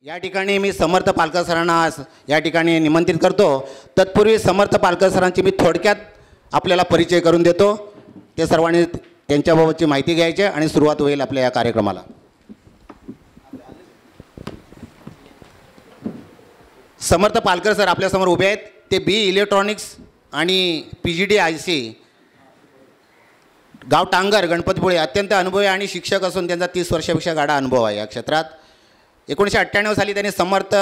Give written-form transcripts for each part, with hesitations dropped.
या ठिकाणी मी समर्थ पालकर सरांना या ठिकाणी निमंत्रित करतो। तत्पूर्वी समर्थ पालकर सरांची मी थोडक्यात आपल्याला परिचय करून देतो। ते सर्वांनी त्यांच्याबाबतची माहिती घ्यायची आणि सुरुवात होईल आपल्या या कार्यक्रमाला। समर्थ पालकर सर आपल्यासमोर उभे आहेत। ते बी इलेक्ट्रॉनिक्स आणि PGDIC गाव टांगर गणपतीपुळे अत्यंत अनुभवी आणि शिक्षक असून त्यांचा 30 वर्षापेक्षा गाढा अनुभव आहे या क्षेत्रात। 1998 साली त्यांनी समर्थ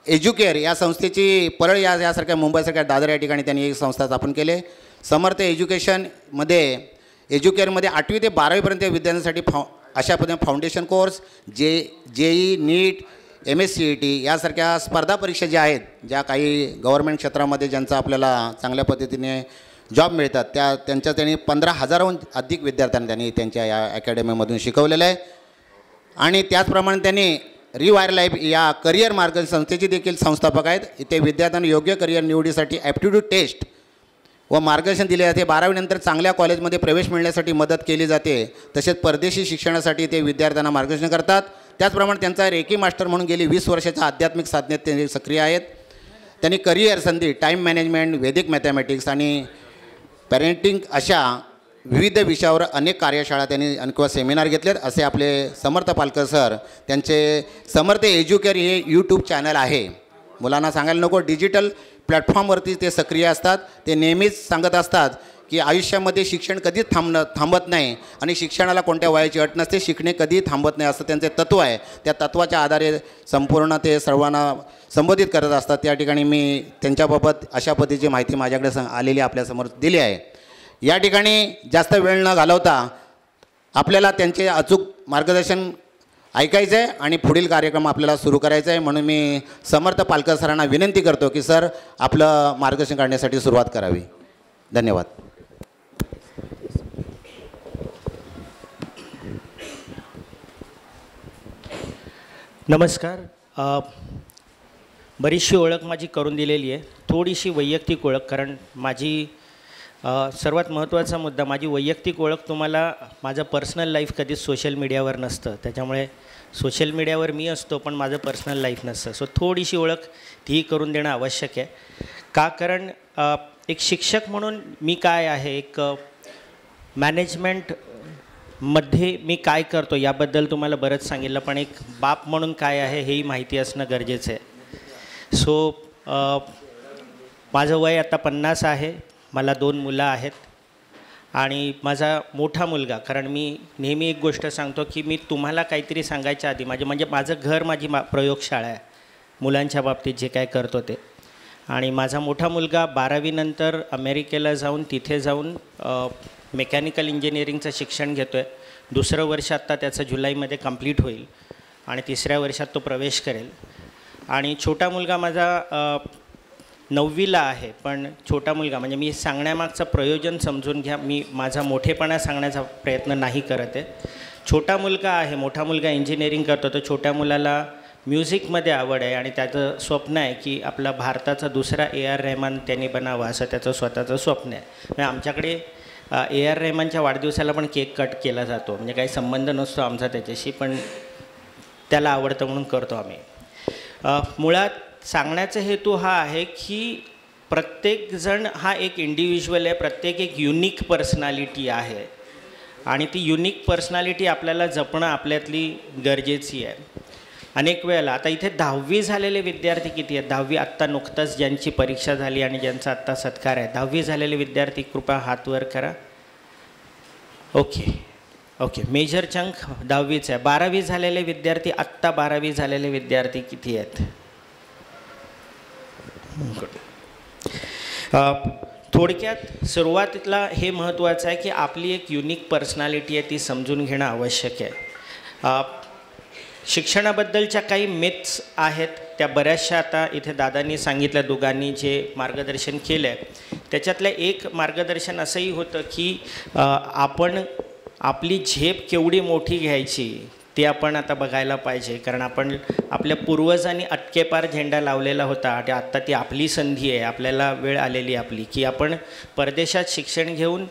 एज्युकेअर या संस्थेची परळ यासारख्या मुंबईसारख्या दादर या ठिकाणी त्यांनी एक संस्था स्थापन केली। समर्थ एज्युकेशनमध्ये एज्युकेअरमध्ये 8वी ते 12वी पर्यंत विद्यार्थ्यांसाठी अशा पद्धतीने फाउंडेशन कोर्स JEE नीट MSCET यासारख्या स्पर्धा परीक्षा ज्या आहेत, ज्या काही गव्हर्नमेंट क्षेत्रामध्ये ज्यांचा आपल्याला चांगल्या पद्धतीने जॉब मिळतात त्यांनी 15,000हून अधिक विद्यार्थ्यांना त्यांनी त्यांच्या या अकॅडमीमधून शिकवलेलं आहे। आणि त्याचप्रमाणे त्यांनी रिवायर लाईफ या करिअर मार्गदर्शन संस्थेची देखील संस्थापक आहेत। इथे विद्यार्थ्यांना योग्य करिअर निवडीसाठी ॲप्टिट्यूड टेस्ट व मार्गदर्शन दिले जाते। 12वी नंतर चांगल्या कॉलेजमध्ये प्रवेश मिळण्यासाठी मदत केली जाते। तसेच परदेशी शिक्षणासाठी ते विद्यार्थ्यांना मार्गदर्शन करतात। त्याचप्रमाणे त्यांचा रेकी मास्टर म्हणून गेली 20 वर्षाच्या आध्यात्मिक साधनेत ते सक्रिय आहेत। त्यांनी करिअर संधी, टाईम मॅनेजमेंट, वैदिक मॅथमॅटिक्स आणि पॅरेंटिंग अशा विविध विषयावर अनेक कार्यशाळा त्यांनी किंवा सेमिनार घेतलेत असे आपले समर्थ पालकर सर। त्यांचे समर्थ एज्युकेअर हे यूट्यूब चॅनल आहे। मुलांना सांगायला नको, डिजिटल प्लॅटफॉर्मवरती ते सक्रिय असतात। ते नेहमीच सांगत असतात की आयुष्यामध्ये शिक्षण कधीच थांबत नाही आणि शिक्षणाला कोणत्या वयाची अट नसते, शिकणे कधीही थांबत नाही असं त्यांचे तत्त्व आहे। त्या तत्त्वाच्या आधारे संपूर्ण ते सर्वांना संबोधित करत असतात। त्या ठिकाणी मी त्यांच्याबाबत अशा पद्धतीची माहिती माझ्याकडे आलेली आपल्यासमोर दिली आहे। या ठिकाणी जास्त वेळ न घालवता आपल्याला त्यांचे अचूक मार्गदर्शन ऐकायचं आहे आणि पुढील कार्यक्रम आपल्याला सुरू करायचा आहे। म्हणून मी समर्थ पालकर सरांना विनंती करतो की सर आपलं मार्गदर्शन करण्यासाठी सुरुवात करावी। धन्यवाद। नमस्कार। बरीचशी ओळख माझी करून दिलेली आहे। थोडीशी वैयक्तिक ओळख, कारण माझी सर्वात महत्त्वाचा मुद्दा, माझी वैयक्तिक ओळख तुम्हाला माझं पर्सनल लाईफ कधीच सोशल मीडियावर नसतं। त्याच्यामुळे सोशल मीडियावर मी असतो पण माझं पर्सनल लाईफ नसतं। सो थोडीशी ओळख ती करून देणं आवश्यक आहे। का? कारण एक शिक्षक म्हणून मी काय आहे, एक मॅनेजमेंटमध्ये मी काय करतो याबद्दल तुम्हाला बरंच सांगितलं, पण एक बाप म्हणून काय आहे हेही माहिती असणं गरजेचं आहे। सो माझं वय आता 50 आहे। मला 2 मुलं आहेत आणि माझा मोठा मुलगा, कारण मी नेहमी एक गोष्ट सांगतो की मी तुम्हाला काहीतरी सांगायच्या आधी माझं घर माझी प्रयोगशाळा आहे मुलांच्या बाबतीत जे काय करतो ते। आणि माझा मोठा मुलगा 12वी नंतर अमेरिकेला जाऊन तिथे जाऊन मेकॅनिकल इंजिनिअरिंगचं शिक्षण घेतो आहे। 2रं वर्ष आत्ता त्याचं जुलैमध्ये कंप्लीट होईल आणि 3ऱ्या वर्षात तो प्रवेश करेल। आणि छोटा मुलगा माझा 9वीला आहे। पण छोटा मुलगा म्हणजे मी सांगण्यामागचं प्रयोजन समजून घ्या, मी माझा मोठेपणा सांगण्याचा प्रयत्न नाही करत आहे। छोटा मुलगा आहे, मोठा मुलगा इंजिनिअरिंग करतो, तर छोट्या मुलाला म्युझिकमध्ये आवड आहे आणि त्याचं स्वप्न आहे की आपला भारताचा दुसरा AR रहमान त्यांनी बनावा, असं त्याचं स्वतःचं स्वप्न आहे। म्हणजे आमच्याकडे AR रहमानच्या वाढदिवसाला पण केक कट केला जातो, म्हणजे काही संबंध नसतो आमचा त्याच्याशी, पण त्याला आवडतं म्हणून करतो आम्ही। मुळात सांगण्याचा हेतू हा आहे की प्रत्येकजण हा एक इंडिव्हिज्युअल आहे, प्रत्येक एक युनिक पर्सनॅलिटी आहे आणि ती युनिक पर्सनॅलिटी आपल्याला जपणं आपल्यातली गरजेची आहे। अनेक वेळेला आता इथे 10वी झालेले विद्यार्थी किती आहेत? 10वी आत्ता नुकतंच ज्यांची परीक्षा झाली आणि ज्यांचा आत्ता सत्कार आहे, 10वी झालेले विद्यार्थी कृपया हात वर करा। ओके, मेजर चंक 10वीच आहे। 12वी झालेले विद्यार्थी, आत्ता 12वी झालेले विद्यार्थी किती आहेत? थोडक्यात सुरुवातीला हे महत्त्वाचं आहे की आपली एक युनिक पर्सनॅलिटी आहे, ती समजून घेणं आवश्यक आहे। शिक्षणाबद्दलच्या काही मिथ्स आहेत, त्या बऱ्याचशा आता इथे दादांनी सांगितल्या, दोघांनी जे मार्गदर्शन केलं आहे त्याच्यातलं एक मार्गदर्शन असंही होतं की आपण आपली झेप केवढी मोठी घ्यायची ते आपण आता बघायला पाहिजे, कारण आपण आपल्या पूर्वजांनी अटकेपार झेंडा लावलेला होता आणि आत्ता ती आपली संधी आहे, आपल्याला वेळ आलेली आपली की आपण परदेशात शिक्षण घेऊन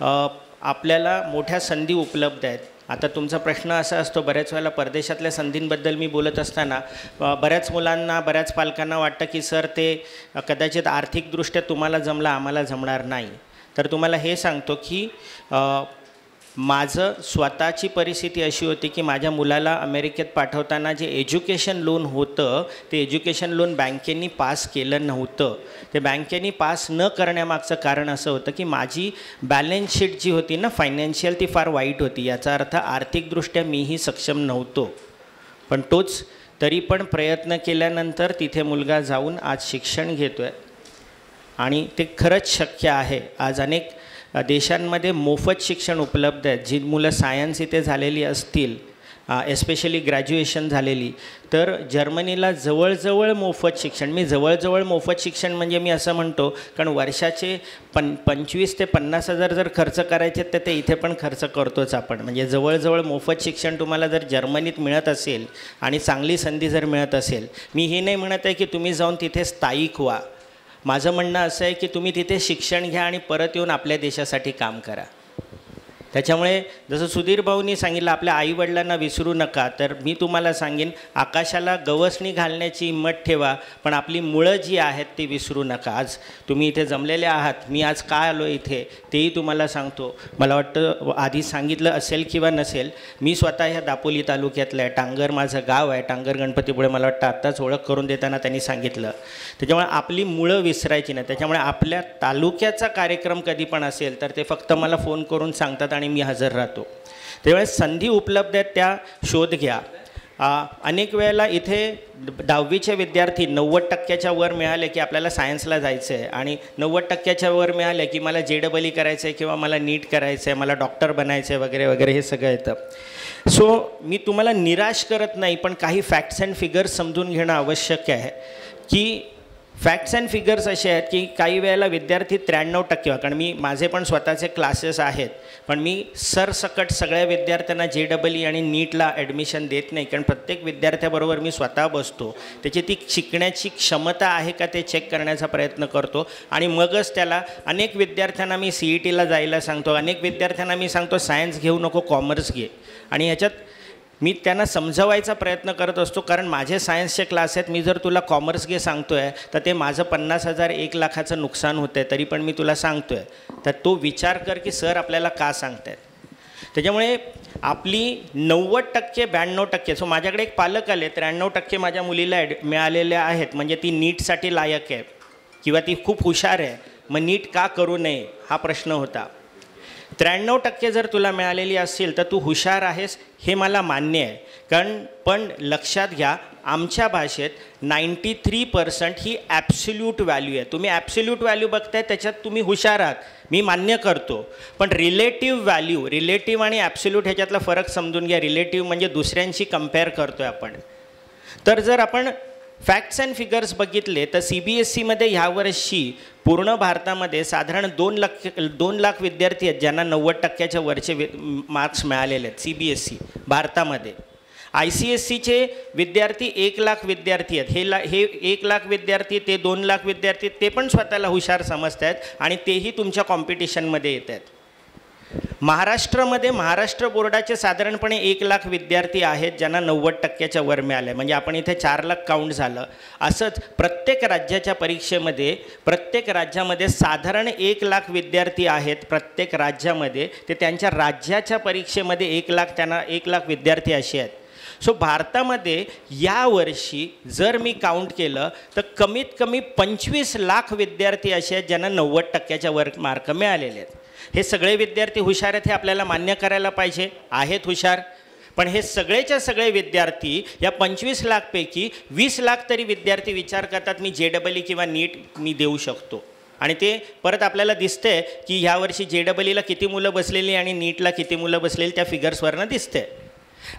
आपल्याला मोठ्या संधी उपलब्ध आहेत। आता तुमचा प्रश्न असा असतो, बऱ्याच वेळेला परदेशातल्या संधींबद्दल मी बोलत असताना बऱ्याच मुलांना, बऱ्याच पालकांना वाटतं की सर ते कदाचित आर्थिकदृष्ट्या तुम्हाला जमलं, आम्हाला जमणार नाही. तर तुम्हाला हे सांगतो की माझं स्वतःची परिस्थिती अशी होती की माझ्या मुलाला अमेरिकेत पाठवताना जे एज्युकेशन लोन होतं ते एज्युकेशन लोन बँकेनी पास केलं नव्हतं. ते बँकेनी पास न करण्यामागचं कारण असं होतं की माझी बॅलन्स शीट जी होती ना फायनान्शियल, ती फार वाईट होती. याचा अर्थ आर्थिकदृष्ट्या मीही सक्षम नव्हतो. पण तोच तरी पण प्रयत्न केल्यानंतर तिथे मुलगा जाऊन आज शिक्षण घेतो आहे आणि ते खरंच शक्य आहे. आज अनेक देशांमध्ये मोफत शिक्षण उपलब्ध आहेत. जी मुलं सायन्स इथे झालेली असतील, एस्पेशली ग्रॅज्युएशन झालेली, तर जर्मनीला जवळजवळ मोफत शिक्षण. मी जवळजवळ मोफत शिक्षण म्हणजे मी असं म्हणतो कारण वर्षाचे 25 ते 50 हजार जर खर्च करायचे तर ते इथे पण खर्च करतोच आपण. म्हणजे जवळजवळ मोफत शिक्षण तुम्हाला जर जर्मनीत मिळत असेल आणि चांगली संधी जर मिळत असेल, मी हे नाही म्हणत आहे की तुम्ही जाऊन तिथे स्थायिक व्हा. माझं म्हणणं असं आहे की तुम्ही तिथे शिक्षण घ्या आणि परत येऊन आपल्या देशासाठी काम करा. त्याच्यामुळे जसं सुधीर भाऊंनी सांगितलं आपल्या आईवडिलांना विसरू नका, तर मी तुम्हाला सांगेन आकाशाला गवसणी घालण्याची हिंमत ठेवा, पण आपली मुळं जी आहेत ती विसरू नका. आज तुम्ही इथे जमलेले आहात, मी आज का आलो इथे तेही तुम्हाला सांगतो. मला वाटतं आधी सांगितलं असेल किंवा नसेल, मी स्वतः ह्या दापोली तालुक्यातलं आहे. टांगर माझं गाव आहे. टांगर गणपतीपुळे मला वाटतं आत्ताच ओळख करून देताना त्यांनी सांगितलं. त्याच्यामुळे आपली मुळं विसरायची नाही. त्याच्यामुळे आपल्या तालुक्याचा कार्यक्रम कधी पण असेल तर ते फक्त मला फोन करून सांगतात आणि मी हजर राहतो. त्यामुळे संधी उपलब्ध आहेत त्या शोध घ्या. अनेक वेळेला इथे 10वीचे विद्यार्थी 90% वर मिळाले की आपल्याला सायन्सला जायचं आहे आणि 90% वर मिळाले की मला JEE करायचं आहे किंवा मला नीट करायचं आहे, मला डॉक्टर बनायचं आहे वगैरे वगैरे हे सगळं येतं. सो मी तुम्हाला निराश करत नाही, पण काही फॅक्ट्स अँड फिगर्स समजून घेणं आवश्यक आहे की फॅक्ट्स अँड फिगर्स असे आहेत की काही वेळेला विद्यार्थी 93%, कारण मी माझे पण स्वतःचे क्लासेस आहेत, पण मी सरसकट सगळ्या विद्यार्थ्यांना JEE आणि नीटला ॲडमिशन देत नाही. कारण प्रत्येक विद्यार्थ्याबरोबर मी स्वतः बसतो, त्याची ती शिकण्याची क्षमता आहे का ते चेक करण्याचा प्रयत्न करतो आणि मगच त्याला. अनेक विद्यार्थ्यांना मी CETला जायला सांगतो, अनेक विद्यार्थ्यांना मी सांगतो सायन्स घेऊ नको, कॉमर्स घे. आणि ह्याच्यात मी त्यांना समजवायचा प्रयत्न करत असतो, कारण माझे सायन्सचे क्लास आहेत. मी जर तुला कॉमर्स घे सांगतो आहे तर ते माझं 50,000 1 लाखाचं नुकसान होतं आहे, तरी पण मी तुला सांगतो आहे. तर तो विचार कर की सर आपल्याला का सांगत आहेत. त्याच्यामुळे आपली 90% 92%. सो माझ्याकडे एक पालक आले, 93% माझ्या मुलीला मिळालेले आहेत, म्हणजे ती नीटसाठी लायक आहे किंवा ती खूप हुशार आहे, मग नीट का करू नये हा प्रश्न होता. 93% जर तुला मिळालेली असेल तर तू हुशार आहेस, हे मला मान्य आहे. पण लक्षात घ्या, आमच्या भाषेत 93% ही ॲब्सोल्यूट व्हॅल्यू आहे. तुम्ही ॲब्सोल्यूट व्हॅल्यू बघताय त्याच्यात तुम्ही हुशार आहात, मी मान्य करतो. पण रिलेटिव्ह व्हॅल्यू, रिलेटिव्ह आणि ॲब्सोल्यूट ह्याच्यातला फरक समजून घ्या. रिलेटिव्ह म्हणजे दुसऱ्यांशी कंपेअर करतो आहे आपण. तर जर आपण फॅक्ट्स अँड फिगर्स बघितले तर CBSEमध्ये ह्यावर्षी पूर्ण भारतामध्ये साधारण 2 लाख विद्यार्थी आहेत ज्यांना 90%च्या वरचे मार्क्स मिळालेले आहेत. CBSE भारतामध्ये. ICSEचे विद्यार्थी 1 लाख विद्यार्थी आहेत. हे 1 लाख विद्यार्थी, ते 2 लाख विद्यार्थी, ते पण स्वतःला हुशार समजत आहेत आणि तेही तुमच्या कॉम्पिटिशनमध्ये येत आहेत. महाराष्ट्रामध्ये महाराष्ट्र बोर्डाचे साधारणपणे 1 लाख विद्यार्थी आहेत ज्यांना 90%च्या वर मिळाले, म्हणजे आपण इथे 4 लाख काउंट झालं. असंच प्रत्येक राज्याच्या परीक्षेमध्ये प्रत्येक राज्यामध्ये साधारण 1 लाख विद्यार्थी आहेत प्रत्येक राज्यामध्ये. ते त्यांच्या राज्याच्या परीक्षेमध्ये 1 लाख विद्यार्थी असे आहेत. सो भारतामध्ये यावर्षी जर मी काउंट केलं तर कमीत कमी 25 लाख विद्यार्थी असे आहेत ज्यांना 90%च्या वर मार्क मिळालेले आहेत. हे सगळे विद्यार्थी हुशार आहेत हे आपल्याला मान्य करायला पाहिजे, आहेत हुशार. पण हे सगळेच्या सगळे विद्यार्थी या 25 लाखपैकी 20 लाख तरी विद्यार्थी विचार करतात मी JEE किंवा नीट मी देऊ शकतो. आणि ते परत आपल्याला दिसते की ह्यावर्षी JEEला किती मुलं बसलेली आणि नीटला किती मुलं बसलेली त्या फिगर्सवरनं दिसते.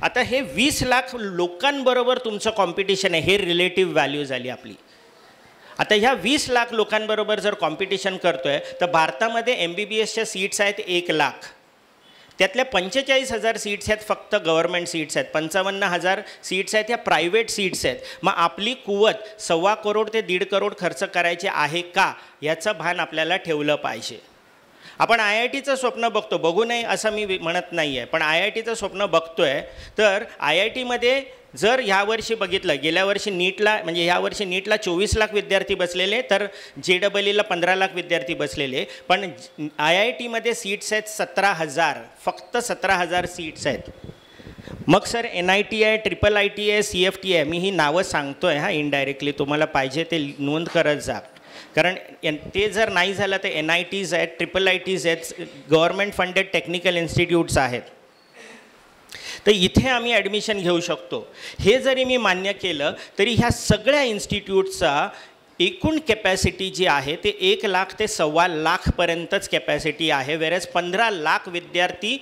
आता हे 20 लाख लोकांबरोबर तुमचं कॉम्पिटिशन आहे, हे रिलेटिव्ह व्हॅल्यू झाली आपली. आता ह्या 20 लाख लोकांबरोबर जर कॉम्पिटिशन करतो आहे तर भारतामध्ये MBBSच्या सीट्स आहेत 1 लाख. त्यातल्या 45,000 सीट्स आहेत फक्त गव्हर्नमेंट सीट्स आहेत, 55,000 सीट्स आहेत ह्या प्रायव्हेट सीट्स आहेत. मग आपली कुवत 1.25 करोड ते 1.5 करोड खर्च करायचे आहे का याचं भान आपल्याला ठेवलं पाहिजे. आपण IITचं स्वप्न बघतो, बघू नये असं मी म्हणत नाही आहे, पण IITचं स्वप्न बघतो आहे. तर IITमध्ये जर ह्यावर्षी बघितलं, गेल्या वर्षी नीटला म्हणजे ह्यावर्षी नीटला 24 लाख विद्यार्थी बसलेले, तर JEEला 15 लाख विद्यार्थी बसलेले, पण IITमध्ये सीट्स आहेत 17,000, फक्त 17,000 सीट्स आहेत. मग सर NIT आहे, IIIT आहे, CFT आहे, मी ही नावं सांगतो आहे हां इनडायरेक्टली, तुम्हाला पाहिजे ते नोंद करत जा. कारण ते जर नाही झालं तर NITs आहेत, IIITs आहेत, गव्हर्मेंट फंडेड टेक्निकल इन्स्टिट्यूट्स आहेत. तर इथे आम्ही ॲडमिशन घेऊ शकतो. हे जरी मी मान्य केलं तरी ह्या सगळ्या इन्स्टिट्यूटचा एकूण कॅपॅसिटी जी आहे ते 1 लाख ते 1.25 लाखपर्यंतच कॅपॅसिटी आहे. वेरेज 15 लाख विद्यार्थी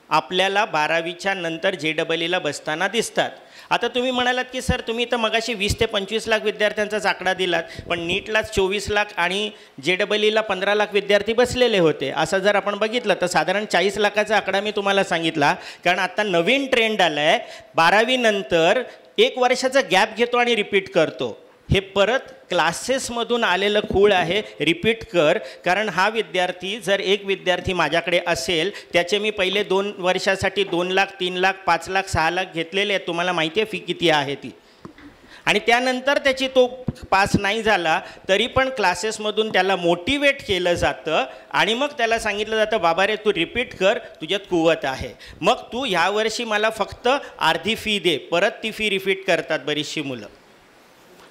आपल्याला 12वीच्या नंतर JEEला बसताना दिसतात. आता तुम्ही म्हणालात की सर तुम्ही तर मगाशी 20 ते 25 लाख विद्यार्थ्यांचाच आकडा दिलात, पण नीटलाच 24 लाख आणि JEEला 15 लाख विद्यार्थी बसलेले होते. असं जर आपण बघितलं तर साधारण 40 लाखाचा आकडा मी तुम्हाला सांगितला. कारण आता नवीन ट्रेंड आला आहे, 12वी नंतर 1 वर्षाचा गॅप घेतो आणि रिपीट करतो. हे परत क्लासेसमधून आलेलं खूळ आहे, रिपीट कर. कारण हा विद्यार्थी जर एक विद्यार्थी माझ्याकडे असेल, त्याचे मी पहिले 2 वर्षासाठी 2 लाख 3 लाख 5 लाख 6 लाख घेतलेले आहेत. तुम्हाला माहिती आहे फी किती आहे ती. आणि त्यानंतर त्याची तो पास नाही झाला तरी पण क्लासेसमधून त्याला मोटिवेट केलं जातं आणि मग त्याला सांगितलं जातं बाबा रे तू रिपीट कर, तुझ्यात कुवत आहे. मग तू ह्यावर्षी मला फक्त अर्धी फी दे, परत ती फी रिपीट करतात बरीचशी मुलं.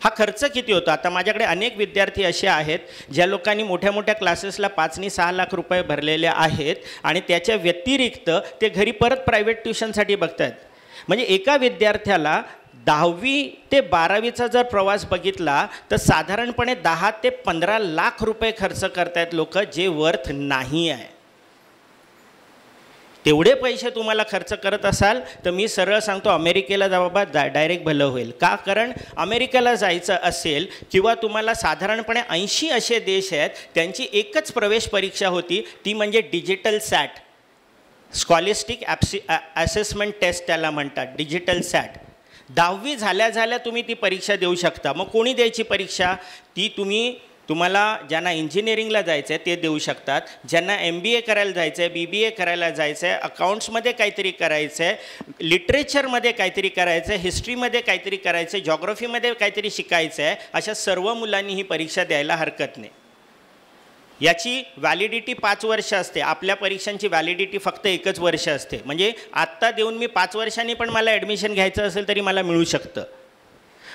हा खर्च किती होतो? आता माझ्याकडे अनेक विद्यार्थी असे आहेत ज्या लोकांनी मोठ्या मोठ्या क्लासेसला 5 आणि 6 लाख रुपये भरलेले आहेत आणि त्याच्या व्यतिरिक्त ते घरी परत प्रायव्हेट ट्युशनसाठी बघतात. म्हणजे एका विद्यार्थ्याला 10वी ते 12वीचा जर प्रवास बघितला तर साधारणपणे 10 ते 15 लाख रुपये खर्च करतायत लोक, जे वर्थ नाही आहे. तेवढे पैसे तुम्हाला खर्च करत असाल तर मी सरळ सांगतो अमेरिकेला जा बाबा, डायरेक्ट भलं होईल. का? कारण अमेरिकेला जायचं असेल किंवा तुम्हाला साधारणपणे 80 असे देश आहेत त्यांची एकच प्रवेश परीक्षा होती, ती म्हणजे डिजिटल सॅट, स्कॉलिस्टिक असेसमेंट टेस्ट त्याला म्हणतात, डिजिटल सॅट. 10वी झाल्या झाल्या तुम्ही ती परीक्षा देऊ शकता. मग कोणी द्यायची परीक्षा? ती तुम्हाला ज्यांना इंजिनिअरिंगला जायचं आहे ते देऊ शकतात, ज्यांना MBA करायला जायचं आहे, BBA करायला जायचं आहे, अकाउंट्समध्ये काहीतरी करायचं आहे, लिटरेचरमध्ये काहीतरी करायचं आहे, हिस्ट्रीमध्ये काहीतरी करायचं आहे, जॉग्रफीमध्ये काहीतरी शिकायचं आहे, अशा सर्व मुलांनी ही परीक्षा द्यायला हरकत नाही. याची व्हॅलिडिटी 5 वर्ष असते. आपल्या परीक्षांची व्हॅलिडिटी फक्त 1च वर्ष असते. म्हणजे आत्ता देऊन मी 5 वर्षांनी पण मला ॲडमिशन घ्यायचं असेल तरी मला मिळू शकतं.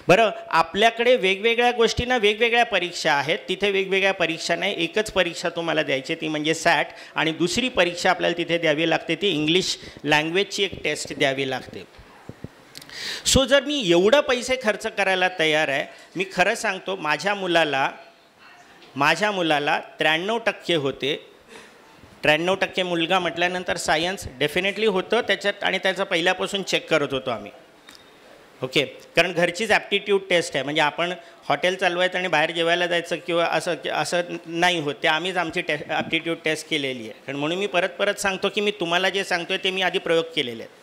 बरं, आपल्याकडे वेगवेगळ्या गोष्टींना वेगवेगळ्या परीक्षा आहेत, तिथे वेगवेगळ्या परीक्षा नाही, एकच परीक्षा तुम्हाला द्यायची, ती म्हणजे सॅट. आणि दुसरी परीक्षा आपल्याला तिथे द्यावी लागते, ती इंग्लिश लँग्वेजची एक टेस्ट द्यावी लागते. सो जर मी एवढं पैसे खर्च करायला तयार आहे, मी खरं सांगतो माझ्या मुलाला 93% होते. 93% मुलगा म्हटल्यानंतर सायन्स डेफिनेटली होतं त्याच्यात, आणि त्याचं पहिल्यापासून चेक करत होतो आम्ही. ओके, कारण घरचीच ॲप्टिट्यूड टेस्ट आहे. म्हणजे आपण हॉटेल चालवायचं आणि बाहेर जेवायला जायचं किंवा असं नाही होत. ते आम्हीच आमची ॲप्टिट्यूड टेस्ट केलेली आहे. कारण म्हणून मी परत सांगतो की मी तुम्हाला जे सांगतो आहे ते मी आधी प्रयोग केलेले आहेत.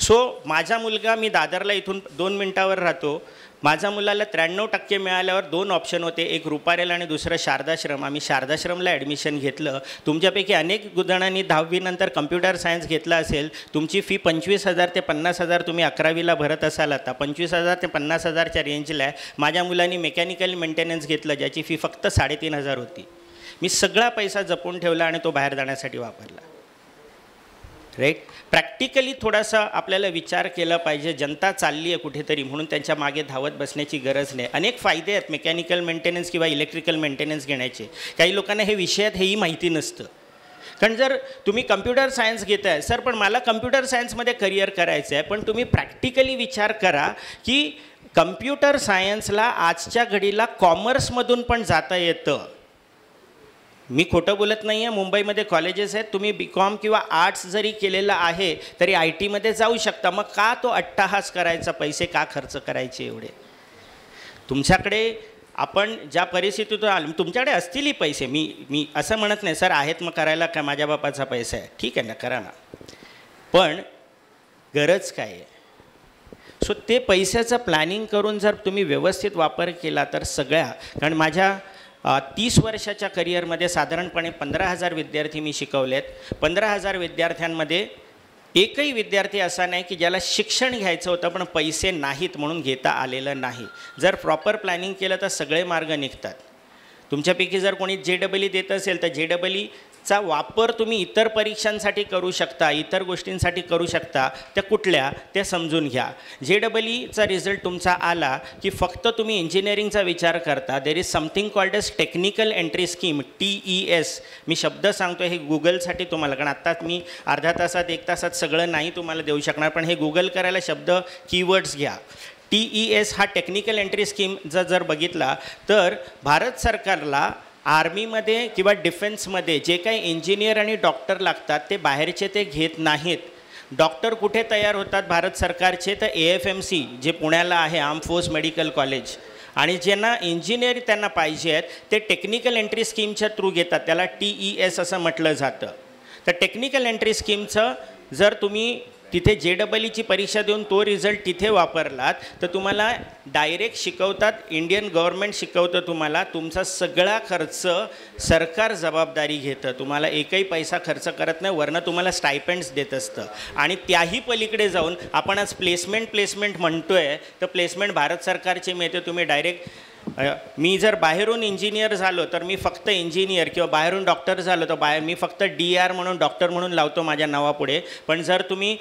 सो माझा मुलगा, मी दादरला इथून 2 मिनटावर राहतो, माझ्या मुलाला 93% मिळाल्यावर 2 ऑप्शन होते, एक रुपारेल आणि दुसरं शारदाश्रम. आम्ही शारदाश्रमला ॲडमिशन घेतलं. तुमच्यापैकी अनेक जणांनी 10वी नंतर कम्प्युटर सायन्स घेतला असेल. तुमची फी 25,000 ते 50,000 तुम्ही 11वीला भरत असाल. आता 25,000 ते 50,000च्या रेंजला आहे. माझ्या मुलांनी मेकॅनिकल मेंटेनन्स घेतलं ज्याची फी फक्त 3,500 होती. मी सगळा पैसा जपून ठेवला आणि तो बाहेर जाण्यासाठी वापरला. राईट. प्रॅक्टिकली थोडासा आपल्याला विचार केला पाहिजे. जनता चालली आहे कुठेतरी म्हणून त्यांच्या मागे धावत बसण्याची गरज नाही. अनेक फायदे आहेत मेकॅनिकल मेंटेनन्स किंवा इलेक्ट्रिकल मेंटेनन्स घेण्याचे. काही लोकांना हे विषयात हेही माहिती नसतं. कारण जर तुम्ही कम्प्युटर सायन्स घेताय, सर पण मला कम्प्युटर सायन्समध्ये करिअर करायचं आहे, पण तुम्ही प्रॅक्टिकली विचार करा की कम्प्युटर सायन्सला आजच्या घडीला कॉमर्समधून पण जाता येतं. मी खोटं बोलत नाही आहे. मुंबईमध्ये कॉलेजेस आहेत, तुम्ही BCom किंवा आर्ट्स जरी केलेलं आहे तरी IT मध्ये जाऊ शकता. मग का तो अट्टाहास करायचा, पैसे का खर्च करायचे एवढे? तुमच्याकडे आपण ज्या परिस्थितीतून आलो, तुमच्याकडे असतीलही पैसे, मी असं म्हणत नाही सर आहेत मग करायला काय, माझ्या बापाचा पैसा आहे, ठीक आहे ना करा ना, पण गरज काय आहे? सो ते पैशाचं प्लॅनिंग करून जर तुम्ही व्यवस्थित वापर केला तर सगळ्या, कारण माझ्या 30 वर्षाच्या करिअरमध्ये साधारणपणे 15,000 विद्यार्थी मी शिकवलेत. 15,000 विद्यार्थ्यांमध्ये एकही विद्यार्थी असा नाही की ज्याला शिक्षण घ्यायचं होतं पण पैसे नाहीत म्हणून घेता आलेलं नाही. जर प्रॉपर प्लॅनिंग केलं तर सगळे मार्ग निघतात. तुमच्यापैकी जर कोणी JEE देत असेल तर JEEचा वापर तुम्ही इतर परीक्षांसाठी करू शकता, इतर गोष्टींसाठी करू शकता. त्या कुठल्या ते समजून घ्या. JEEचा रिझल्ट तुमचा आला की फक्त तुम्ही इंजिनिअरिंगचा विचार करता. There is something called as technical entry scheme, TES. मी शब्द सांगतो हे गुगलसाठी तुम्हाला, कारण आत्ताच मी अर्ध्या तासात 1 तासात सगळं नाही तुम्हाला देऊ शकणार, पण हे गुगल करायला शब्द कीवर्ड्स घ्या. TES हा टेक्निकल एंट्री स्कीमचा जर बघितला तर भारत सरकारला आर्मीमध्ये किंवा डिफेन्समध्ये जे काही इंजिनियर आणि डॉक्टर लागतात ते बाहेरचे ते घेत नाहीत. डॉक्टर कुठे तयार होतात भारत सरकारचे? तर AFMC जे पुण्याला आहे, आर्म फोर्स मेडिकल कॉलेज. आणि ज्यांना इंजिनियर त्यांना पाहिजे आहेत ते टेक्निकल एंट्री स्कीमच्या थ्रू घेतात. त्याला TES असं म्हटलं जातं. तर टेक्निकल एंट्री स्कीमचं जर तुम्ही तिथे JEEची परीक्षा देऊन तो रिझल्ट तिथे वापरलात तर तुम्हाला डायरेक्ट शिकवतात, इंडियन गव्हर्नमेंट शिकवतं तुम्हाला. तुमचा सगळा खर्च सरकार जबाबदारी घेतं. तुम्हाला एकही पैसा खर्च करत नाही, वरनं तुम्हाला स्टायपेंड्स देत असतं. आणि त्याही पलीकडे जाऊन आपण आज प्लेसमेंट म्हणतोय तर प्लेसमेंट भारत सरकारचे मिळते. तुम्ही डायरेक्ट मी जर बाहेरून इंजिनियर झालो तर मी फक्त इंजिनियर, किंवा बाहेरून डॉक्टर झालो तर मी फक्त DR म्हणून डॉक्टर म्हणून लावतो माझ्या नावापुढे. पण जर तुम्ही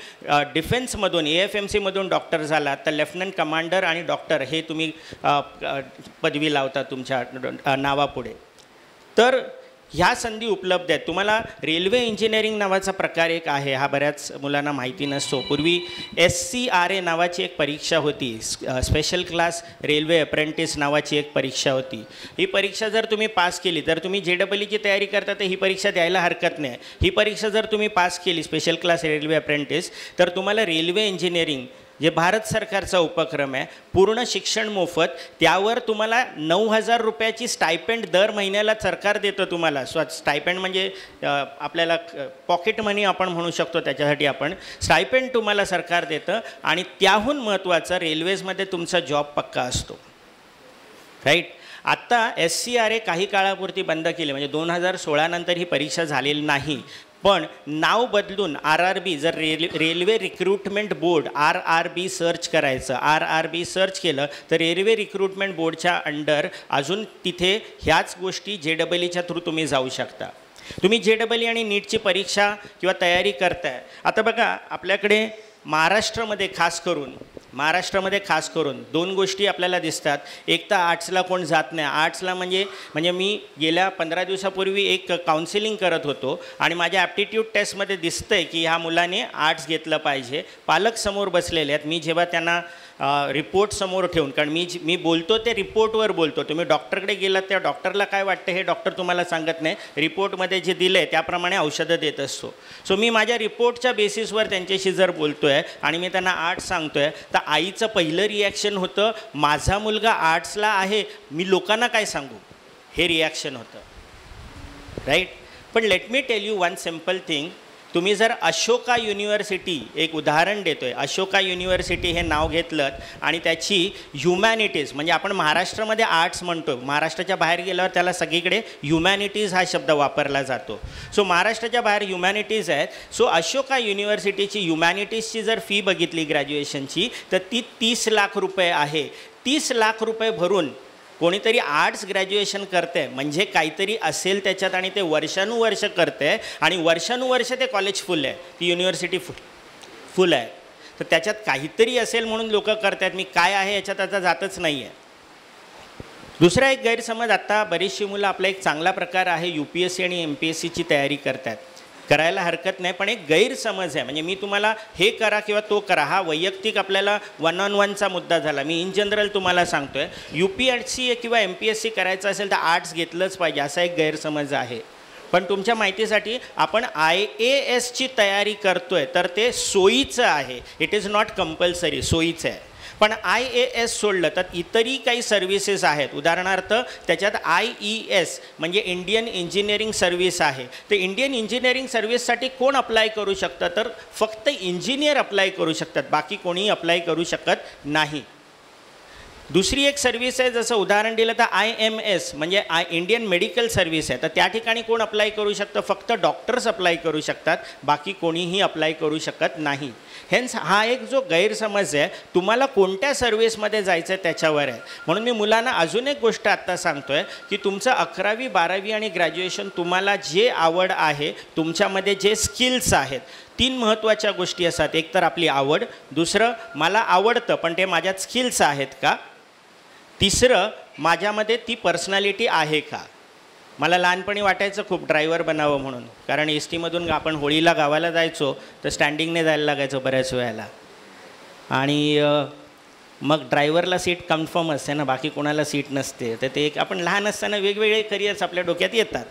डिफेन्समधून AFMCमधून डॉक्टर झालात तर लेफ्टनंट कमांडर आणि डॉक्टर हे तुम्ही पदवी लावता तुमच्या नावापुढे. तर ह्या संधी उपलब्ध आहेत. तुम्हाला रेल्वे इंजिनिअरिंग नावाचा प्रकार एक आहे, हा बऱ्याच मुलांना माहिती नसतो. पूर्वी SCRA नावाची एक परीक्षा होती, स्पेशल क्लास रेल्वे अप्रेंटिस नावाची एक परीक्षा होती. ही परीक्षा जर तुम्ही पास केली तर तुम्ही JEEची तयारी करता तर ही परीक्षा द्यायला हरकत नाही. ही परीक्षा जर तुम्ही पास केली स्पेशल क्लास रेल्वे अप्रेंटिस तर तुम्हाला रेल्वे इंजिनिअरिंग जे भारत सरकारचा उपक्रम आहे, पूर्ण शिक्षण मोफत, त्यावर तुम्हाला 9,000 रुपयाची स्टायपेंड दर महिन्याला सरकार देतं तुम्हाला. स्टायपेंड म्हणजे आपल्याला पॉकेट मनी आपण म्हणू शकतो, त्याच्यासाठी आपण स्टायपेंड तुम्हाला सरकार देतं. आणि त्याहून महत्त्वाचं रेल्वेजमध्ये तुमचा जॉब पक्का असतो, राईट. आत्ता SCRA काही काळापुरती बंद केली, म्हणजे 2016 नंतर ही परीक्षा झालेली नाही. पण नाव बदलून RRB, जर railway recruitment board RRB search करायचं, RRB सर्च केलं तर रेल्वे रिक्रुटमेंट बोर्डच्या अंडर अजून तिथे ह्याच गोष्टी JEEच्या थ्रू तुम्ही जाऊ शकता. तुम्ही JEE आणि नीटची परीक्षा किंवा तयारी करताय. आता बघा आपल्याकडे महाराष्ट्रामध्ये खास करून 2 गोष्टी आपल्याला दिसतात. एक तर आर्ट्सला कोण जात नाही. आर्ट्सला म्हणजे मी गेल्या 15 दिवसापूर्वी एक काउन्सिलिंग करत होतो आणि माझ्या ॲप्टिट्यूड टेस्टमध्ये दिसतंय की ह्या मुलाने आर्ट्स घेतलं पाहिजे. पालक समोर बसलेले आहेत. मी जेव्हा त्यांना रिपोर्ट समोर ठेवून, कारण मी बोलतो ते रिपोर्टवर बोलतो. तुम्ही डॉक्टरकडे गेलात त्या डॉक्टरला काय वाटतं हे डॉक्टर तुम्हाला सांगत नाही. रिपोर्टमध्ये जे दिलं आहे त्याप्रमाणे औषधं देत असतो. सो मी माझ्या रिपोर्टच्या बेसिसवर त्यांच्याशी जर बोलतो आहे आणि मी त्यांना आर्ट्स सांगतो आहे तर आईचं पहिलं रिॲक्शन होतं, माझा मुलगा आर्ट्सला आहे, मी लोकांना काय सांगू, हे रिॲक्शन होतं, राईट. पण let me tell you one simple thing. तुम्ही जर अशोका युनिव्हर्सिटी, एक उदाहरण देतो आहे, अशोका युनिव्हर्सिटी हे नाव घेतलं आणि त्याची ह्युमॅनिटीज, म्हणजे आपण महाराष्ट्रामध्ये आर्ट्स म्हणतो, महाराष्ट्राच्या बाहेर गेल्यावर त्याला सगळीकडे ह्युमॅनिटीज हा शब्द वापरला जातो. सो महाराष्ट्राच्या बाहेर ह्युमॅनिटीज आहेत. सो अशोका युनिव्हर्सिटीची ह्युमॅनिटीजची जर फी बघितली ग्रॅज्युएशनची तर ती 30 लाख रुपये आहे. 30 लाख रुपये भरून कोणीतरी आर्ट्स ग्रॅज्युएशन करते आहे म्हणजे काहीतरी असेल त्याच्यात, आणि ते वर्षानुवर्ष करते आहे आणि वर्षानुवर्ष ते कॉलेज फुल आहे, ती युनिव्हर्सिटी फुल आहे. तर त्याच्यात काहीतरी असेल म्हणून लोक करत आहेत. मी काय आहे याच्यात आता जातच नाही आहे. दुसरा एक गैरसमज, आत्ता बरीचशी मुलं, आपला एक चांगला प्रकार आहे, UPSC आणि MPSCची तयारी करतात, करायला हरकत नाही. पण एक गैरसमज आहे, म्हणजे मी तुम्हाला हे करा किंवा तो करा, हा वैयक्तिक आपल्याला 1-on-1चा मुद्दा झाला. मी इन जनरल तुम्हाला सांगतो आहे, UPSC किंवा MPSC करायचं असेल तर आर्ट्स घेतलंच पाहिजे, असा एक गैरसमज आहे. पण तुमच्या माहितीसाठी आपण IASची तयारी करतो आहे तर ते सोयीचं आहे. इट इज नॉट कंपल्सरी, सोयीचं आहे. पण IAS सोडलं तर इतरही काही सर्व्हिसेस आहेत. उदाहरणार्थ त्याच्यात IES म्हणजे इंडियन इंजिनिअरिंग सर्व्हिस आहे. तर इंडियन इंजिनिअरिंग सर्व्हिससाठी कोण अप्लाय करू शकतं, तर फक्त इंजिनियर अप्लाय करू शकतात, बाकी कोणीही अप्लाय करू शकत नाही. दुसरी एक सर्व्हिस आहे, जसं उदाहरण दिलं तर IMS म्हणजे इंडियन मेडिकल सर्व्हिस आहे. तर त्या ठिकाणी कोण अप्लाय करू शकतं? फक्त डॉक्टर्स अप्लाय करू शकतात, बाकी कोणीही अप्लाय करू शकत नाही. हेन्स हा एक जो गैरसमज आहे, तुम्हाला कोणत्या सर्व्हिसमध्ये जायचं आहे त्याच्यावर आहे. म्हणून मी मुलांना अजून एक गोष्ट आत्ता सांगतो आहे की तुमचं 11वी 12वी आणि ग्रॅज्युएशन तुम्हाला जे आवड आहे, तुमच्यामध्ये जे स्किल्स आहेत, 3 महत्त्वाच्या गोष्टी असतात. एक तर आपली आवड, दुसरं मला आवडतं पण ते माझ्यात स्किल्स आहेत का, तिसरं माझ्यामध्ये ती पर्सनॅलिटी आहे का. मला लहानपणी वाटायचं खूप ड्रायव्हर बनावं म्हणून, कारण एस टीमधून आपण होळीला गावाला जायचो तर स्टँडिंगने जायला लागायचं बऱ्याच वेळेला. आणि मग ड्रायव्हरला सीट कन्फर्म असते ना, बाकी कोणाला सीट नसते. तर ते एक आपण लहान असताना वेगवेगळे करिअर्स आपल्या डोक्यात येतात.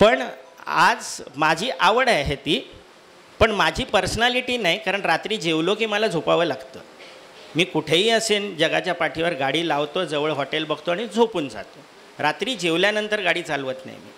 पण आज माझी आवड आहे ती, पण माझी पर्सनॅलिटी नाही, कारण रात्री जेवलो की मला झोपावं लागतं. मी कुठेही असेन जगाच्या पाठीवर, गाडी लावतो, जवळ हॉटेल बघतो आणि झोपून जातो. रात्री जेवल्यानंतर गाडी चालवत नाही मी.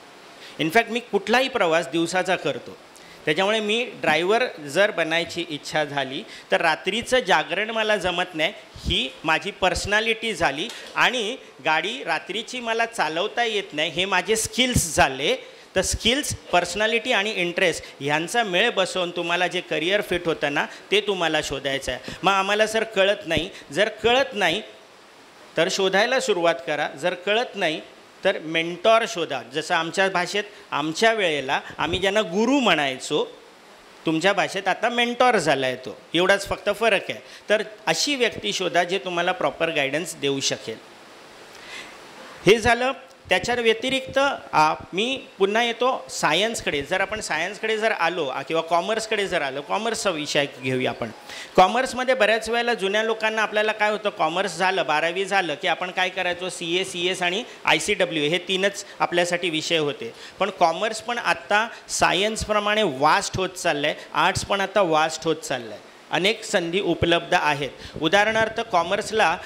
इनफॅक्ट मी कुठलाही प्रवास दिवसाचा करतो. त्याच्यामुळे मी ड्रायव्हर जर बनायची इच्छा झाली तर रात्रीचं जागरण मला जमत नाही, ही माझी पर्सनॅलिटी झाली. आणि गाडी रात्रीची मला चालवता येत नाही, हे माझे स्किल्स झाले. तर स्किल्स, पर्सनॅलिटी आणि इंटरेस्ट ह्यांचा मेळ बसवून तुम्हाला जे करिअर फिट होतं ना, ते तुम्हाला शोधायचं आहे. मग आम्हाला सर कळत नाही. जर कळत नाही तर शोधायला सुरुवात करा. जर कळत नाही तर मेंटॉर शोधा. जसं आमच्या भाषेत, आमच्या वेळेला आम्ही ज्यांना गुरु म्हणायचो, तुमच्या भाषेत आता मेंटॉर झाला आहे तो, एवढाच फक्त फरक आहे. तर अशी व्यक्ती शोधा जे तुम्हाला प्रॉपर गायडन्स देऊ शकेल. हे झालं. त्याच्या व्यतिरिक्त मी पुन्हा येतो सायन्सकडे. जर आपण सायन्सकडे जर आलो किंवा कॉमर्सकडे जर आलो, कॉमर्सचा विषय घेऊया आपण. कॉमर्समध्ये बऱ्याच वेळेला जुन्या लोकांना आपल्याला काय होतं, कॉमर्स झालं, 12वी झालं की आपण काय करायचो, CA, CS आणि ICW हे 3च आपल्यासाठी विषय होते. पण कॉमर्स पण आत्ता सायन्सप्रमाणे वास्ट होत चाललं आहे, आर्ट्स पण आता वास्ट होत चाललं आहे. अनेक संधी उपलब्ध आहेत. उदाहरणार्थ कॉमर्सला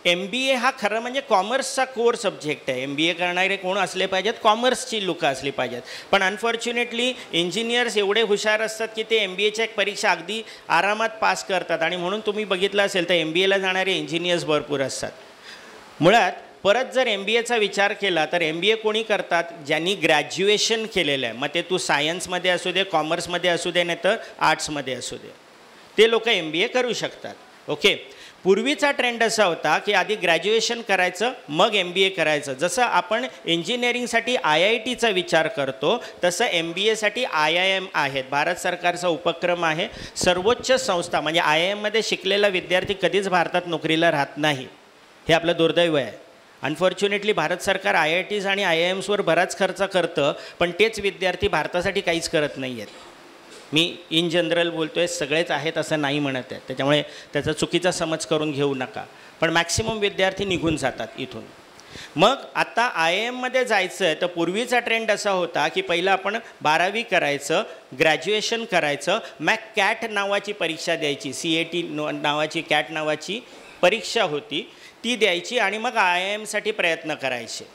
MBA हा खरं म्हणजे कॉमर्सचा कोर सब्जेक्ट आहे. MBA करणारे कोण असले पाहिजेत, कॉमर्सची लोकं असली पाहिजेत. पण अनफॉर्च्युनेटली इंजिनियर्स एवढे हुशार असतात की ते MBAच्या एक परीक्षा अगदी आरामात पास करतात. आणि म्हणून तुम्ही बघितलं असेल तर MBAला जाणारे इंजिनियर्स भरपूर असतात. मुळात परत जर MBAचा विचार केला तर MBA कोणी करतात, ज्यांनी ग्रॅज्युएशन केलेलं आहे. मग ते तू सायन्समध्ये असू दे, कॉमर्समध्ये असू दे, नाही तर आर्ट्समध्ये असू दे, ते लोक MBA करू शकतात. ओके. पूर्वीचा ट्रेंड असा होता की आधी ग्रॅज्युएशन करायचं मग MBA करायचं. जसं आपण इंजिनिअरिंगसाठी IITचा विचार करतो तसं MBAसाठी IIM आहेत. भारत सरकारचा उपक्रम आहे. सर्वोच्च संस्था म्हणजे IIMमध्ये शिकलेला विद्यार्थी कधीच भारतात नोकरीला राहत नाही, हे आपलं दुर्दैव आहे. अनफॉर्च्युनेटली भारत सरकार IITs आणि IIMsवर बराच खर्च करतं, पण तेच विद्यार्थी भारतासाठी काहीच करत नाही आहेत. मी इन जनरल बोलतो आहे, सगळेच आहेत असं नाही म्हणत आहे, त्याच्यामुळे त्याचा चुकीचा समज करून घेऊ नका. पण मॅक्सिमम विद्यार्थी निघून जातात इथून. मग आता IIMमध्ये जायचं आहे तर पूर्वीचा ट्रेंड असा होता की पहिलं आपण 12वी करायचं, ग्रॅज्युएशन करायचं, मग CAT नावाची परीक्षा द्यायची, CAT नावाची CAT नावाची परीक्षा होती, ती द्यायची आणि मग IIMसाठी प्रयत्न करायचे.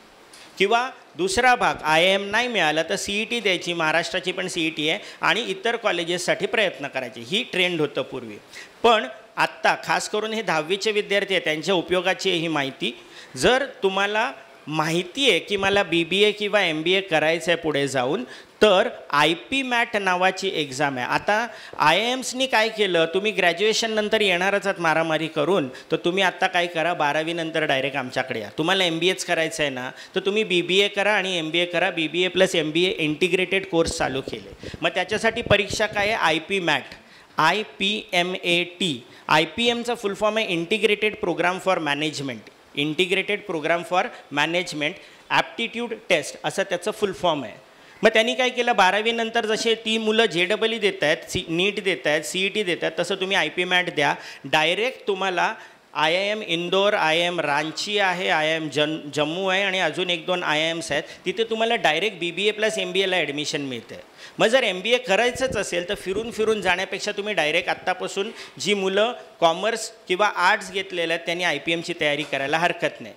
किंवा दुसरा भाग, IIM नाही मिळालं तर CET द्यायची, महाराष्ट्राची पण CET आहे, आणि इतर कॉलेजेससाठी प्रयत्न करायचे. ही ट्रेंड होतं पूर्वी. पण आत्ता खास करून हे 10वीचे विद्यार्थी आहेत, त्यांच्या उपयोगाची ही माहिती. जर तुम्हाला माहिती आहे की मला BBA किंवा MBA करायचं आहे पुढे जाऊन, तर IP-MAT नावाची एक्झाम आहे. आता IIMsनी काय केलं, तुम्ही ग्रॅज्युएशन नंतर येणारच आहात मारामारी करून, तर तुम्ही आत्ता काय करा, 12वी नंतर डायरेक्ट आमच्याकडे या. तुम्हाला MBAच करायचं आहे ना, तर तुम्ही BBA करा आणि MBA करा. BBA + MBA इंटिग्रेटेड कोर्स चालू केले. मग त्याच्यासाठी परीक्षा काय आहे, IP-MAT, IPMAT. IPMचा फुल फॉर्म आहे integrated program for management, integrated program for management aptitude test असं त्याचं फुल फॉर्म आहे. मग त्यांनी काय केलं, 12वी नंतर जसे ती मुलं JEE देत आहेत, नीट देत आहेत, CET देत आहेत, तसं तुम्ही IP-MAT द्या. डायरेक्ट तुम्हाला IIM इंदोर, IIM रांची आहे, IIM जम्मू आहे आणि अजून 1-2 IIMs आहेत. तिथे तुम्हाला डायरेक्ट BBA + MBAला ॲडमिशन मिळते. मग जर MBA करायचंच असेल तर फिरून फिरून जाण्यापेक्षा तुम्ही डायरेक्ट आत्तापासून जी मुलं कॉमर्स किंवा आर्ट्स घेतलेल्या आहेत त्यांनी IPMची तयारी करायला हरकत नाही.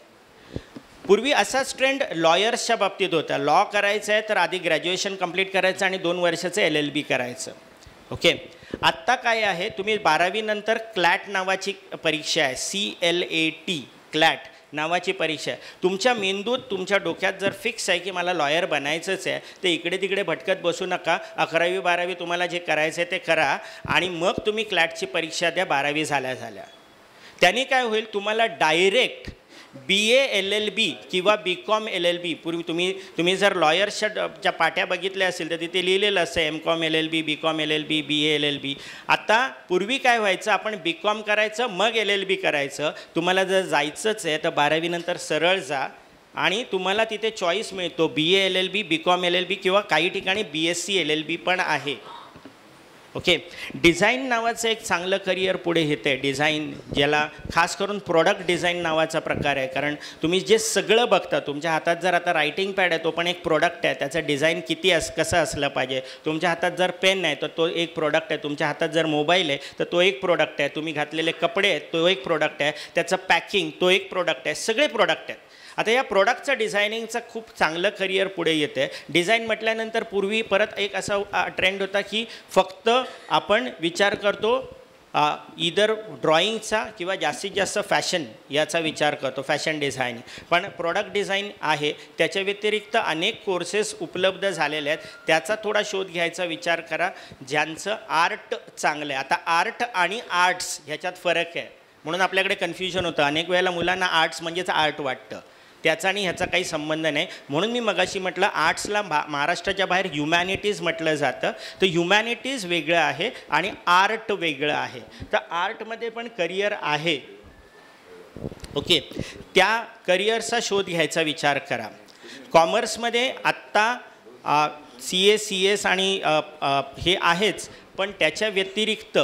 पूर्वी असाच ट्रेंड लॉयर्सच्या बाबतीत होता. लॉ करायचं आहे तर आधी ग्रॅज्युएशन कंप्लीट करायचं आणि 2 वर्षाचं LLB करायचं. ओके. आत्ता काय आहे, तुम्ही 12वी नंतर क्लॅट नावाची परीक्षा आहे, CLAT क्लॅट नावाची परीक्षा आहे. तुमच्या मेंदूत तुमच्या डोक्यात जर फिक्स आहे की मला लॉयर बनायचंच आहे, तर इकडे तिकडे भटकत बसू नका. 11वी 12वी तुम्हाला जे करायचं आहे ते करा आणि मग तुम्ही क्लॅटची परीक्षा द्या 12वी झाल्या. त्याने काय होईल, तुम्हाला डायरेक्ट BA LLB किंवा BCom LLB, पूर्वी तुम्ही जर लॉयर्सच्या पाट्या बघितल्या असेल तर तिथे लिहिलेलं असतं MCom LLB, BCom LLB, BA LLB. आता पूर्वी काय व्हायचं, आपण BCom करायचं मग LLB करायचं. तुम्हाला जर जायचंच आहे तर 12वी नंतर सरळ जा आणि तुम्हाला तिथे चॉईस मिळतो BA LLB, BCom LLB किंवा काही ठिकाणी BSc LLB पण आहे. ओके. डिझाईन नावाचं एक चांगलं करिअर पुढे येतं आहे. डिझाईन ज्याला खास करून प्रोडक्ट डिझाईन नावाचा प्रकार आहे. कारण तुम्ही जे सगळं बघता, तुमच्या हातात जर आता रायटिंग पॅड आहे तो पण एक प्रोडक्ट आहे. त्याचं डिझाईन कसं असलं पाहिजे. तुमच्या हातात जर पेन आहे तर तो एक प्रोडक्ट आहे. तुमच्या हातात जर मोबाईल आहे तर तो एक प्रोडक्ट आहे. तुम्ही घातलेले कपडे आहेत तो एक प्रोडक्ट आहे. त्याचं पॅकिंग तो एक प्रोडक्ट आहे. सगळे प्रोडक्ट आहेत. आता या प्रोडक्टचं डिझायनिंगचं खूप चांगलं करिअर पुढे येतं आहे. डिझाईन म्हटल्यानंतर पूर्वी परत एक असा ट्रेंड होता की फक्त आपण विचार करतो इदर ड्रॉइंगचा किंवा जास्तीत जास्त फॅशन याचा विचार करतो, फॅशन डिझायनिंग. पण प्रोडक्ट डिझाईन आहे, त्याच्या व्यतिरिक्त अनेक कोर्सेस उपलब्ध झालेले आहेत. त्याचा थोडा शोध घ्यायचा विचार करा, ज्यांचं आर्ट चांगलं आहे. आता आर्ट आणि आर्ट्स ह्याच्यात फरक आहे, म्हणून आपल्याकडे कन्फ्युजन होतं. अनेक वेळेला मुलांना आर्ट्स म्हणजेच आर्ट वाटतं. त्याचा आणि ह्याचा काही संबंध नाही. म्हणून मी मगाशी म्हटलं आर्ट्सला महाराष्ट्राच्या बाहेर ह्युमॅनिटीज म्हटलं जातं. तर ह्युमॅनिटीज वेगळं आहे आणि आर्ट वेगळं आहे. तर आर्टमध्ये पण करिअर आहे. ओके. त्या करिअरचा शोध घ्यायचा विचार करा. कॉमर्समध्ये आत्ता CA CS आणि हे आहेच, पण त्याच्या व्यतिरिक्त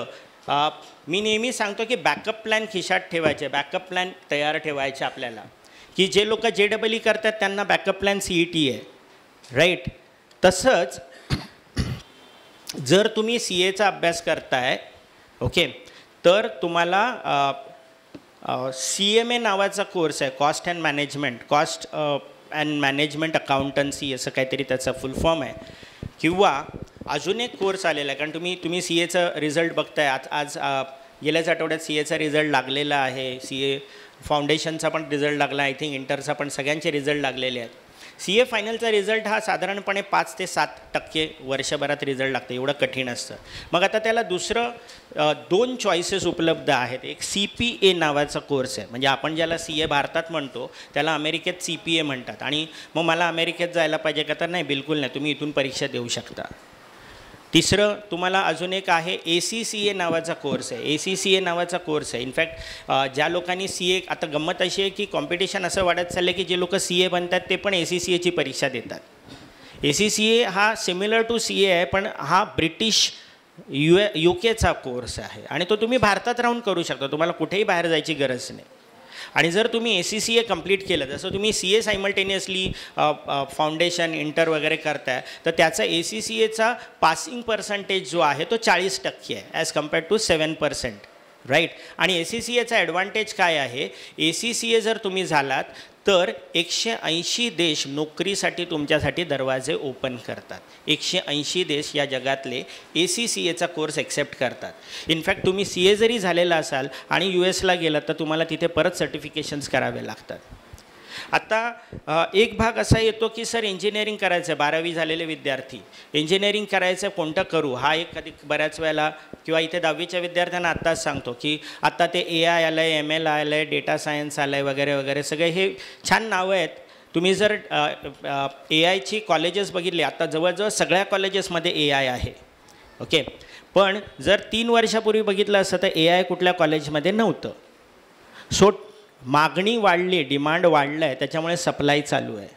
मी नेहमी सांगतो की बॅकअप प्लॅन खिशात ठेवायचे, बॅकअप प्लॅन तयार ठेवायचे आपल्याला. की जे लोक JEE करतात त्यांना बॅकअप प्लॅन CET आहे, राईट. तसंच जर तुम्ही CAचा अभ्यास करताय, ओके, तर तुम्हाला CMA नावाचा कोर्स आहे, कॉस्ट अँड मॅनेजमेंट अकाउंटन्सी असं काहीतरी त्याचा फुल फॉर्म आहे. किंवा अजून एक कोर्स आलेला आहे, कारण तुम्ही CAचा रिझल्ट बघताय. आज गेल्याच आठवड्यात CAचा रिझल्ट लागलेला आहे. CA फाउंडेशनचा पण रिझल्ट लागला, आय थिंक इंटरचा पण, सगळ्यांचे रिझल्ट लागलेले आहेत. CA फायनलचा रिझल्ट हा साधारणपणे 5 ते 7% वर्षभरात रिझल्ट लागतं, एवढं कठीण असतं. मग आता त्याला दुसरं 2 चॉईसेस उपलब्ध आहेत. एक CPA नावाचा कोर्स आहे, म्हणजे आपण ज्याला CA भारतात म्हणतो त्याला अमेरिकेत CPA म्हणतात. आणि मग मला अमेरिकेत जायला पाहिजे का, तर नाही, बिलकुल नाही, तुम्ही इथून परीक्षा देऊ शकता. तिसरं तुम्हाला अजून एक आहे ACCA नावाचा कोर्स आहे. ACCA नावाचा कोर्स आहे. इनफॅक्ट ज्या लोकांनी CA, आता गंमत अशी आहे की कॉम्पिटिशन असं वाढत चाललं की जे लोक CA बनतात ते पण ACCAची परीक्षा देतात. ACCA हा सिमिलर टू CA आहे, पण हा ब्रिटिश UKचा कोर्स आहे आणि तो तुम्ही भारतात राहून करू शकता. तुम्हाला कुठेही बाहेर जायची गरज नाही. आणि जर तुम्ही ACCA कंप्लीट केलं, जसं तुम्ही CA सायमल्टेनियसली फाउंडेशन इंटर वगैरे करताय, तर त्याचा ACCAचा पासिंग पर्सेंटेज जो आहे तो 40% आहे ॲज कम्पेअर्ड टू 7%, राईट. आणि ACCAचा ॲडव्हान्टेज काय आहे, ACCA जर तुम्ही झालात तर 180 देश नोकरीसाठी तुमच्यासाठी दरवाजे ओपन करतात. 180 देश या जगातले ACCAचा कोर्स ॲक्सेप्ट करतात. इनफॅक्ट तुम्ही CA जरी झालेला असाल आणि USला गेलात तर तुम्हाला तिथे परत सर्टिफिकेशन्स करावे लागतात. आता एक भाग असा येतो की सर इंजिनिअरिंग करायचं आहे, 12वी झालेले विद्यार्थी इंजिनिअरिंग करायचं कोणतं करू, हा एक कधी बऱ्याच वेळेला, किंवा इथे 10वीच्या विद्यार्थ्यांना आत्ताच सांगतो की आत्ता ते AI आलं आहे, ML आलं आहे, डेटा सायन्स आलं आहे वगैरे वगैरे, सगळे हे छान नावं आहेत. तुम्ही जर AIची कॉलेजेस बघितली, आता जवळजवळ सगळ्या कॉलेजेसमध्ये AI आहे, ओके. पण जर 3 वर्षापूर्वी बघितलं असतं तर AI कुठल्या कॉलेजमध्ये नव्हतं. सो मागणी वाढली, डिमांड वाढलं आहे, त्याच्यामुळे सप्लाय चालू आहे.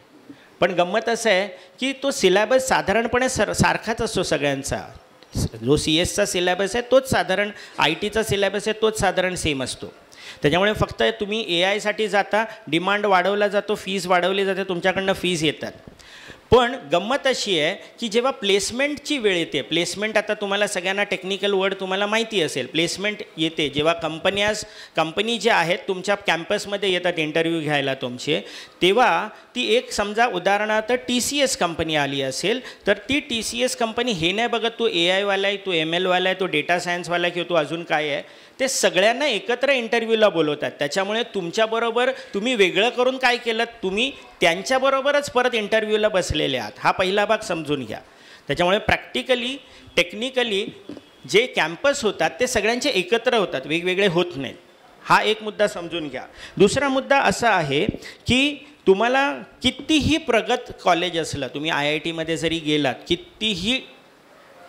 पण गंमत असं आहे की तो सिलेबस साधारणपणे सारखाच असतो सगळ्यांचा. जो CSचा सिलेबस आहे तोच साधारण, IT चा सिलेबस आहे तोच साधारण सेम असतो. त्याच्यामुळे फक्त तुम्ही AIसाठी जाता, डिमांड वाढवला जातो, फीज वाढवली जाते, तुमच्याकडनं फीज येतात. पण गंमत अशी आहे की जेव्हा प्लेसमेंटची वेळ येते, प्लेसमेंट आता तुम्हाला सगळ्यांना टेक्निकल वर्ड तुम्हाला माहिती असेल, प्लेसमेंट येते जेव्हा कंपनी जे आहेत तुमच्या कॅम्पसमध्ये येतात इंटरव्ह्यू घ्यायला तुमचे, तेव्हा ती एक समजा उदाहरणार्थ TCS कंपनी आली असेल, तर ती TCS कंपनी हे नाही बघत तू AI वाला आहे, तू ML वाला आहे, तू डेटा सायन्सवाला आहे किंवा तू अजून काय आहे, ते सगळ्यांना एकत्र इंटरव्ह्यूला बोलवतात. त्याच्यामुळे तुमच्याबरोबर तुम्ही वेगळं करून काय केलं, तुम्ही त्यांच्याबरोबरच परत इंटरव्ह्यूला बसलेले आहात. हा पहिला भाग समजून घ्या. त्याच्यामुळे प्रॅक्टिकली टेक्निकली जे कॅम्पस होतात ते सगळ्यांचे एकत्र होतात, वेगवेगळे होत नाहीत. हा एक मुद्दा समजून घ्या. दुसरा मुद्दा असा आहे की तुम्हाला कितीही प्रगत कॉलेज असलं, तुम्ही IITमध्ये जरी गेलात, कितीही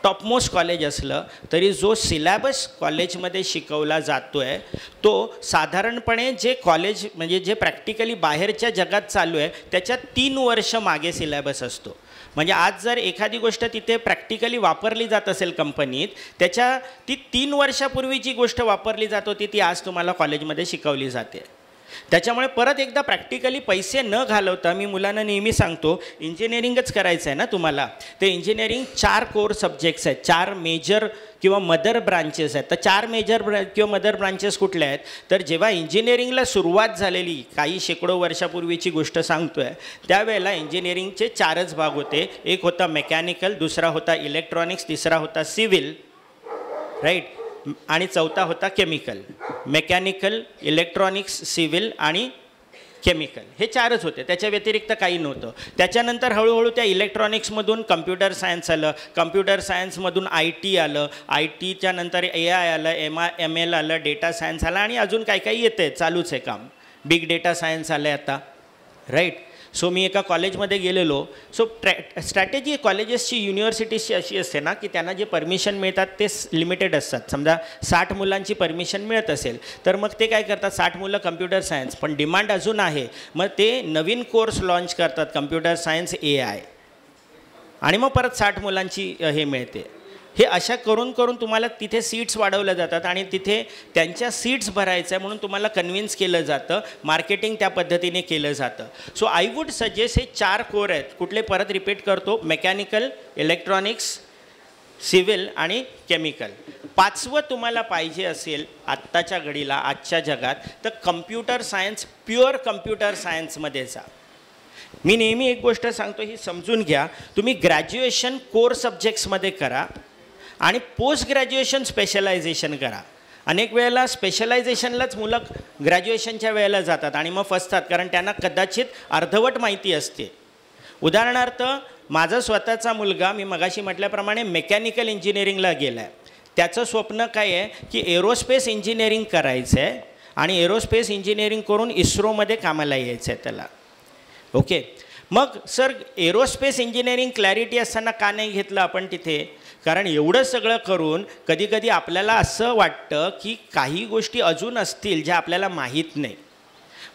टॉपमोस्ट कॉलेज असलं तरी जो सिलॅबस कॉलेजमध्ये शिकवला जातो आहे तो साधारणपणे जे कॉलेज म्हणजे जे प्रॅक्टिकली बाहेरच्या जगात चालू आहे त्याच्यात 3 वर्ष मागे सिलॅबस असतो. म्हणजे आज जर एखादी गोष्ट तिथे प्रॅक्टिकली वापरली जात असेल कंपनीत, ती 3 वर्षापूर्वीची गोष्ट वापरली जात होती ती आज तुम्हाला कॉलेजमध्ये शिकवली जाते. त्याच्यामुळे परत एकदा प्रॅक्टिकली पैसे न घालवता मी मुलांना नेहमी सांगतो, इंजिनिअरिंगच करायचं आहे ना तुम्हाला, ते इंजिनिअरिंग 4 कोर सब्जेक्ट्स आहेत, 4 मेजर किंवा मदर ब्रांचेस आहेत. तर 4 मेजर किंवा मदर ब्रांचेस कुठल्या आहेत, तर जेव्हा इंजिनिअरिंगला सुरुवात झालेली काही शेकडो वर्षापूर्वीची गोष्ट सांगतो आहे, त्यावेळेला इंजिनिअरिंगचे 4च भाग होते. एक होता मेकॅनिकल, दुसरा होता इलेक्ट्रॉनिक्स, तिसरा होता सिव्हिल, राईट, आणि चौथा होता केमिकल. मेकॅनिकल, इलेक्ट्रॉनिक्स, सिव्हिल आणि केमिकल हे 4च होते, त्याच्या व्यतिरिक्त काही नव्हतं. त्याच्यानंतर हळूहळू त्या इलेक्ट्रॉनिक्समधून कम्प्युटर सायन्स आलं, कम्प्युटर सायन्समधून IT आलं, ITच्या नंतर AI आलं, ML आलं, डेटा सायन्स आलं आणि अजून काही काही येतं आहे, चालूच आहे काम. बिग डेटा सायन्स आलं आहे आता, राईट. सो मी एका कॉलेजमध्ये गेलेलो. सो स्ट्रॅटेजी कॉलेजेसची युनिव्हर्सिटीजची अशी असते ना की त्यांना जे परमिशन मिळतात ते लिमिटेड असतात. समजा 60 मुलांची परमिशन मिळत असेल तर मग ते काय करतात, 60 मुलं कम्प्युटर सायन्स, पण डिमांड अजून आहे, मग ते नवीन कोर्स लॉन्च करतात कम्प्युटर सायन्स AI, आणि मग परत 60 मुलांची हे मिळते. हे अशा करून करून तुम्हाला तिथे सीट्स वाढवल्या जातात आणि तिथे त्यांच्या सीट्स भरायचं आहे म्हणून तुम्हाला कन्व्हिन्स केलं जातं, मार्केटिंग त्या पद्धतीने केलं जातं. सो आय वूड सजेस्ट हे 4 कोर आहेत. कुठले परत रिपीट करतो, मेकॅनिकल, इलेक्ट्रॉनिक्स, सिव्हिल आणि केमिकल. 5वं तुम्हाला पाहिजे असेल आत्ताच्या घडीला आजच्या जगात तर कम्प्युटर सायन्स, प्युअर कम्प्युटर सायन्समध्ये जा. मी नेहमी एक गोष्ट सांगतो, ही समजून घ्या, तुम्ही ग्रॅज्युएशन कोर सब्जेक्ट्समध्ये करा आणि पोस्ट ग्रॅज्युएशन स्पेशलायझेशन करा. अनेक वेळेला स्पेशलायझेशनलाच मुलं ग्रॅज्युएशनच्या वेळेला जातात आणि मग फसतात, कारण त्यांना कदाचित अर्धवट माहिती असते. उदाहरणार्थ माझा स्वतःचा मुलगा, मी मगाशी म्हटल्याप्रमाणे मेकॅनिकल इंजिनिअरिंगला गेला आहे. त्याचं स्वप्न काय आहे की एरोस्पेस इंजिनिअरिंग करायचं आहे आणि एरोस्पेस इंजिनिअरिंग करून इस्रोमध्ये कामाला यायचं आहे त्याला. ओके, मग सर एरोस्पेस इंजिनिअरिंग क्लॅरिटी असताना का नाही घेतलं आपण तिथे, कारण एवढं सगळं करून कधी कधी आपल्याला असं वाटतं की काही गोष्टी अजून असतील ज्या आपल्याला माहीत नाही,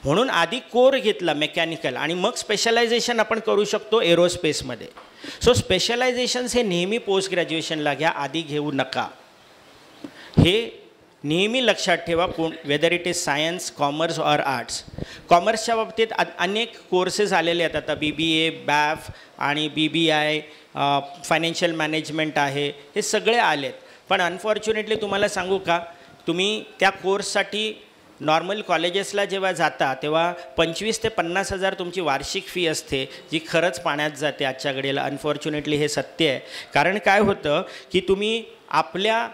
म्हणून आधी कोर घेतला मेकॅनिकल आणि मग स्पेशलायझेशन आपण करू शकतो एरोस्पेसमध्ये. सो स्पेशलायझेशन्स हे नेहमी पोस्ट ग्रॅज्युएशनला घ्या, आधी घेऊ नका. हे नेहमी लक्षात ठेवा, whether it is science, commerce or arts. कॉमर्सच्या बाबतीत अनेक कोर्सेस आलेले आहेत आता, BBA, BAF आणि BBI, फायनान्शियल मॅनेजमेंट आहे, हे सगळे आलेत. पण अनफॉर्च्युनेटली तुम्हाला सांगू का, तुम्ही त्या कोर्ससाठी नॉर्मल कॉलेजेसला जेव्हा जाता तेव्हा 25,000 ते 50,000 तुमची वार्षिक फी असते, जी खरंच पाण्यात जाते आजच्या घडीला. अनफॉर्च्युनेटली हे सत्य आहे. कारण काय होतं की तुम्ही आपल्या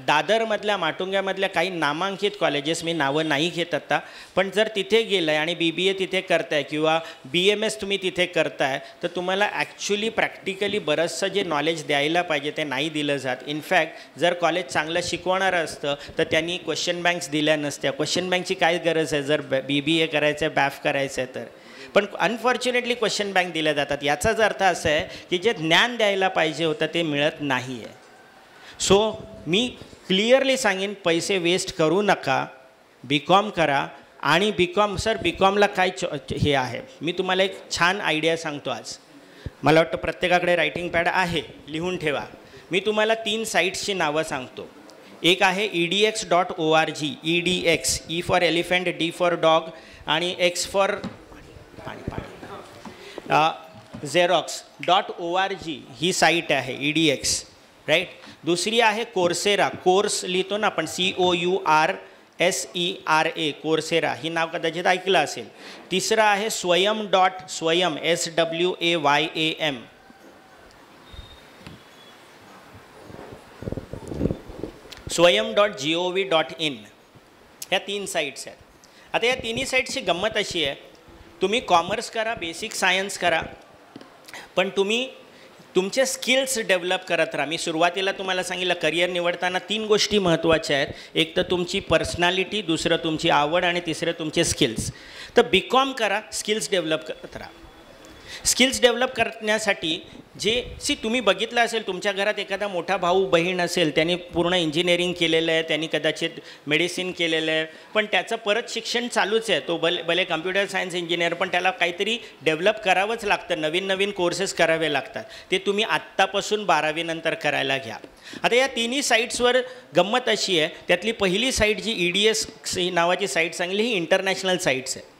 दादरमधल्या, माटुंग्यामधल्या काही नामांकित कॉलेजेस, मी नावं नाही घेत आता, पण जर तिथे गेलं आहे आणि BBA तिथे करताय किंवा BMS तुम्ही तिथे करताय तर तुम्हाला ॲक्च्युली प्रॅक्टिकली बरंचसं जे नॉलेज द्यायला पाहिजे ते नाही दिलं जात. इनफॅक्ट जर कॉलेज चांगलं शिकवणारं असतं तर त्यांनी क्वेश्चन बँक्स दिल्या नसत्या. क्वेश्चन बँकची काय गरज आहे जर BBA करायचं आहे, BAF करायचं आहे तर. पण अनफॉर्च्युनेटली क्वेश्चन बँक दिल्या जातात. याचाच अर्थ असा आहे की जे ज्ञान द्यायला पाहिजे होतं ते मिळत नाही आहे. सो मी क्लिअरली सांगेन, पैसे वेस्ट करू नका, BCom करा. आणि BComला काय हे आहे, मी तुम्हाला एक छान आयडिया सांगतो आज. मला वाटतं प्रत्येकाकडे रायटिंग पॅड आहे, लिहून ठेवा. मी तुम्हाला 3 साईट्सची नावं सांगतो. एक आहे edx.org, EDX, E for elephant, D for dog आणि X for xerox.org he site आहे EDX, राईट. दुसरी आहे कोर्सेरा, कोर्स लिहितो ना आपण COURSERA, कोर्सेरा, ही नाव कदाचित ऐकलं असेल. तिसरं आहे स्वयम SWAYAM, swayam.gov.in, ह्या 3 साईट्स आहेत. आता या तिन्ही साईट्सची गंमत अशी आहे, तुम्ही कॉमर्स करा, बेसिक सायन्स करा, पण तुम्ही तुमचे स्किल्स डेव्हलप करत राहा. मी सुरुवातीला तुम्हाला सांगितलं करिअर निवडताना 3 गोष्टी महत्त्वाच्या आहेत. एक तर तुमची पर्सनॅलिटी, दुसरं तुमची आवड आणि तिसरं तुमचे स्किल्स. तर BCom करा, स्किल्स डेव्हलप करत राहा. स्किल्स डेव्हलप करण्यासाठी तुम्ही बघितलं असेल तुमच्या घरात एखादा मोठा भाऊ बहीण असेल, त्यांनी पूर्ण इंजिनिअरिंग केलेलं आहे, त्यांनी कदाचित मेडिसिन केलेलं आहे, पण त्याचं परत शिक्षण चालूच आहे. तो भले कम्प्युटर सायन्स इंजिनियर, पण त्याला काहीतरी डेव्हलप करावंच लागतं, नवीन नवीन कोर्सेस करावे लागतात. ते तुम्ही आत्तापासून 12वी नंतर करायला घ्या. आता या तिन्ही साईट्सवर गंमत अशी आहे, त्यातली पहिली साईट जी EDS नावाची साईट सांगली, ही इंटरनॅशनल साईट्स आहे.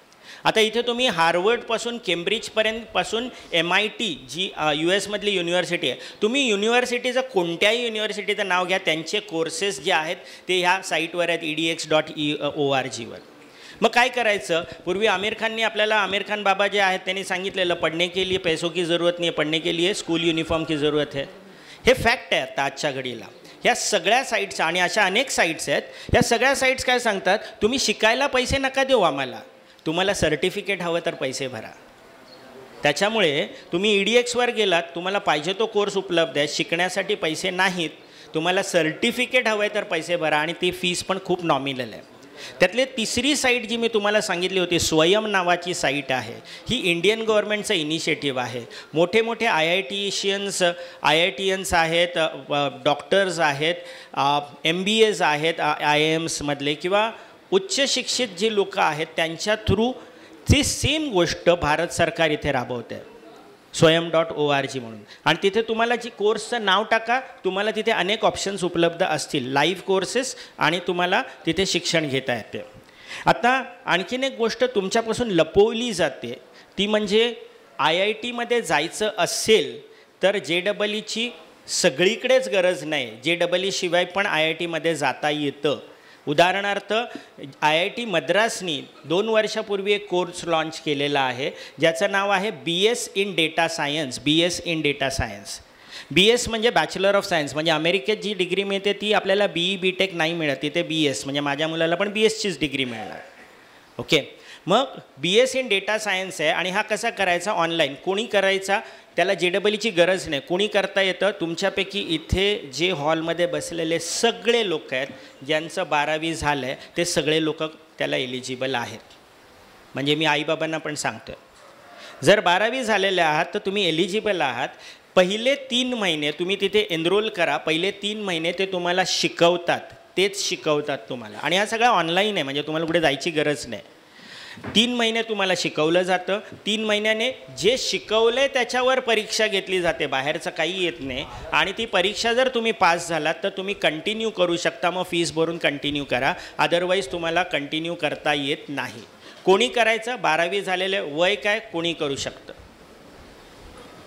आता इथे तुम्ही हार्वर्डपासून केम्ब्रिजपर्यंतपासून MIT जी US मधली युनिव्हर्सिटी आहे, तुम्ही युनिव्हर्सिटीचं कोणत्याही युनिव्हर्सिटीचं नाव घ्या, त्यांचे कोर्सेस जे आहेत ते ह्या साईटवर आहेत edx.org वर. मग काय करायचं, पूर्वी आमिर खान बाबा जे आहेत त्यांनी सांगितलेलं, पढ़ने के लिए पैसों की ज़रूरत नहीं है, पढ़ने के लिए स्कूल यूनिफॉर्म की ज़रूरत है. हे फॅक्ट आहे आता आजच्या घडीला. ह्या सगळ्या साईट्स आणि अशा अनेक साईट्स आहेत, ह्या सगळ्या साईट्स काय सांगतात, तुम्ही शिकायला पैसे नका देऊ आम्हाला, तुम्हाला सर्टिफिकेट हवं तर पैसे भरा. त्याच्यामुळे तुम्ही EDXवर गेलात, तुम्हाला पाहिजे तो कोर्स उपलब्ध आहे, शिकण्यासाठी पैसे नाहीत, तुम्हाला सर्टिफिकेट हवं आहे तर पैसे भरा, आणि ती फीस पण खूप नॉमिनल आहे. त्यातले तिसरी साईट जी मी तुम्हाला सांगितली होती, स्वयम नावाची साईट आहे, ही इंडियन गव्हर्नमेंटचं इनिशिएटिव्ह आहे. मोठे मोठे IITians आहेत, डॉक्टर्स आहेत, MBAs आहेत, IIMsमधले किंवा उच्च शिक्षित जी लोक आहेत, त्यांच्या थ्रू ती सेम गोष्ट भारत सरकार इथे राबवते आहे, swayam.org म्हणून. आणि तिथे तुम्हाला जी कोर्सचं नाव टाका, तुम्हाला तिथे अनेक ऑप्शन्स उपलब्ध असतील, लाईव्ह कोर्सेस, आणि तुम्हाला तिथे शिक्षण घेता येते. आता आणखीन एक गोष्ट तुमच्यापासून लपवली जाते, ती म्हणजे IITमध्ये जायचं असेल तर JEEची सगळीकडेच गरज नाही, JEE शिवाय पण IITमध्ये जाता येतं. उदाहरणार्थ IIT मद्रासनी 2 वर्षापूर्वी एक कोर्स लॉन्च केलेला आहे, ज्याचं नाव आहे BS in Data Science. BS म्हणजे बॅचलर ऑफ सायन्स, म्हणजे अमेरिकेत जी डिग्री मिळते ती आपल्याला BE BTech नाही मिळत, तिथे BS, म्हणजे माझ्या मुलाला पण BSचीच डिग्री मिळणार. ओके, मग BS in Data Science आहे, आणि हा कसा करायचा, ऑनलाईन. कोणी करायचा, त्याला JEEची गरज नाही, कोणी करता येतं. तुमच्यापैकी इथे जे हॉलमध्ये बसलेले सगळे लोक आहेत, ज्यांचं 12वी झालं आहे, ते सगळे लोक त्याला एलिजिबल आहेत. म्हणजे मी आईबाबांना पण सांगतो, जर 12वी झालेले आहात तर तुम्ही एलिजिबल आहात. पहिले 3 महिने तुम्ही तिथे एनरोल करा, पहिले 3 महिने ते तुम्हाला शिकवतात, तेच शिकवतात तुम्हाला, आणि हा सगळा ऑनलाईन आहे, म्हणजे तुम्हाला कुठे जायची गरज नाही. 3 महिने तुम्हाला शिकवलं जातं, 3 महिन्याने जे शिकवलं आहे त्याच्यावर परीक्षा घेतली जाते, बाहेरचं काही येत नाही. आणि ती परीक्षा जर तुम्ही पास झालात तर तुम्ही कंटिन्यू करू शकता, मग फीस भरून कंटिन्यू करा, अदरवाईज तुम्हाला कंटिन्यू करता येत नाही. कोणी करायचं, 12वी झालेले, वय काय, कोणी करू शकतं,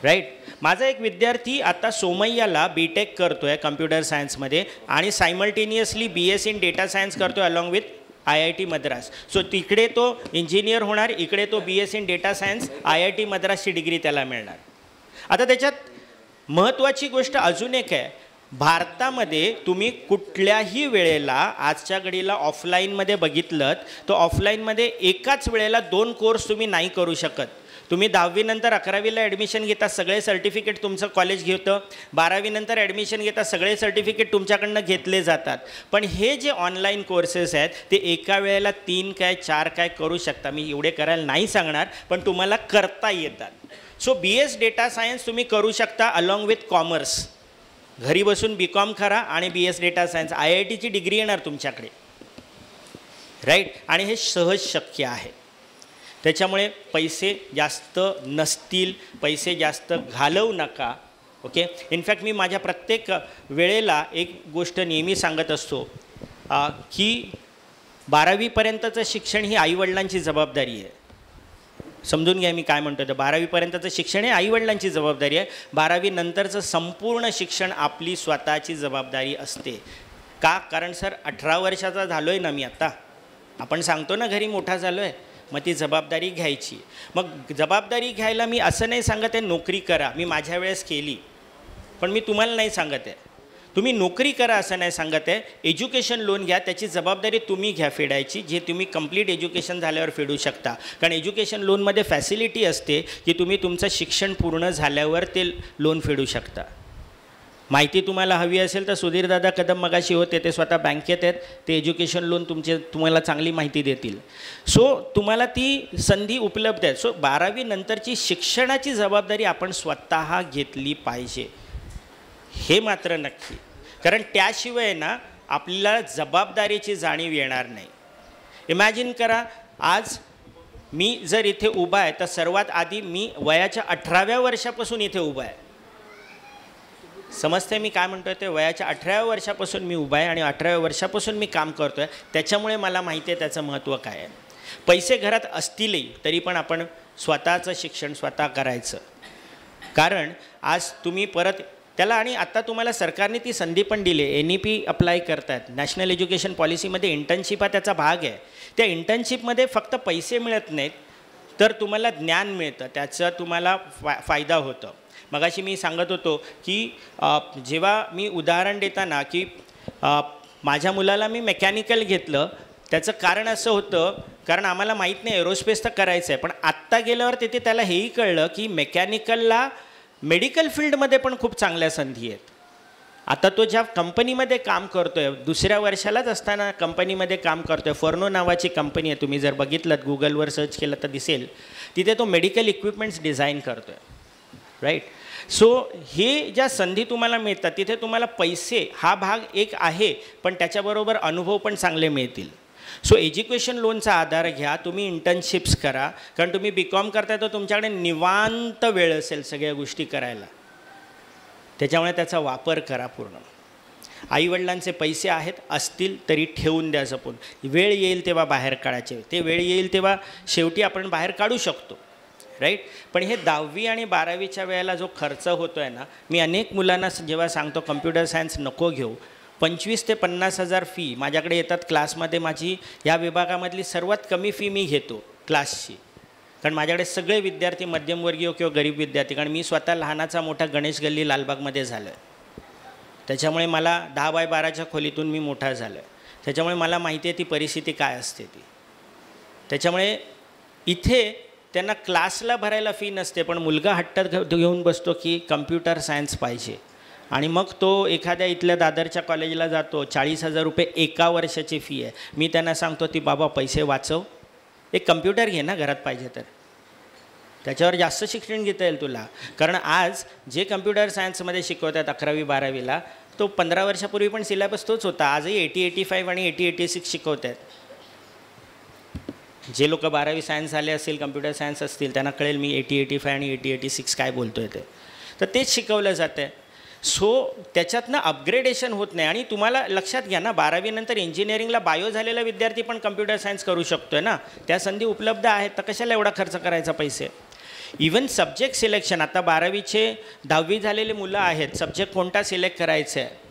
राईट. माझा एक विद्यार्थी आता सोमय्याला BTech करतो आहे कम्प्युटर सायन्समध्ये, आणि simultaneously BS in Data Science करतो आहे along with IIT Madras. So तिकडे तो इंजिनियर होणार, इकडे तो BS in Data Science, IIT मद्रासची डिग्री त्याला मिळणार. आता त्याच्यात महत्त्वाची गोष्ट अजून एक आहे, भारतामध्ये तुम्ही कुठल्याही वेळेला आजच्या घडीला ऑफलाईनमध्ये बघितलं तर ऑफलाईनमध्ये एकाच वेळेला 2 कोर्स तुम्ही नाही करू शकत. तुम्ही 10वी नंतर 11वीला ॲडमिशन घेता, सगळे सर्टिफिकेट तुमचं कॉलेज घेतं, 12वी नंतर ॲडमिशन घेता, सगळे सर्टिफिकेट तुमच्याकडनं घेतले जातात. पण हे जे ऑनलाईन कोर्सेस आहेत ते एका वेळेला 3 काय 4 काय करू शकता. मी एवढे करायला नाही सांगणार, पण तुम्हाला करता येतात. सो BS डेटा सायन्स तुम्ही करू शकता अलॉंग विथ कॉमर्स. घरी बसून BCom करा आणि BS डेटा सायन्स, IITची डिग्री येणार तुमच्याकडे, राईट. आणि हे सहज शक्य आहे. त्याच्यामुळे पैसे जास्त नसतील, पैसे जास्त घालवू नका. ओके, इनफॅक्ट मी माझ्या प्रत्येक वेळेला एक गोष्ट नेहमी सांगत असतो की 12वीपर्यंतचं शिक्षण ही आईवडिलांची जबाबदारी आहे. समजून घ्या मी काय म्हणतो. तर 12वीपर्यंतचं शिक्षण हे आईवडिलांची जबाबदारी आहे. 12वी नंतरचं संपूर्ण शिक्षण आपली स्वतःची जबाबदारी असते. का? कारण सर 18 वर्षाचा झालो आहे ना मी आता. आपण सांगतो ना घरी मोठा झालो आहे, मग ती जबाबदारी घ्यायची. मग जबाबदारी घ्यायला मी असं नाही सांगत आहे नोकरी करा, मी माझ्या वेळेस केली, पण मी तुम्हाला नाही सांगत आहे तुम्ही नोकरी करा असं नाही सांगत आहे. एज्युकेशन लोन घ्या, त्याची जबाबदारी तुम्ही घ्या फेडायची, जे तुम्ही कंप्लीट एज्युकेशन झाल्यावर फेडू शकता. कारण एज्युकेशन लोनमध्ये फॅसिलिटी असते की तुम्ही तुमचं शिक्षण पूर्ण झाल्यावर ते लोन फेडू शकता. माहिती तुम्हाला हवी असेल तर सुधीरदादा कदम मगाशी होते, ते स्वतः बँकेत आहेत, ते एज्युकेशन लोन तुम्हाला चांगली माहिती देतील. सो तुम्हाला ती संधी उपलब्ध आहे. सो 12वी नंतरची शिक्षणाची जबाबदारी आपण स्वतः घेतली पाहिजे, हे मात्र नक्की. कारण त्याशिवाय ना आपल्याला जबाबदारीची जाणीव येणार नाही. इमॅजिन करा, आज मी जर इथे उभा आहे तर सर्वात आधी मी वयाच्या 18व्या वर्षापासून इथे उभा आहे. समजते मी काय म्हणतो आहे ते? वयाच्या 18व्या वर्षापासून मी उभा आहे आणि 18व्या वर्षापासून मी काम करतो आहे. त्याच्यामुळे मला माहिती आहे त्याचं महत्त्व काय आहे. पैसे घरात असतीलही तरी पण आपण स्वतःचं शिक्षण स्वतः करायचं. कारण आज तुम्ही परत त्याला, आणि आता तुम्हाला सरकारने ती संधी पण दिली आहे. NEP अप्लाय करतात. नॅशनल एज्युकेशन पॉलिसीमध्ये इंटर्नशिप हा त्याचा भाग आहे. त्या इंटर्नशिपमध्ये फक्त पैसे मिळत नाहीत तर तुम्हाला ज्ञान मिळतं, त्याचं तुम्हाला फायदा होतं. मगाशी मी सांगत होतो की जेव्हा मी उदाहरण देताना की माझ्या मुलाला मी मेकॅनिकल घेतलं, त्याचं कारण असं होतं कारण आम्हाला माहीत नाही एरोस्पेस तर करायचं आहे, पण आत्ता गेल्यावर तिथे त्याला हेही कळलं की मेकॅनिकलला मेडिकल फील्डमध्ये पण खूप चांगल्या संधी आहेत. आता तो ज्या कंपनीमध्ये काम करतो आहे, 2ऱ्या वर्षालाच असताना कंपनीमध्ये काम करतो आहे, फर्नो नावाची कंपनी आहे. तुम्ही जर बघितलं गुगलवर सर्च केलं तर दिसेल, तिथे तो मेडिकल इक्विपमेंट्स डिझाईन करतो आहे. राईट. सो हे ज्या संधी तुम्हाला मिळतात तिथे तुम्हाला पैसे हा भाग एक आहे, पण त्याच्याबरोबर अनुभव पण चांगले मिळतील. सो एज्युकेशन लोनचा आधार घ्या, तुम्ही इंटर्नशिप्स करा. कारण तुम्ही BCom करताय तर तुमच्याकडे निवांत वेळ असेल सगळ्या गोष्टी करायला, त्याच्यामुळे त्याचा वापर करा पूर्ण. आईवडिलांचे पैसे आहेत असतील तरी ठेवून द्या जपून. वेळ येईल तेव्हा बाहेर काढायचे, ते वेळ येईल तेव्हा शेवटी आपण बाहेर काढू शकतो. राईट. पण हे 10वी आणि 12वीच्या वेळेला जो खर्च होतो आहे ना, मी अनेक मुलांना जेव्हा सांगतो कम्प्युटर सायन्स नको घेऊ, 25,000 ते 50,000 फी माझ्याकडे येतात क्लासमध्ये. माझी या विभागामधली सर्वात कमी फी मी घेतो क्लासची. कारण माझ्याकडे सगळे विद्यार्थी मध्यमवर्गीय किंवा गरीब विद्यार्थी, कारण मी स्वतः लहानाचा मोठा गणेश गल्ली लालबागमध्ये झालो आहे. त्याच्यामुळे मला 10 बाय 12च्या खोलीतून मी मोठा झालो आहे. त्याच्यामुळे मला माहिती आहे ती परिस्थिती काय असते ती. त्याच्यामुळे इथे त्यांना क्लासला भरायला फी नसते, पण मुलगा हट्ट घेऊन बसतो की कम्प्युटर सायन्स पाहिजे, आणि मग तो एखाद्या इथल्या दादरच्या कॉलेजला जातो. 40,000 रुपये एका वर्षाची फी आहे. मी त्यांना सांगतो ती बाबा पैसे वाचव, एक कम्प्युटर घे ना घरात पाहिजे तर, त्याच्यावर जास्त शिक्षण घेता येईल तुला. कारण आज जे कम्प्युटर सायन्समध्ये शिकवतात 11वी 12वीला, तो 15 वर्षापूर्वी पण सिलेबस तोच होता. आजही 80-85 आणि 80-86 शिकवत आहेत. जे लोक 12वी सायन्स झाले असतील, कम्प्युटर सायन्स असतील, त्यांना कळेल मी 80-85 आणि 80-86 काय बोलतो आहे ते. तर तेच शिकवलं जातं आहे. सो त्याच्यातनं अपग्रेडेशन होत नाही. आणि तुम्हाला लक्षात घ्या ना, 12वी नंतर इंजिनिअरिंगला बायो झालेला विद्यार्थी पण कम्प्युटर सायन्स करू शकतो आहे ना, त्या संधी उपलब्ध आहेत. तर कशाला एवढा खर्च करायचा पैसे. इवन सब्जेक्ट सिलेक्शन, आता 12वीचे 10वी झालेले मुलं आहेत, सब्जेक्ट कोणता सिलेक्ट करायचं आहे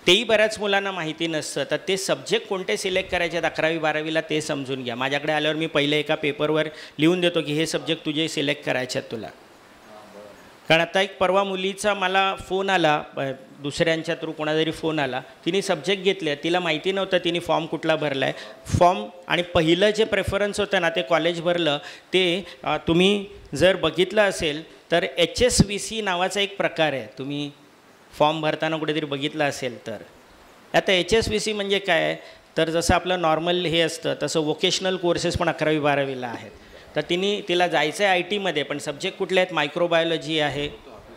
तेही बऱ्याच मुलांना माहिती नसतं. तर ते सब्जेक्ट कोणते सिलेक्ट करायचे आहेत 11वी 12वीला ते समजून घ्या. माझ्याकडे आल्यावर मी पहिले एका पेपरवर लिहून देतो की हे सब्जेक्ट तुझे सिलेक्ट करायचे आहेत तुला. कारण आता एक परवा मुलीचा मला फोन आला, दुसऱ्यांच्या थ्रू कोणातरी फोन आला, तिने सब्जेक्ट घेतले, तिला माहिती नव्हतं तिने फॉर्म कुठला भरला आहे. फॉर्म आणि पहिलं जे प्रेफरन्स होतं ना ते कॉलेज भरलं, ते तुम्ही जर बघितलं असेल तर HSVC नावाचा एक प्रकार आहे. तुम्ही फॉर्म भरताना कुठेतरी बघितलं असेल तर. आता HSVC म्हणजे काय तर जसं आपलं नॉर्मल हे असतं तसं वोकेशनल कोर्सेस पण 11वी 12वीला आहेत. तर तिला जायचं आहे IT मध्ये, पण सब्जेक्ट कुठले आहेत, मायक्रोबायोलॉजी आहे.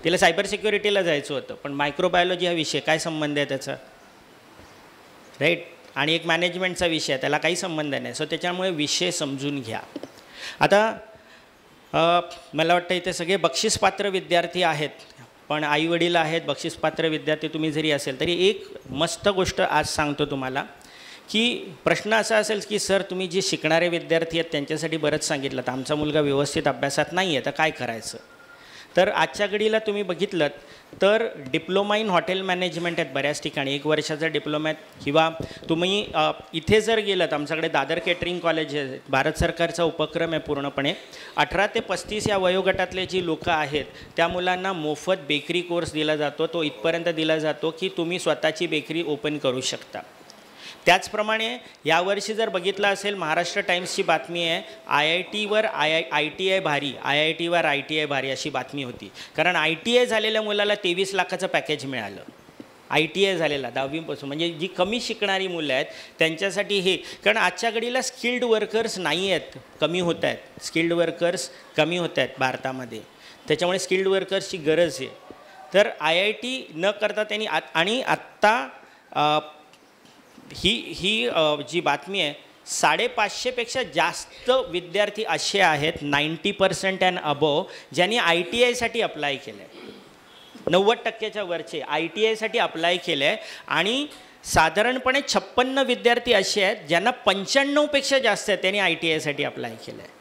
तिला सायबर सिक्युरिटीला जायचं होतं, पण मायक्रोबायोलॉजी हा विषय काय संबंध आहे त्याचा. राईट. आणि एक मॅनेजमेंटचा विषय आहे, त्याला काही संबंध नाही. सो त्याच्यामुळे विषय समजून घ्या. आता मला वाटतं इथे सगळे बक्षीसपात्र विद्यार्थी आहेत, पण आईवडील आहेत, बक्षीसपात्र विद्यार्थी तुम्ही जरी असेल तरी एक मस्त गोष्ट आज सांगतो तुम्हाला की प्रश्न असा असेल की सर तुम्ही जे शिकणारे विद्यार्थी आहेत त्यांच्यासाठी बरंच सांगितलं, तर आमचा मुलगा व्यवस्थित अभ्यासात नाही आहे, तर काय करायचं? तर आजच्या घडीला तुम्ही बघितलं तर डिप्लोमा इन हॉटेल मॅनेजमेंट आहेत बऱ्याच ठिकाणी, 1 वर्षाचा डिप्लोमा आहेत. किंवा तुम्ही इथे जर गेलात, आमच्याकडे दादर केटरिंग कॉलेज आहे, भारत सरकारचा उपक्रम आहे पूर्णपणे. 18 ते 35 या वयोगटातले जी लोकं आहेत त्या मुलांना मोफत बेकरी कोर्स दिला जातो. तो इथपर्यंत दिला जातो की तुम्ही स्वतःची बेकरी ओपन करू शकता. त्याचप्रमाणे यावर्षी जर बघितलं असेल, महाराष्ट्र टाइम्सची बातमी आहे, IITवर ITI भारी, IITवर ITI भारी अशी बातमी होती. कारण ITI झालेल्या मुलाला 23 लाखाचं पॅकेज मिळालं. ITI झालेला 10वीपासून, म्हणजे जी कमी शिकणारी मुलं आहेत त्यांच्यासाठी हे. कारण आजच्या घडीला स्किल्ड वर्कर्स नाही आहेत, कमी होत आहेत. स्किल्ड वर्कर्स कमी होत आहेत भारतामध्ये, त्याच्यामुळे स्किल्ड वर्कर्सची गरज आहे. तर IIT न करता त्यांनी आणि आत्ता ही जी बातमी आहे, 550पेक्षा जास्त विद्यार्थी असे आहेत 90% अँड अबोव ज्यांनी ITIसाठी अप्लाय केलं आहे. 90% वरचे ITIसाठी अप्लाय केलं आहे. आणि साधारणपणे 56 विद्यार्थी असे आहेत ज्यांना 95पेक्षा जास्त आहेत त्यांनी ITIसाठी अप्लाय केलं आहे.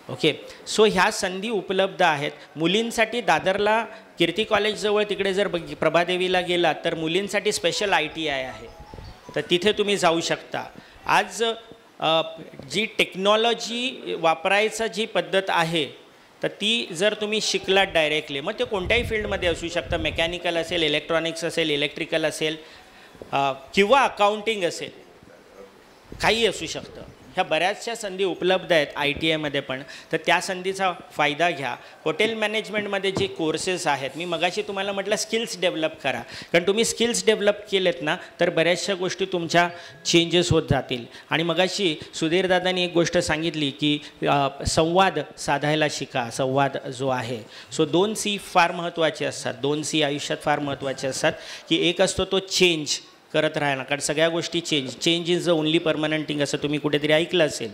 ओके, सो ह्या संधी उपलब्ध आहेत मुलींसाठी. दादरला कीर्ती कॉलेजजवळ तिकडे जर प्रभादेवीला गेलात तर मुलींसाठी स्पेशल ITI आहे, तर तिथे तुम्ही जाऊ शकता. आज जी टेक्नॉलॉजी वापरायचा जी पद्धत आहे तर ती जर तुम्ही शिकलात डायरेक्टली, मग ते कोणत्याही फील्डमध्ये असू शकतं. मेकॅनिकल असेल, इलेक्ट्रॉनिक्स असेल, इलेक्ट्रिकल असेल किंवा अकाउंटिंग असेल, काही असू शकतं. ह्या बऱ्याचशा संधी उपलब्ध आहेत ITIमध्ये पण, तर त्या संधीचा फायदा घ्या. हॉटेल मॅनेजमेंटमध्ये जे कोर्सेस आहेत, मी मगाशी तुम्हाला म्हटलं स्किल्स डेव्हलप करा. कारण तुम्ही स्किल्स डेव्हलप केलेत ना तर बऱ्याचशा गोष्टी तुमच्या चेंजेस होत जातील. आणि मगाशी सुधीरदादांनी एक गोष्ट सांगितली की संवाद साधायला शिका. संवाद जो आहे, सो 2 C फार महत्त्वाचे असतात. 2 C आयुष्यात फार महत्त्वाचे असतात. की एक असतो तो चेंज करत राहणं, कारण सगळ्या गोष्टी change is the only permanent thing असं तुम्ही कुठेतरी ऐकलं असेल.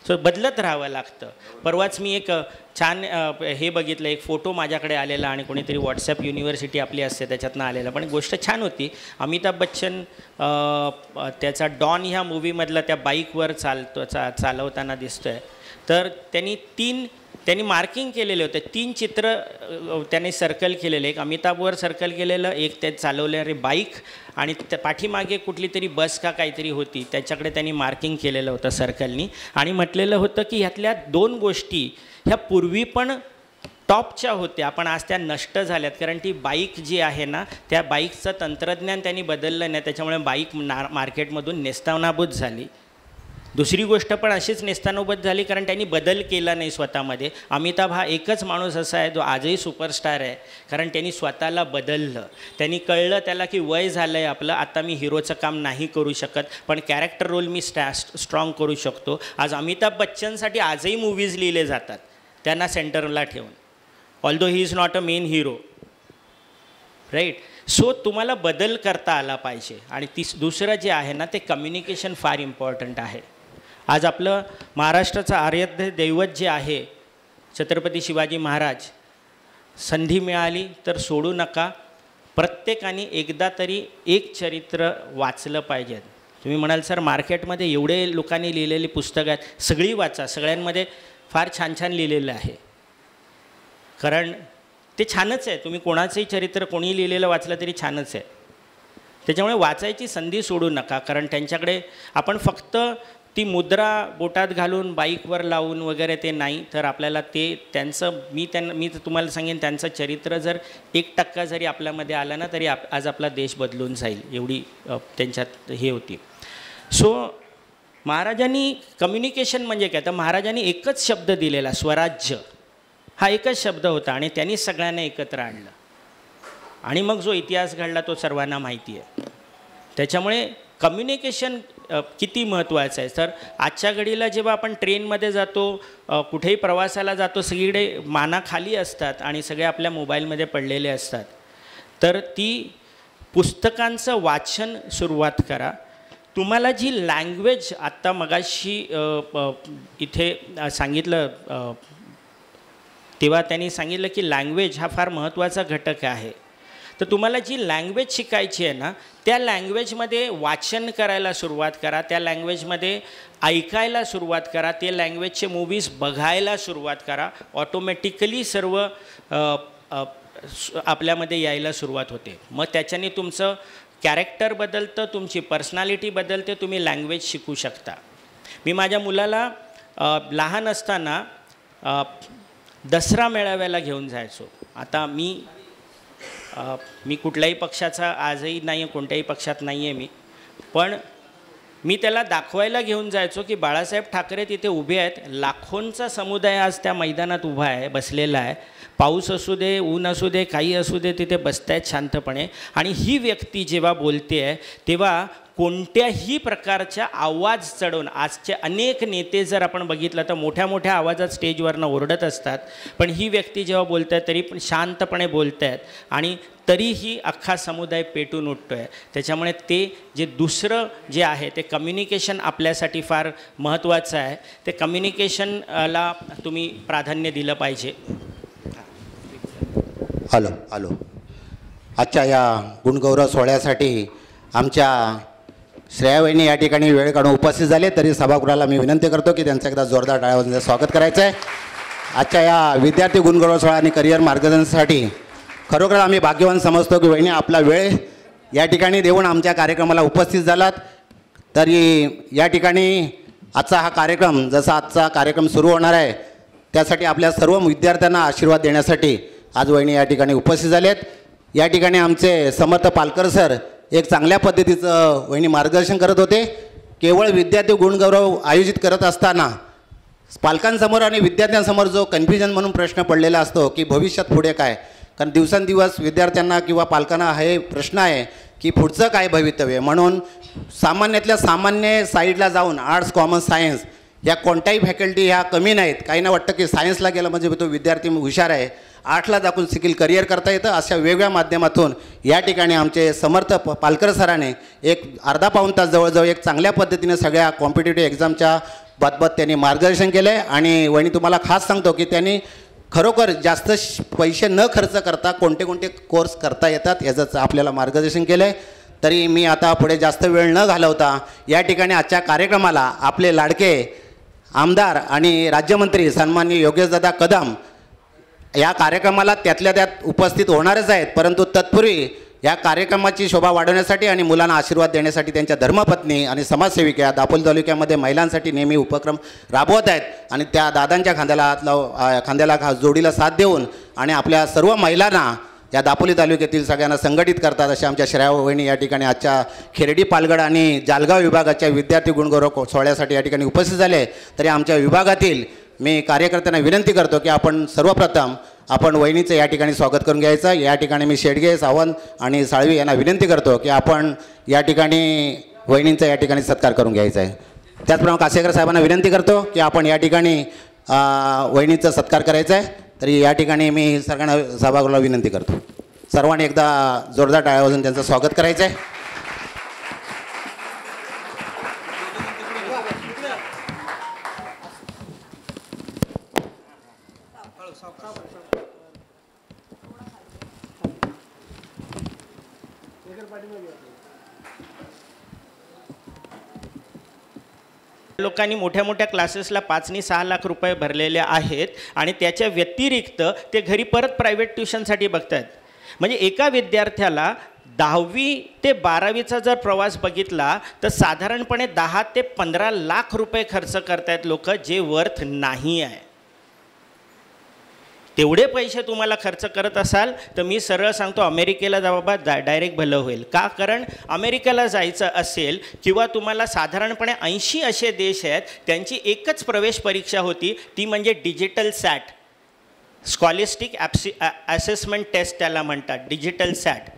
सो बदलत राहावं लागतं. परवाच मी एक छान हे बघितलं, एक फोटो माझ्याकडे आलेला आणि कोणीतरी व्हॉट्सॲप युनिव्हर्सिटी आपली असते त्याच्यातनं आलेला, पण गोष्ट छान होती. अमिताभ बच्चन त्याचा डॉन ह्या मूवीमधला त्या बाईकवर चालवताना दिसतोय. तर त्यांनी मार्किंग केलेले होते. 3 चित्र त्यांनी सर्कल केलेले, एक अमिताभवर सर्कल केलेलं, एक ते चालवणारी बाईक आणि त्या पाठीमागे कुठली तरी बस का काहीतरी होती त्याच्याकडे त्यांनी मार्किंग केलेलं होतं सर्कलनी. आणि म्हटलेलं होतं की ह्यातल्या 2 गोष्टी ह्या पूर्वी पण टॉपच्या होत्या, पण आज त्या नष्ट झाल्यात. कारण ती बाईक जी आहे ना, त्या बाईकचं तंत्रज्ञान त्यांनी बदललं नाही, त्याच्यामुळे बाईक मार्केटमधून नेस्तानाबूत झाली. दुसरी गोष्ट पण अशीच नेस्तानाबूत झाली कारण त्यांनी बदल केला नाही स्वतःमध्ये. अमिताभ हा एकच माणूस असा आहे जो आजही सुपरस्टार आहे, कारण त्यांनी स्वतःला बदललं. त्यांनी कळलं त्याला की वय झालं आहे आपलं, आता मी हिरोचं काम नाही करू शकत, पण कॅरेक्टर रोल मी स्ट्रॉंग करू शकतो. आज अमिताभ बच्चनसाठी आजही मूवीज लिहिले जातात त्यांना सेंटरला ठेवून, although he is not a main hero, right. So तुम्हाला बदल करता आला पाहिजे. आणि दुसरं जे आहे ना, ते कम्युनिकेशन फार इम्पॉर्टंट आहे. आज आपलं महाराष्ट्राचं आराध्य दैवत जे आहे छत्रपती शिवाजी महाराज, संधी मिळाली तर सोडू नका. प्रत्येकाने एकदा तरी एक चरित्र वाचलं पाहिजे. तुम्ही म्हणाल सर मार्केटमध्ये एवढे लोकांनी लिहिलेली पुस्तकं आहेत, सगळी वाचा. सगळ्यांमध्ये फार छान छान लिहिलेलं आहे, कारण ते छानच आहे. तुम्ही कोणाचंही चरित्र कोणी लिहिलेलं वाचलं तरी छानच आहे. त्याच्यामुळे वाचायची संधी सोडू नका. कारण त्यांच्याकडे आपण फक्त ती मुद्रा बोटात घालून बाईकवर लावून वगैरे ते नाही, तर आपल्याला ते मी तुम्हाला सांगेन त्यांचं चरित्र जर 1% जरी आपल्यामध्ये आलं ना तरी आज आपला देश बदलून जाईल, एवढी त्यांच्यात हे होती. सो महाराजांनी कम्युनिकेशन म्हणजे काय, तर महाराजांनी एकच शब्द दिलेला, स्वराज्य हा एकच शब्द होता आणि त्यांनी सगळ्यांना एकत्र आणलं. आणि मग जो इतिहास घडला तो सर्वांना माहिती आहे. त्याच्यामुळे कम्युनिकेशन किती महत्त्वाचं आहे. तर आजच्या घडीला जेव्हा आपण ट्रेनमध्ये जातो, कुठेही प्रवासाला जातो, सगळीकडे माना खाली असतात आणि सगळे आपल्या मोबाईलमध्ये पडलेले असतात. तर ती पुस्तकांचं वाचन सुरुवात करा. तुम्हाला जी लँग्वेज आत्ता मगाशी इथे सांगितलं, तेव्हा त्यांनी सांगितलं की लँग्वेज हा फार महत्त्वाचा घटक आहे. तर तुम्हाला जी लँग्वेज शिकायची आहे ना, त्या लँग्वेजमध्ये वाचन करायला सुरुवात करा, त्या लँग्वेजमध्ये ऐकायला सुरुवात करा, ते लँग्वेजचे मूव्हीज बघायला सुरुवात करा. ऑटोमॅटिकली सर्व आपल्यामध्ये यायला सुरुवात होते. मग त्याच्याने तुमचं कॅरेक्टर बदलतं, तुमची पर्सनॅलिटी बदलते, तुम्ही लँग्वेज शिकू शकता. मी माझ्या मुलाला लहान असताना दसरा मेळाव्याला घेऊन जायचो. आता मी कुठल्याही पक्षाचा आजही नाही आहे, कोणत्याही पक्षात नाही आहे मी, पण मी त्याला दाखवायला घेऊन जायचो की बाळासाहेब ठाकरे तिथे उभे आहेत, लाखोंचा समुदाय आज त्या मैदानात उभा आहे, बसलेला आहे, पाऊस असू दे, ऊन असू दे, काही असू दे, तिथे बसत आहेत शांतपणे. आणि ही व्यक्ती जेव्हा बोलते आहे तेव्हा कोणत्याही प्रकारच्या आवाज चढवून, आजचे अनेक नेते जर आपण बघितलं तर मोठ्या मोठ्या आवाजात स्टेजवरनं ओरडत असतात, पण ही व्यक्ती जेव्हा बोलत आहे तरी पण शांतपणे बोलत आहेत आणि तरीही अख्खा समुदाय पेटून उठतो आहे. त्याच्यामुळे ते जे दुसरं जे आहे ते कम्युनिकेशन आपल्यासाठी फार महत्त्वाचं आहे. ते कम्युनिकेशनला तुम्ही प्राधान्य दिलं पाहिजे. हॅलो. आजच्या या गुणगौरव सोहळ्यासाठी आमच्या श्रेयावहिनी या ठिकाणी वेळ काढून उपस्थित झाले, तरी सभागृहाला मी विनंती करतो की त्यांचं एकदा जोरदार टाळ्यावाजून स्वागत करायचं आहे. आजच्या या विद्यार्थी गुणगौरव सोहळा आणि करिअर मार्गदर्शनासाठी खरोखर आम्ही भाग्यवान समजतो की वहिनी आपला वेळ या ठिकाणी देऊन आमच्या कार्यक्रमाला उपस्थित झालात. तरी या ठिकाणी आजचा हा कार्यक्रम, जसा आजचा कार्यक्रम सुरू होणार आहे त्यासाठी आपल्या सर्व विद्यार्थ्यांना आशीर्वाद देण्यासाठी आज वहिनी या ठिकाणी उपस्थित झालेत. या ठिकाणी आमचे समर्थ पालकर सर एक चांगल्या पद्धतीचं वहिनी मार्गदर्शन करत होते. केवळ विद्यार्थी गुणगौरव आयोजित करत असताना पालकांसमोर आणि विद्यार्थ्यांसमोर जो कन्फ्युजन म्हणून प्रश्न पडलेला असतो की भविष्यात पुढे काय, कारण दिवसेंदिवस विद्यार्थ्यांना किंवा पालकांना हे प्रश्न आहे की पुढचं काय भवितव्य. म्हणून सामान्यातल्या सामान्य साईडला जाऊन आर्ट्स, कॉमर्स, सायन्स या कोणत्याही फॅकल्टी ह्या कमी नाहीत. काहींना वाटतं की सायन्सला गेलं म्हणजे तो विद्यार्थी हुशार आहे, आर्टला दाखवून स्किल करिअर करता येतं. अशा वेगवेगळ्या माध्यमातून या ठिकाणी आमचे समर्थ पालकर सरांनी एक अर्धा पाऊण तास जवळजवळ एक चांगल्या पद्धतीने सगळ्या कॉम्पिटेटिव्ह एक्झामच्या बाबत त्यांनी मार्गदर्शन केलं आहे. आणि वहिनी तुम्हाला खास सांगतो की त्यांनी खरोखर जास्त पैसे न खर्च करता कोणते कोणते कोर्स करता येतात याचं आपल्याला मार्गदर्शन केलं आहे. तरी मी आता पुढे जास्त वेळ न घालवता या ठिकाणी आजच्या कार्यक्रमाला आपले लाडके आमदार आणि राज्यमंत्री सन्माननीय योगेशदादा कदम या कार्यक्रमाला त्यातल्या त्यात उपस्थित होणारच आहेत, परंतु तत्पूर्वी या कार्यक्रमाची शोभा वाढवण्यासाठी आणि मुलांना आशीर्वाद देण्यासाठी त्यांच्या धर्मपत्नी आणि समाजसेविका दापोली तालुक्यामध्ये महिलांसाठी नेहमी उपक्रम राबवत आहेत. आणि त्या दादांच्या खांद्याला जोडीला साथ देऊन आणि आपल्या सर्व महिलांना या दापोली तालुक्यातील सगळ्यांना संघटित करतात. अशा आमच्या श्रेयावहिनी या ठिकाणी आजच्या खेरडी, पालगड आणि जालगाव विभागाच्या विद्यार्थी गुणगौरव सोहळ्यासाठी या ठिकाणी उपस्थित झाले. तरी आमच्या विभागातील मी कार्यकर्त्यांना विनंती करतो की आपण सर्वप्रथम वहिनीचं या ठिकाणी स्वागत करून घ्यायचं. या ठिकाणी मी शेडगे, सावंत आणि साळवी यांना विनंती करतो की आपण या ठिकाणी वहिनींचा या ठिकाणी सत्कार करून घ्यायचा आहे. त्याचप्रमाणे कासेकर साहेबांना विनंती करतो की आपण या ठिकाणी वहिनीचा सत्कार करायचा आहे. तरी या ठिकाणी मी सगळ्यांना सभागृहाला विनंती करतो, सर्वांनी एकदा जोरदार टाळ्या वाजवून त्यांचं स्वागत करायचं आहे. लोकांनी मोठ्या मोठ्या क्लासेसला 5 आणि 6 लाख रुपये भरलेले आहेत आणि त्याच्या व्यतिरिक्त ते घरी परत प्रायव्हेट ट्युशनसाठी बघत आहेत. म्हणजे एका विद्यार्थ्याला 10वी ते 12वीचा जर प्रवास बघितला तर साधारणपणे 10 ते 15 लाख रुपये खर्च करतायत लोक, जे वर्थ नाही आहे. तेवढे पैसे तुम्हाला खर्च करत असाल तर मी सरळ सांगतो अमेरिकेला जा बाबा, डायरेक्ट भलं होईल. का? कारण अमेरिकेला जायचं असेल किंवा तुम्हाला साधारणपणे 80 असे देश आहेत त्यांची एकच प्रवेश परीक्षा होती, ती म्हणजे डिजिटल सॅट, स्कॉलिस्टिक असेसमेंट टेस्ट त्याला म्हणतात, डिजिटल सॅट.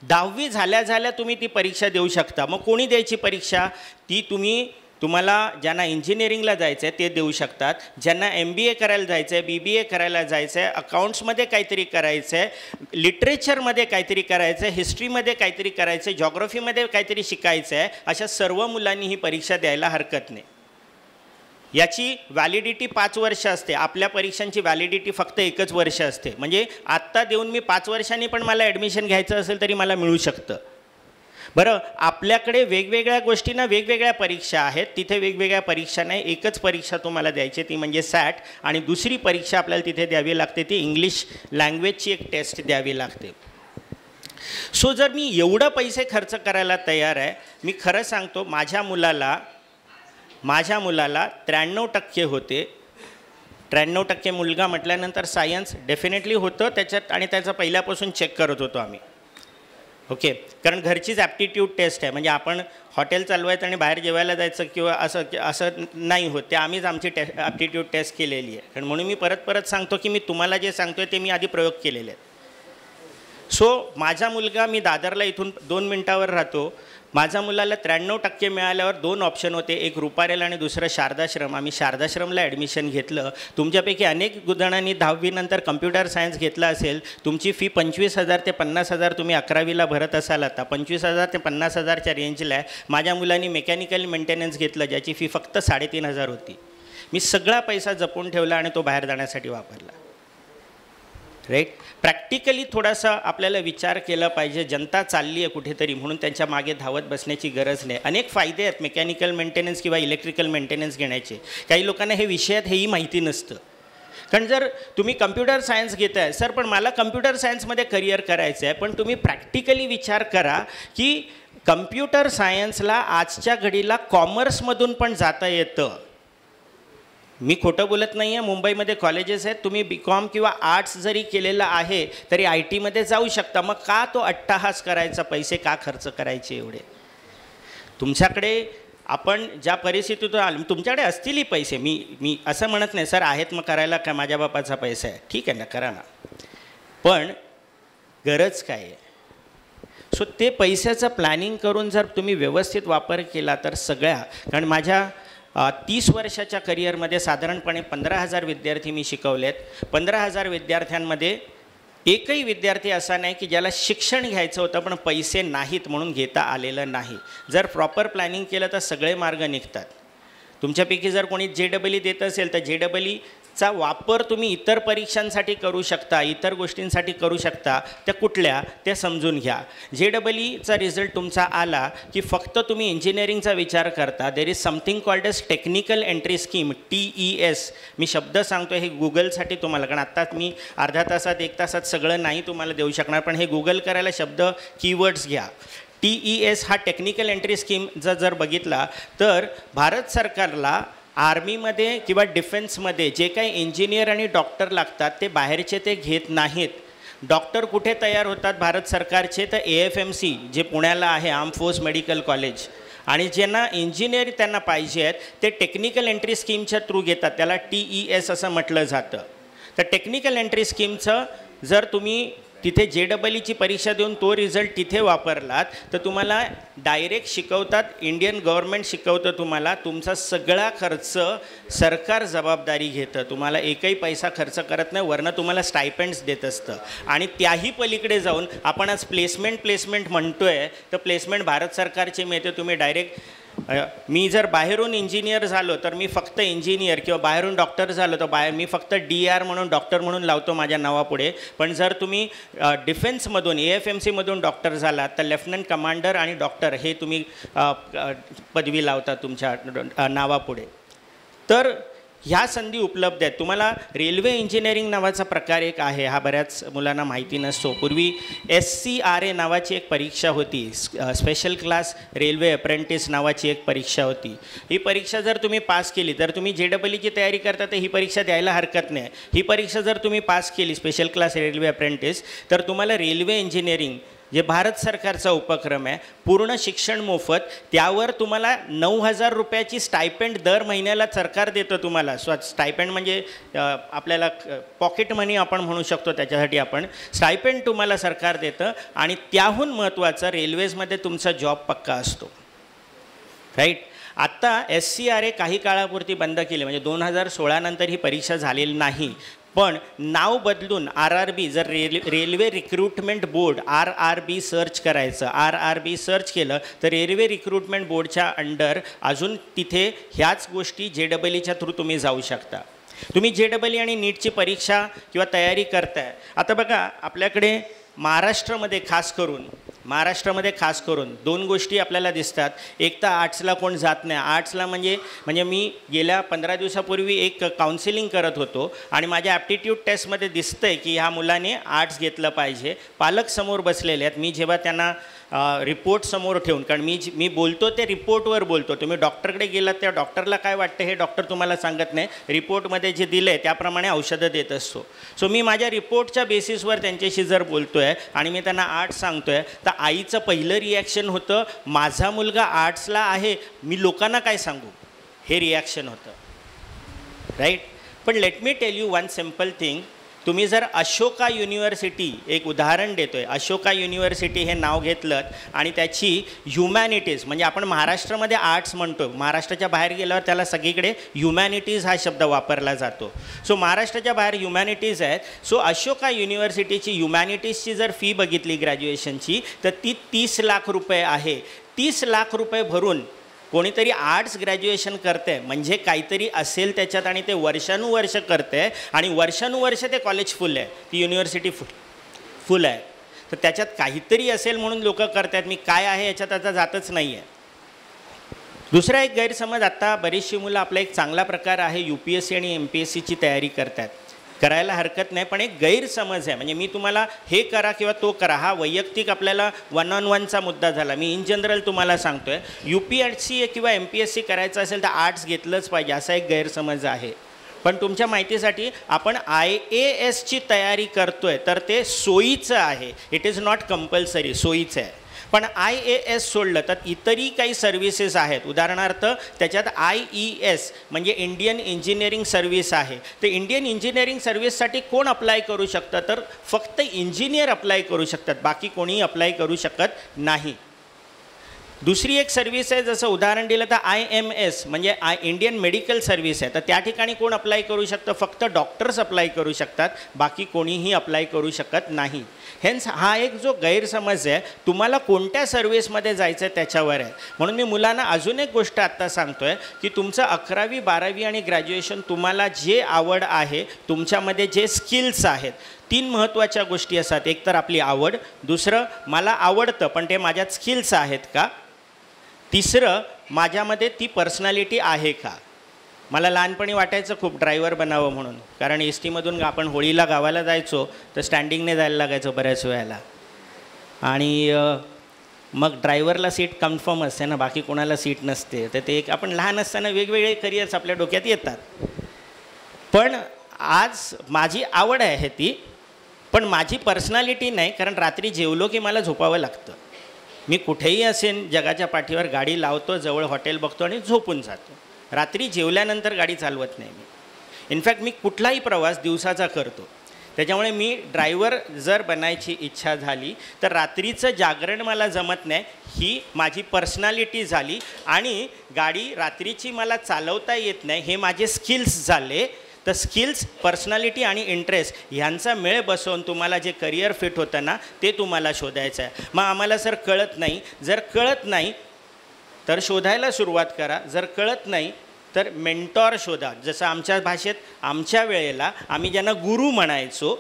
10वी झाल्या तुम्ही ती परीक्षा देऊ शकता. मग कोणी द्यायची परीक्षा? ती तुम्हाला ज्यांना इंजिनिअरिंगला जायचं आहे ते देऊ शकतात, ज्यांना MBA करायला जायचं आहे, BBA करायला जायचं आहे, अकाउंट्समध्ये काहीतरी करायचं आहे, लिटरेचरमध्ये काहीतरी करायचं आहे, हिस्ट्रीमध्ये काहीतरी करायचं आहे, जॉग्रफीमध्ये काहीतरी शिकायचं आहे, अशा सर्व मुलांनी ही परीक्षा द्यायला हरकत नाही. याची व्हॅलिडिटी 5 वर्ष असते. आपल्या परीक्षांची व्हॅलिडिटी फक्त 1च वर्ष असते. म्हणजे आत्ता देऊन मी 5 वर्षांनी पण मला ॲडमिशन घ्यायचं असेल तरी मला मिळू शकतं. बरं, आपल्याकडे वेगवेगळ्या गोष्टींना वेगवेगळ्या परीक्षा आहेत. तिथे वेगवेगळ्या परीक्षा नाही, एकच परीक्षा तुम्हाला द्यायची, ती म्हणजे सॅट. आणि दुसरी परीक्षा आपल्याला तिथे द्यावी लागते, ती इंग्लिश लँग्वेजची एक टेस्ट द्यावी लागते. सो जर मी एवढं पैसे खर्च करायला तयार आहे, मी खरं सांगतो माझ्या मुलाला 93% होते. 93% मुलगा म्हटल्यानंतर सायन्स डेफिनेटली होतं त्याच्यात, आणि त्याचं पहिल्यापासून चेक करत होतो आम्ही. ओके, कारण घरचीच ॲप्टिट्यूड टेस्ट आहे. म्हणजे आपण हॉटेल चालवायचं आणि बाहेर जेवायला जायचं किंवा असं नाही होत. ते आम्हीच आमची ॲप्टिट्यूड टेस्ट केलेली आहे. कारण म्हणून मी परत सांगतो की मी तुम्हाला जे सांगतो आहे ते मी आधी प्रयोग केलेले आहेत. सो माझा मुलगा, मी दादरला इथून 2 मिनटावर राहतो. माझ्या मुलाला 93% मिळाल्यावर 2 ऑप्शन होते, एक रुपारेल आणि दुसरं शारदाश्रम. आम्ही शारदाश्रमला ॲडमिशन घेतलं. तुमच्यापैकी अनेक जणांनी 10वी नंतर कम्प्युटर सायन्स घेतला असेल. तुमची फी 25,000 ते 50,000 तुम्ही 11वीला भरत असाल. आता 25,000 ते 50,000च्या रेंजला आहे. माझ्या मुलांनी मेकॅनिकल मेंटेनन्स घेतलं, ज्याची फी फक्त 3,500 होती. मी सगळा पैसा जपून ठेवला आणि तो बाहेर जाण्यासाठी वापरला. राईट, प्रॅक्टिकली थोडासा आपल्याला विचार केला पाहिजे. जनता चालली आहे कुठेतरी म्हणून त्यांच्या मागे धावत बसण्याची गरज नाही. अनेक फायदे आहेत मेकॅनिकल मेंटेनन्स किंवा इलेक्ट्रिकल मेंटेनन्स घेण्याचे. काही लोकांना हे विषयात हेही माहिती नसतं. कारण जर तुम्ही कम्प्युटर सायन्स घेताय, सर पण मला कम्प्युटर सायन्समध्ये करिअर करायचं आहे, पण तुम्ही प्रॅक्टिकली विचार करा की कम्प्युटर सायन्सला आजच्या घडीला कॉमर्समधून पण जाता येतं. मी खोटं बोलत नाही आहे. मुंबईमध्ये कॉलेजेस आहेत, तुम्ही BCom किंवा आर्ट्स जरी केलेलं आहे तरी IT मध्ये जाऊ शकता. मग का तो अट्टाहास करायचा, पैसे का खर्च करायचे एवढे? तुमच्याकडे आपण ज्या परिस्थितीतून आलो, तुमच्याकडे असतीलही पैसे. मी असं म्हणत नाही सर आहेत मग करायला काय, माझ्या बापाचा पैसा आहे, ठीक आहे ना, करा ना. पण गरज काय आहे? सो ते पैशाचं प्लॅनिंग करून जर तुम्ही व्यवस्थित वापर केला तर सगळ्या, कारण माझ्या 30 वर्षाच्या करिअरमध्ये साधारणपणे 15,000 विद्यार्थी मी शिकवलेत. 15,000 विद्यार्थ्यांमध्ये एकही विद्यार्थी असा नाही की ज्याला शिक्षण घ्यायचं होतं पण पैसे नाहीत म्हणून घेता आलेलं नाही. जर प्रॉपर प्लॅनिंग केलं तर सगळे मार्ग निघतात. तुमच्यापैकी जर कोणी JEE देत असेल तर JEEचा वापर तुम्ही इतर परीक्षांसाठी करू शकता, इतर गोष्टींसाठी करू शकता. त्या कुठल्या त्या समजून घ्या. JEEचा रिझल्ट तुमचा आला की फक्त तुम्ही इंजिनिअरिंगचा विचार करता. There is something called as technical entry scheme, TES. मी शब्द सांगतो हे गुगलसाठी तुम्हाला, कारण आत्ताच मी अर्ध्या तासात 1 तासात सगळं नाही तुम्हाला देऊ शकणार, पण हे गुगल करायला शब्द कीवर्ड्स घ्या. TES हा टेक्निकल एंट्री स्कीमचा जर बघितला तर भारत सरकारला आर्मीमध्ये किंवा डिफेन्समध्ये जे काही इंजिनियर आणि डॉक्टर लागतात ते बाहेरचे ते घेत नाहीत. डॉक्टर कुठे तयार होतात भारत सरकारचे? तर AFMC जे पुण्याला आहे, आर्म फोर्स मेडिकल कॉलेज. आणि ज्यांना इंजिनियर त्यांना पाहिजे आहेत ते टेक्निकल एंट्री स्कीमच्या थ्रू घेतात. त्याला TES असं म्हटलं जातं. तर टेक्निकल एंट्री स्कीमचं जर तुम्ही तिथे JEEची परीक्षा देऊन तो रिझल्ट तिथे वापरलात तर तुम्हाला डायरेक्ट शिकवतात, इंडियन गव्हर्नमेंट शिकवतं तुम्हाला. तुमचा सगळा खर्च सरकार जबाबदारी घेतं. तुम्हाला एकही पैसा खर्च करत नाही, वरनं तुम्हाला स्टायपेंड्स देत असतं. आणि त्याही पलीकडे जाऊन आपण आज प्लेसमेंट म्हणतो आहे, तर प्लेसमेंट भारत सरकारची मिळते. तुम्ही डायरेक्ट, मी जर बाहेरून इंजिनियर झालो तर मी फक्त इंजिनियर, किंवा बाहेरून डॉक्टर झालो तर मी फक्त DR म्हणून डॉक्टर म्हणून लावतो माझ्या नावापुढे. पण जर तुम्ही डिफेन्समधून AFMCमधून डॉक्टर झालात तर लेफ्टनंट कमांडर आणि डॉक्टर हे तुम्ही पदवी लावता तुमच्या नावापुढे. तर ह्या संधी उपलब्ध आहेत. तुम्हाला रेल्वे इंजिनिअरिंग नावाचा प्रकार एक आहे, हा बऱ्याच मुलांना माहिती नसतो. पूर्वी SCRA नावाची एक परीक्षा होती, स्पेशल क्लास रेल्वे अप्रेंटिस नावाची एक परीक्षा होती. ही परीक्षा जर तुम्ही पास केली तर तुम्ही JEEची तयारी करता तर ही परीक्षा द्यायला हरकत नाही. ही परीक्षा जर तुम्ही पास केली, स्पेशल क्लास रेल्वे अप्रेंटिस, तर तुम्हाला रेल्वे इंजिनिअरिंग जे भारत सरकारचा उपक्रम आहे, पूर्ण शिक्षण मोफत, त्यावर तुम्हाला 9,000 रुपयाची स्टायपेंड दर महिन्याला सरकार देतं तुम्हाला. स्टायपेंड म्हणजे आपल्याला पॉकेट मनी आपण म्हणू शकतो, त्याच्यासाठी आपण स्टायपेंड तुम्हाला सरकार देतं. आणि त्याहून महत्त्वाचं, रेल्वेजमध्ये तुमचा जॉब पक्का असतो. राईट. आत्ता SCRA काही काळापुरती बंद केली, म्हणजे 2016 नंतर ही परीक्षा झालेली नाही. पण नाव बदलून RRB, जर railway recruitment board RRB search करायचं, RRB सर्च केलं तर रेल्वे रिक्रुटमेंट बोर्डच्या अंडर अजून तिथे ह्याच गोष्टी JEE थ्रू तुम्ही जाऊ शकता. तुम्ही JEE आणि नीटची परीक्षा किंवा तयारी करताय. आता बघा आपल्याकडे महाराष्ट्रामध्ये खास करून दोन गोष्टी आपल्याला दिसतात. एक तर आर्ट्सला कोण जात नाही. आर्ट्सला म्हणजे मी गेल्या 15 दिवसापूर्वी एक काउन्सिलिंग करत होतो आणि माझ्या ॲप्टिट्यूड टेस्टमध्ये दिसतंय की ह्या मुलाने आर्ट्स घेतलं पाहिजे. पालक समोर बसलेले आहेत. मी जेव्हा त्यांना रिपोर्ट समोर ठेवून, कारण मी बोलतो ते रिपोर्टवर बोलतो. तुम्ही डॉक्टरकडे गेलात त्या डॉक्टरला काय वाटतं हे डॉक्टर तुम्हाला सांगत नाही. रिपोर्टमध्ये जे दिलं आहे त्याप्रमाणे औषधं देत असतो. सो मी माझ्या रिपोर्टच्या बेसिसवर त्यांच्याशी जर बोलतो आहे आणि मी त्यांना आर्ट्स सांगतो आहे तर आईचं पहिलं रिॲक्शन होतं माझा मुलगा आर्ट्सला आहे, मी लोकांना काय सांगू, हे रिॲक्शन होतं. राईट. पण let me tell you one simple thing. तुम्ही जर अशोका युनिव्हर्सिटी, एक उदाहरण देतो आहे, अशोका युनिव्हर्सिटी हे नाव घेतलं आणि त्याची ह्युमॅनिटीज, म्हणजे आपण महाराष्ट्रामध्ये आर्ट्स म्हणतो, महाराष्ट्राच्या बाहेर गेल्यावर त्याला सगळीकडे ह्युमॅनिटीज हा शब्द वापरला जातो. सो महाराष्ट्राच्या बाहेर ह्युमॅनिटीज आहेत. सो अशोका युनिव्हर्सिटीची ह्युमॅनिटीजची जर फी बघितली ग्रॅज्युएशनची तर ती 30 लाख रुपये आहे. 30 लाख रुपये भरून कोणीतरी आर्ट्स ग्रॅज्युएशन करते म्हणजे काहीतरी असेल त्याच्यात आणि ते वर्षानुवर्ष करते आणि वर्षानुवर्ष ते कॉलेज फुल आहे, ती युनिव्हर्सिटी फुल आहे. तर त्याच्यात काहीतरी असेल म्हणून लोक करतात. मी काय आहे याच्यात आता जातच नाही आहे. दुसरा एक गैरसमज, आत्ता बरीचशी मुलं, आपला एक चांगला प्रकार आहे UPSC आणि MPSCची तयारी करतात, करायला हरकत नाही. पण एक गैरसमज आहे, म्हणजे मी तुम्हाला हे करा किंवा तो करा, हा वैयक्तिक आपल्याला 1-on-1चा मुद्दा झाला. मी इन जनरल तुम्हाला सांगतो आहे UPSC किंवा MPSC करायचं असेल तर आर्ट्स घेतलंच पाहिजे, असा एक गैरसमज आहे. पण तुमच्या माहितीसाठी आपण IASची तयारी करतो आहे तर ते सोयीचं आहे. इट इज नॉट कंपल्सरी, सोयीचं आहे. पण IAS सोडलं तर इतरही काही सर्व्हिसेस आहेत. उदाहरणार्थ त्याच्यात IES म्हणजे इंडियन इंजिनिअरिंग सर्व्हिस आहे. तर इंडियन इंजिनिअरिंग सर्व्हिससाठी कोण अप्लाय करू शकतं, तर फक्त इंजिनियर अप्लाय करू शकतात, बाकी कोणीही अप्लाय करू शकत नाही. दुसरी एक सर्व्हिस आहे, जसं उदाहरण दिलं तर IMS म्हणजे इंडियन मेडिकल सर्व्हिस आहे. तर त्या ठिकाणी कोण अप्लाय करू शकतं, फक्त डॉक्टर्स अप्लाय करू शकतात, बाकी कोणीही अप्लाय करू शकत नाही. हेन्स हा एक जो गैरसमज आहे, तुम्हाला कोणत्या सर्व्हिसमध्ये जायचं आहे त्याच्यावर आहे. म्हणून मी मुलांना अजून एक गोष्ट आत्ता सांगतो आहे की तुमचं 11वी 12वी आणि ग्रॅज्युएशन तुम्हाला जे आवड आहे, तुमच्यामध्ये जे स्किल्स आहेत, 3 महत्त्वाच्या गोष्टी असतात. एक तर आपली आवड, दुसरं मला आवडतं पण ते माझ्यात स्किल्स आहेत का, तिसरं माझ्यामध्ये ती पर्सनॅलिटी आहे का. मला लहानपणी वाटायचं खूप ड्रायव्हर बनावं म्हणून, कारण STमधून आपण होळीला गावाला जायचो तर स्टँडिंगने जायला लागायचं बऱ्याच वेळेला. आणि मग ड्रायव्हरला सीट कन्फर्म असते ना, बाकी कोणाला सीट नसते. तर ते एक आपण लहान असताना वेगवेगळे करिअर्स आपल्या डोक्यात येतात. पण आज माझी आवड आहे ती, पण माझी पर्सनॅलिटी नाही, कारण रात्री जेवलो की मला झोपावं लागतं. मी कुठेही असेन जगाच्या पाठीवर, गाडी लावतो, जवळ हॉटेल बघतो आणि झोपून जातो. रात्री जेवल्यानंतर गाडी चालवत नाही मी. इनफॅक्ट मी कुठलाही प्रवास दिवसाचा करतो. त्याच्यामुळे मी ड्रायव्हर जर बनायची इच्छा झाली तर रात्रीचं जागरण मला जमत नाही, ही माझी पर्सनॅलिटी झाली. आणि गाडी रात्रीची मला चालवता येत नाही, हे माझे स्किल्स झाले. तर स्किल्स, पर्सनॅलिटी आणि इंटरेस्ट ह्यांचा मेळ बसवून तुम्हाला जे करिअर फिट होतं ना, ते तुम्हाला शोधायचं आहे. मग आम्हाला सर कळत नाही, जर कळत नाही तर शोधायला सुरुवात करा. जर कळत नाही तर मेंटॉर शोधा. जसं आमच्या भाषेत, आमच्या वेळेला आम्ही ज्यांना गुरु म्हणायचो,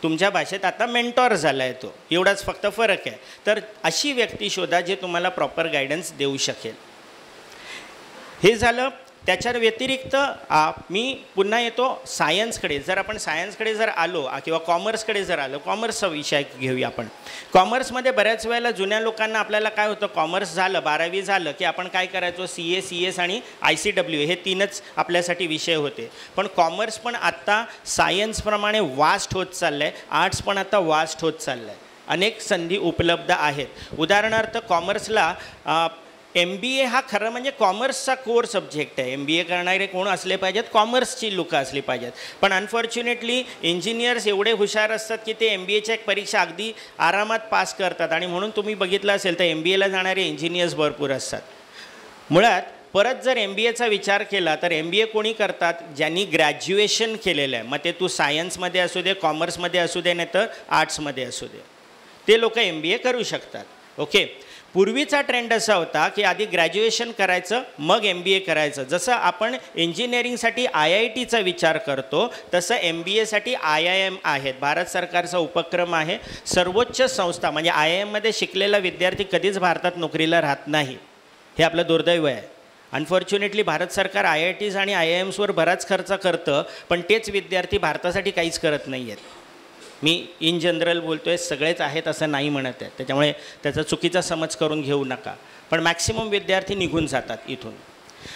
तुमच्या भाषेत आता मेंटॉर झाला आहे तो, एवढाच फक्त फरक आहे. तर अशी व्यक्ती शोधा जे तुम्हाला प्रॉपर गायडन्स देऊ शकेल. हे झालं. त्याच्या व्यतिरिक्त मी पुन्हा येतो सायन्सकडे. जर आपण सायन्सकडे जर आलो किंवा कॉमर्सकडे जर आलो, कॉमर्सचा विषय घेऊया आपण. कॉमर्समध्ये बऱ्याच वेळेला जुन्या लोकांना आपल्याला काय होतं, कॉमर्स झालं, 12वी झालं की आपण काय करायचो, CA, CS आणि ICW हे 3च आपल्यासाठी विषय होते. पण कॉमर्स पण आत्ता सायन्सप्रमाणे वास्ट होत चाललं आहे, आर्ट्स पण आता वास्ट होत चाललं आहे. अनेक संधी उपलब्ध आहेत. उदाहरणार्थ कॉमर्सला MBA हा खरं म्हणजे कॉमर्सचा कोर सब्जेक्ट आहे. MBA करणारे कोण असले पाहिजेत, कॉमर्सची लोकं असली पाहिजेत. पण अनफॉर्च्युनेटली इंजिनियर्स एवढे हुशार असतात की ते MBAच्या एक परीक्षा अगदी आरामात पास करतात. आणि म्हणून तुम्ही बघितलं असेल तर MBAला जाणारे इंजिनियर्स भरपूर असतात. मुळात परत जर MBAचा विचार केला तर MBA कोणी करतात, ज्यांनी ग्रॅज्युएशन केलेलं आहे. मग ते तू सायन्समध्ये असू दे, कॉमर्समध्ये असू दे, नाही तर आर्ट्समध्ये असू दे, ते लोक MBA करू शकतात. ओके. पूर्वीचा ट्रेंड असा होता की आधी ग्रॅज्युएशन करायचं मग MBA करायचं. जसं आपण इंजिनिअरिंगसाठी IITचा विचार करतो तसं MBAसाठी IIM आहेत. भारत सरकारचा उपक्रम आहे. सर्वोच्च संस्था म्हणजे IIMमध्ये शिकलेला विद्यार्थी कधीच भारतात नोकरीला राहत नाही. हे आपलं दुर्दैव आहे. अनफॉर्च्युनेटली भारत सरकार IITs आणि IIMsवर बराच खर्च करतं, पण तेच विद्यार्थी भारतासाठी काहीच करत नाही आहेत. मी इन जनरल बोलतो आहे, सगळेच आहेत असं नाही म्हणत आहे, त्याच्यामुळे त्याचा चुकीचा समज करून घेऊ नका. पण मॅक्सिमम विद्यार्थी निघून जातात इथून.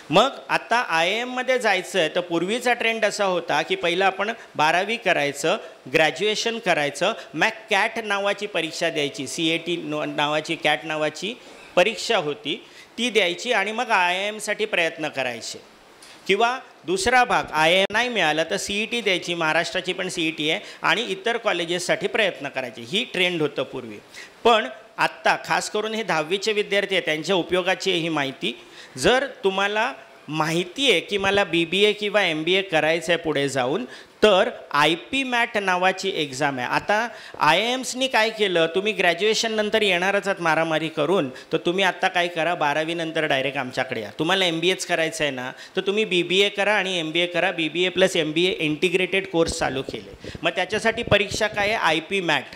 मग आता IIMमध्ये जायचं आहे तर पूर्वीचा ट्रेंड असा होता की पहिलं आपण 12वी करायचं, ग्रॅज्युएशन करायचं, मग कॅट नावाची परीक्षा द्यायची, CAT नावाची कॅट नावाची परीक्षा होती, ती द्यायची आणि मग IIMसाठी प्रयत्न करायचे. किंवा दुसरा भाग IIM नाही मिळालं तर CET द्यायची, महाराष्ट्राची पण CET आहे, आणि इतर कॉलेजेससाठी प्रयत्न करायचे. ही ट्रेंड होतं पूर्वी. पण आत्ता खास करून हे 10वीचे विद्यार्थी आहेत त्यांच्या उपयोगाची ही माहिती. जर तुम्हाला माहिती आहे की मला BBA किंवा MBA करायचं आहे पुढे जाऊन, तर IP-MAT नावाची एक्झाम आहे. आता IIMsनी काय केलं, तुम्ही ग्रॅज्युएशन नंतर येणारच आहात मारामारी करून, तर तुम्ही आत्ता काय करा, 12वी नंतर डायरेक्ट आमच्याकडे या. तुम्हाला MBAच करायचं आहे ना, तर तुम्ही BBA करा आणि MBA करा. BBA + MBA इंटिग्रेटेड कोर्स चालू केले. मग त्याच्यासाठी परीक्षा काय आहे, IP-MAT,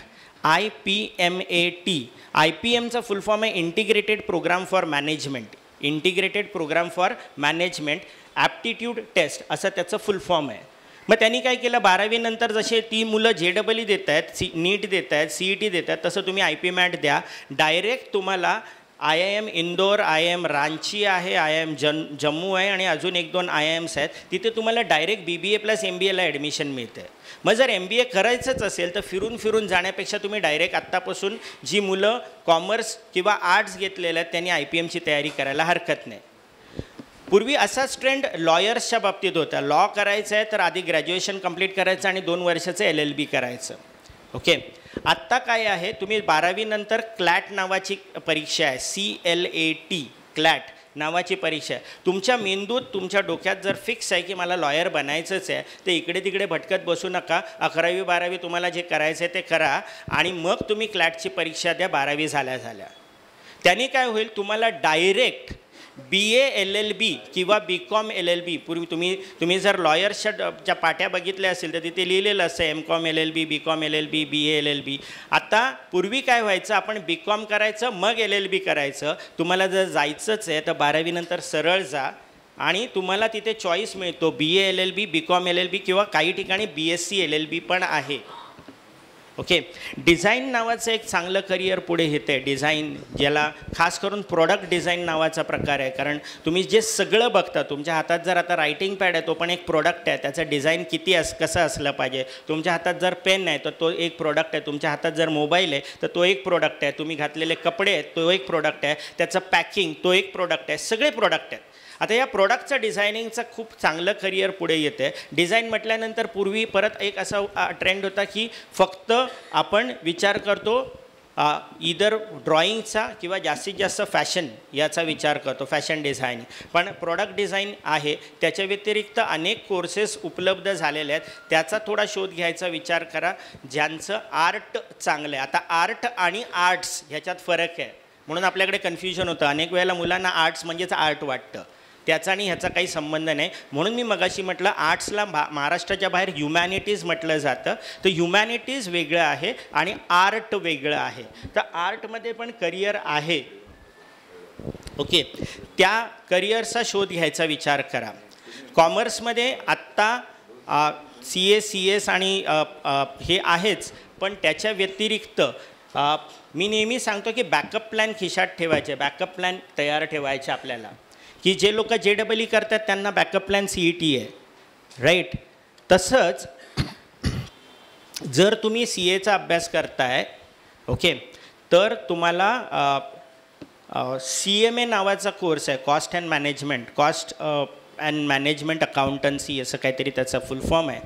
IPMAT. IPMचा फुल फॉर्म आहे integrated program for management, integrated program for management aptitude test असं त्याचं फुल फॉर्म आहे. मग त्यांनी काय केलं, 12वी नंतर जसे ती मुलं JEE देत आहेत, नीट देत आहेत, CET देत आहेत, तसं तुम्ही IP-MAT द्या. डायरेक्ट तुम्हाला IIM इंदोर, IIM रांची आहे, IIM जम्मू आहे आणि अजून 1-2 IIMs आहेत. तिथे तुम्हाला डायरेक्ट BBA + MBAला ॲडमिशन मिळते. मग जर MBA करायचंच असेल तर फिरून फिरून जाण्यापेक्षा तुम्ही डायरेक्ट आत्तापासून जी मुलं कॉमर्स किंवा आर्ट्स घेतलेल्या आहेत त्यांनी IPMची तयारी करायला हरकत नाही. पूर्वी असाच ट्रेंड लॉयर्सच्या बाबतीत होता. लॉ करायचं आहे तर आधी ग्रॅज्युएशन कंप्लीट करायचं आणि 2 वर्षाचं LLB करायचं. ओके. आत्ता काय आहे, तुम्ही 12वी नंतर CLAT नावाची परीक्षा आहे, CLAT, CLAT नावाची परीक्षा आहे. तुमच्या मेंदूत, तुमच्या डोक्यात जर फिक्स आहे की मला लॉयर बनायचंच आहे, तर इकडे तिकडे भटकत बसू नका. 11वी 12वी तुम्हाला जे करायचं आहे ते करा आणि मग तुम्ही CLATची परीक्षा द्या 12वी झाल्या. त्याने काय होईल, तुम्हाला डायरेक्ट BA LLB किंवा BCom LLB. पूर्वी तुम्ही जर लॉयर्सच्या पाट्या बघितल्या असेल तर तिथे लिहिलेलं असतं MCom LLB, BCom LLB, BA LLB. आता पूर्वी काय व्हायचं, आपण BCom करायचं मग LLB करायचं. तुम्हाला जर जायचंच आहे तर 12वी नंतर सरळ जा आणि तुम्हाला तिथे चॉईस मिळतो, BA LLB, BCom LLB किंवा काही ठिकाणी BSc LLB पण आहे. ओके. डिझाईन नावाचं एक चांगलं करिअर पुढे येतं आहे. डिझाईन, ज्याला खास करून प्रोडक्ट डिझाईन नावाचा प्रकार आहे. कारण तुम्ही जे सगळं बघता, तुमच्या हातात जर आता रायटिंग पॅड आहे तो पण एक प्रोडक्ट आहे, त्याचं डिझाईन कसं असलं पाहिजे. तुमच्या हातात जर पेन आहे तर तो एक प्रोडक्ट आहे. तुमच्या हातात जर मोबाईल आहे तर तो एक प्रोडक्ट आहे. तुम्ही घातलेले कपडे आहेत तो एक प्रोडक्ट आहे. त्याचं पॅकिंग तो एक प्रोडक्ट आहे. सगळे प्रोडक्ट आहेत. आता या प्रोडक्टचं डिझायनिंगचं खूप चांगलं करिअर पुढे येतं आहे. डिझाईन म्हटल्यानंतर पूर्वी परत एक असा ट्रेंड होता की फक्त आपण विचार करतो इदर ड्रॉइंगचा किंवा जास्तीत जास्त फॅशन याचा विचार करतो, फॅशन डिझाईन. पण प्रोडक्ट डिझाईन आहे, त्याच्या व्यतिरिक्त अनेक कोर्सेस उपलब्ध झालेले आहेत. त्याचा थोडा शोध घ्यायचा विचार करा, ज्यांचं आर्ट चांगलं आहे. आता आर्ट आणि आर्ट्स ह्याच्यात फरक आहे, म्हणून आपल्याकडे कन्फ्युजन होतं. अनेक वेळेला मुलांना आर्ट्स म्हणजेच आर्ट वाटतं, त्याचा आणि ह्याचा काही संबंध नाही. म्हणून मी मगाशी म्हटलं आर्ट्सला महाराष्ट्राच्या बाहेर ह्युमॅनिटीज म्हटलं जातं. तर ह्युमॅनिटीज वेगळं आहे आणि आर्ट वेगळं आहे. तर आर्टमध्ये पण करिअर आहे. ओके. त्या करिअरचा शोध घ्यायचा विचार करा. कॉमर्समध्ये आत्ता CA CS आणि हे आहेच, पण त्याच्या व्यतिरिक्त मी नेहमी सांगतो की बॅकअप प्लॅन खिशात ठेवायचे, बॅकअप प्लॅन तयार ठेवायचे आपल्याला. की जे लोक JEE करतात त्यांना बॅकअप प्लॅन CET आहे, राईट. तसंच जर तुम्ही CAचा अभ्यास करताय, ओके, तर तुम्हाला CMA नावाचा कोर्स आहे, कॉस्ट अँड मॅनेजमेंट अकाउंटन्सी असं काहीतरी त्याचा फुल फॉर्म आहे.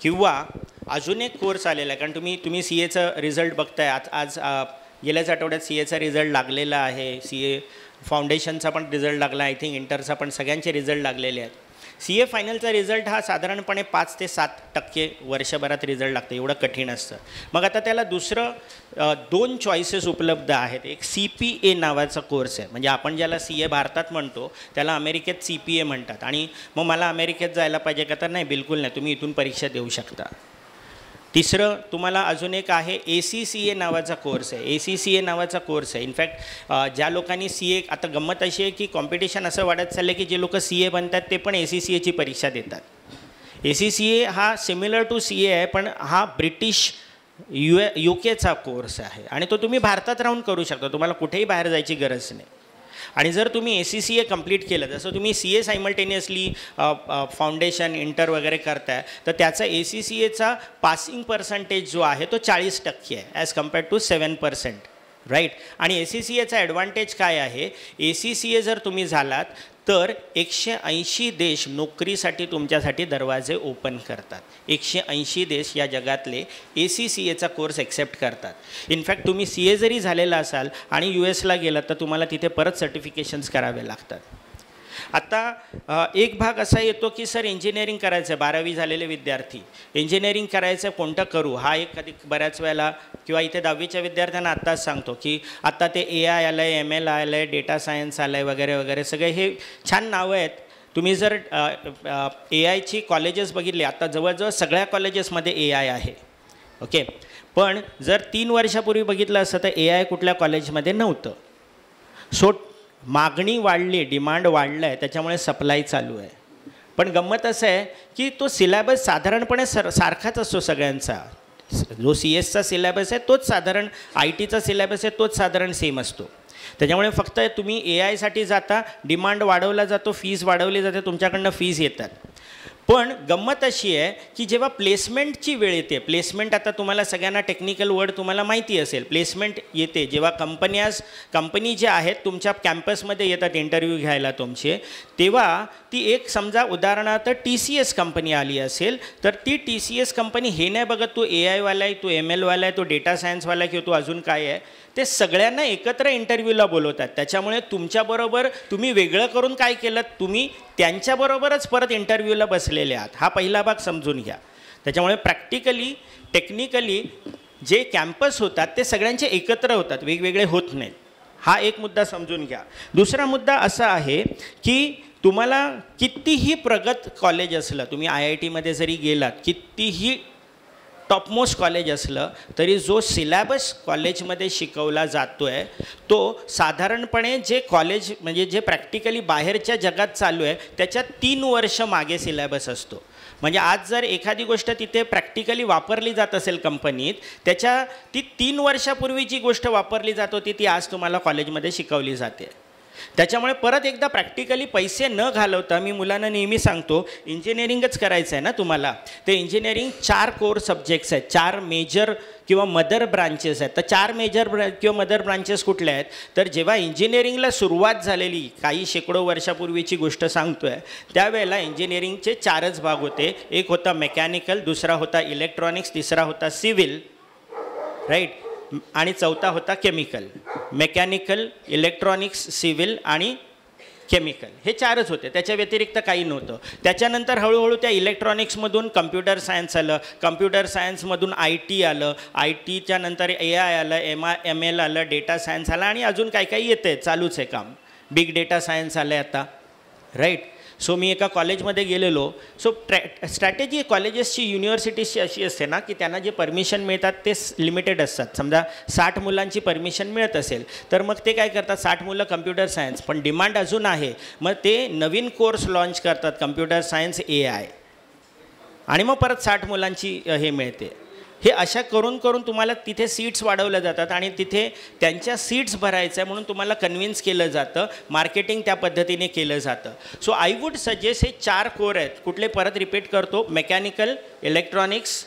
किंवा अजून एक कोर्स आलेला आहे, कारण तुम्ही CAचं रिझल्ट बघताय. आज गेल्याच आठवड्यात CAचा रिझल्ट लागलेला आहे. CA फाउंडेशनचा पण रिझल्ट लागला, आय थिंक इंटरचा पण, सगळ्यांचे रिझल्ट लागलेले आहेत. CA फायनलचा रिझल्ट हा साधारणपणे 5 ते 7% वर्षभरात रिझल्ट लागतं, एवढं कठीण असतं. मग आता त्याला दुसरं 2 चॉईसेस उपलब्ध आहेत. एक CPA नावाचा कोर्स आहे, म्हणजे आपण ज्याला CA भारतात म्हणतो त्याला अमेरिकेत CPA म्हणतात. आणि मग मला अमेरिकेत जायला पाहिजे का? तर नाही, बिलकुल नाही, तुम्ही इथून परीक्षा देऊ शकता. तिसरं तुम्हाला अजून एक आहे ACCA नावाचा कोर्स आहे. ACCA नावाचा कोर्स आहे. इनफॅक्ट ज्या लोकांनी CA, आता गंमत अशी आहे की कॉम्पिटिशन असं वाढत चाललं की जे लोक CA बनतात ते पण ACCAची परीक्षा देतात. ACCA हा सिमिलर टू CA आहे, पण हा ब्रिटिश UK कोर्स आहे आणि तो तुम्ही भारतात राहून करू शकता, तुम्हाला कुठेही बाहेर जायची गरज नाही. आणि जर तुम्ही ACCA कंप्लीट केलं, जसं तुम्ही CA सायमल्टेनियसली फाउंडेशन इंटर वगैरे करताय, तर त्याचा ACCAचा पासिंग पर्सेंटेज जो आहे तो 40% आहे ॲज कम्पेअर्ड टू 7%, राईट. आणि ACCAचा ॲडव्हान्टेज काय आहे? ACCA जर तुम्ही झालात तर 180 देश नोकरीसाठी तुमच्यासाठी दरवाजे ओपन करतात. 180 देश या जगातले ACCAचा कोर्स एक्सेप्ट करतात. इनफॅक्ट तुम्ही CA जरी झालेला असाल आणि USला गेलात तर तुम्हाला तिथे परत सर्टिफिकेशन्स करावे लागतात. आता एक भाग असा येतो की सर इंजिनिअरिंग करायचं आहे, 12वी झालेले विद्यार्थी इंजिनिअरिंग करायचं कोणतं करू, हा एक कधी बऱ्याच वेळेला, किंवा इथे 10वीच्या विद्यार्थ्यांना आत्ताच सांगतो की आत्ता ते AI आलं आहे, ML आलं आहे, डेटा सायन्स आलं आहे वगैरे वगैरे, सगळे हे छान नावं आहेत. तुम्ही जर AIची कॉलेजेस बघितली, आता जवळजवळ सगळ्या कॉलेजेसमध्ये AI आहे, ओके. पण जर 3 वर्षापूर्वी बघितलं असतं तर AI कुठल्या कॉलेजमध्ये नव्हतं. सो मागणी वाढली, डिमांड वाढलं आहे, त्याच्यामुळे सप्लाय चालू आहे. पण गंमत असं आहे की तो सिलेबस साधारणपणे सारखाच असतो सगळ्यांचा. जो CSचा सिलेबस आहे तोच साधारण, ITचा सिलेबस आहे तोच साधारण सेम असतो. त्याच्यामुळे फक्त तुम्ही AIसाठी जाता, डिमांड वाढवला जातो, फीज वाढवली जाते, तुमच्याकडनं फीज येतात. पण गंमत अशी आहे की जेव्हा प्लेसमेंटची वेळ येते, प्लेसमेंट, आता तुम्हाला सगळ्यांना टेक्निकल वर्ड तुम्हाला माहिती असेल, प्लेसमेंट येते जेव्हा कंपनी ज्या आहेत तुमच्या कॅम्पसमध्ये येतात इंटरव्ह्यू घ्यायला तुमचे, तेव्हा ती एक समजा उदाहरणार्थ TCS कंपनी आली असेल, तर ती TCS कंपनी हे नाही बघत तू AI वाला आहे, तू MLवाला आहे, तू डेटा सायन्सवाला आहे, किंवा तू अजून काय आहे, ते सगळ्यांना एकत्र इंटरव्ह्यूला बोलवतात. त्याच्यामुळे तुमच्याबरोबर तुम्ही वेगळं करून काय केलं, तुम्ही त्यांच्याबरोबरच परत इंटरव्ह्यूला बसलेले आहात. हा पहिला भाग समजून घ्या. त्याच्यामुळे प्रॅक्टिकली टेक्निकली जे कॅम्पस होतात ते सगळ्यांचे एकत्र होतात, वेगवेगळे होत नाहीत. हा एक मुद्दा समजून घ्या. दुसरा मुद्दा असा आहे की तुम्हाला कितीही प्रगत कॉलेज असलं, तुम्ही IITमध्ये जरी गेलात, कितीही टॉपमोस्ट कॉलेज असलं तरी जो सिलॅबस कॉलेजमध्ये शिकवला जातो आहे तो साधारणपणे जे कॉलेज म्हणजे जे प्रॅक्टिकली बाहेरच्या जगात चालू आहे त्याच्यात 3 वर्ष मागे सिलॅबस असतो. म्हणजे आज जर एखादी गोष्ट तिथे प्रॅक्टिकली वापरली जात असेल कंपनीत, ती 3 वर्षापूर्वी जी गोष्ट वापरली जात होती ती आज तुम्हाला कॉलेजमध्ये शिकवली जाते. त्याच्यामुळे परत एकदा प्रॅक्टिकली पैसे न घालवता, मी मुलांना नेहमी सांगतो इंजिनिअरिंगच करायचं आहे ना तुम्हाला, ते इंजिनिअरिंग 4 कोर सब्जेक्ट्स आहेत, 4 मेजर किंवा मदर ब्रांचेस आहेत. तर 4 मेजर किंवा मदर ब्रांचेस कुठल्या आहेत, तर जेव्हा इंजिनिअरिंगला सुरुवात झालेली काही शेकडो वर्षापूर्वीची गोष्ट सांगतो आहे, त्यावेळेला इंजिनिअरिंगचे 4च भाग होते. एक होता मेकॅनिकल, दुसरा होता इलेक्ट्रॉनिक्स, तिसरा होता सिव्हिल, राईट, आणि चौथा होता केमिकल. मेकॅनिकल, इलेक्ट्रॉनिक्स, सिव्हिल आणि केमिकल हे 4च होते, त्याच्या व्यतिरिक्त काही नव्हतं. त्याच्यानंतर हळूहळू त्या इलेक्ट्रॉनिक्समधून कम्प्युटर सायन्स आलं, कम्प्युटर सायन्समधून IT आलं, ITच्या नंतर AI आलं, ML आलं, डेटा सायन्स आलं, आणि अजून काही काही येतं आहे, चालूच आहे काम. बिग डेटा सायन्स आलं आहे आता, राईट. सो मी एका कॉलेजमध्ये गेलेलो. सो स्ट्रॅटेजी कॉलेजेसची, युनिव्हर्सिटीजची अशी असते ना की त्यांना जे परमिशन मिळतात ते लिमिटेड असतात. समजा 60 मुलांची परमिशन मिळत असेल तर मग ते काय करतात, 60 मुलं कम्प्युटर सायन्स, पण डिमांड अजून आहे, मग ते नवीन कोर्स लॉन्च करतात कम्प्युटर सायन्स AI, आणि मग परत 60 मुलांची हे मिळते. हे अशा करून करून तुम्हाला तिथे सीट्स वाढवल्या जातात आणि तिथे त्यांच्या सीट्स भरायचं आहे म्हणून तुम्हाला कन्व्हिन्स केलं जातं, मार्केटिंग त्या पद्धतीने केलं जातं. सो आय वूड सजेस्ट हे 4 कोर आहेत. कुठले, परत रिपीट करतो, मेकॅनिकल, इलेक्ट्रॉनिक्स,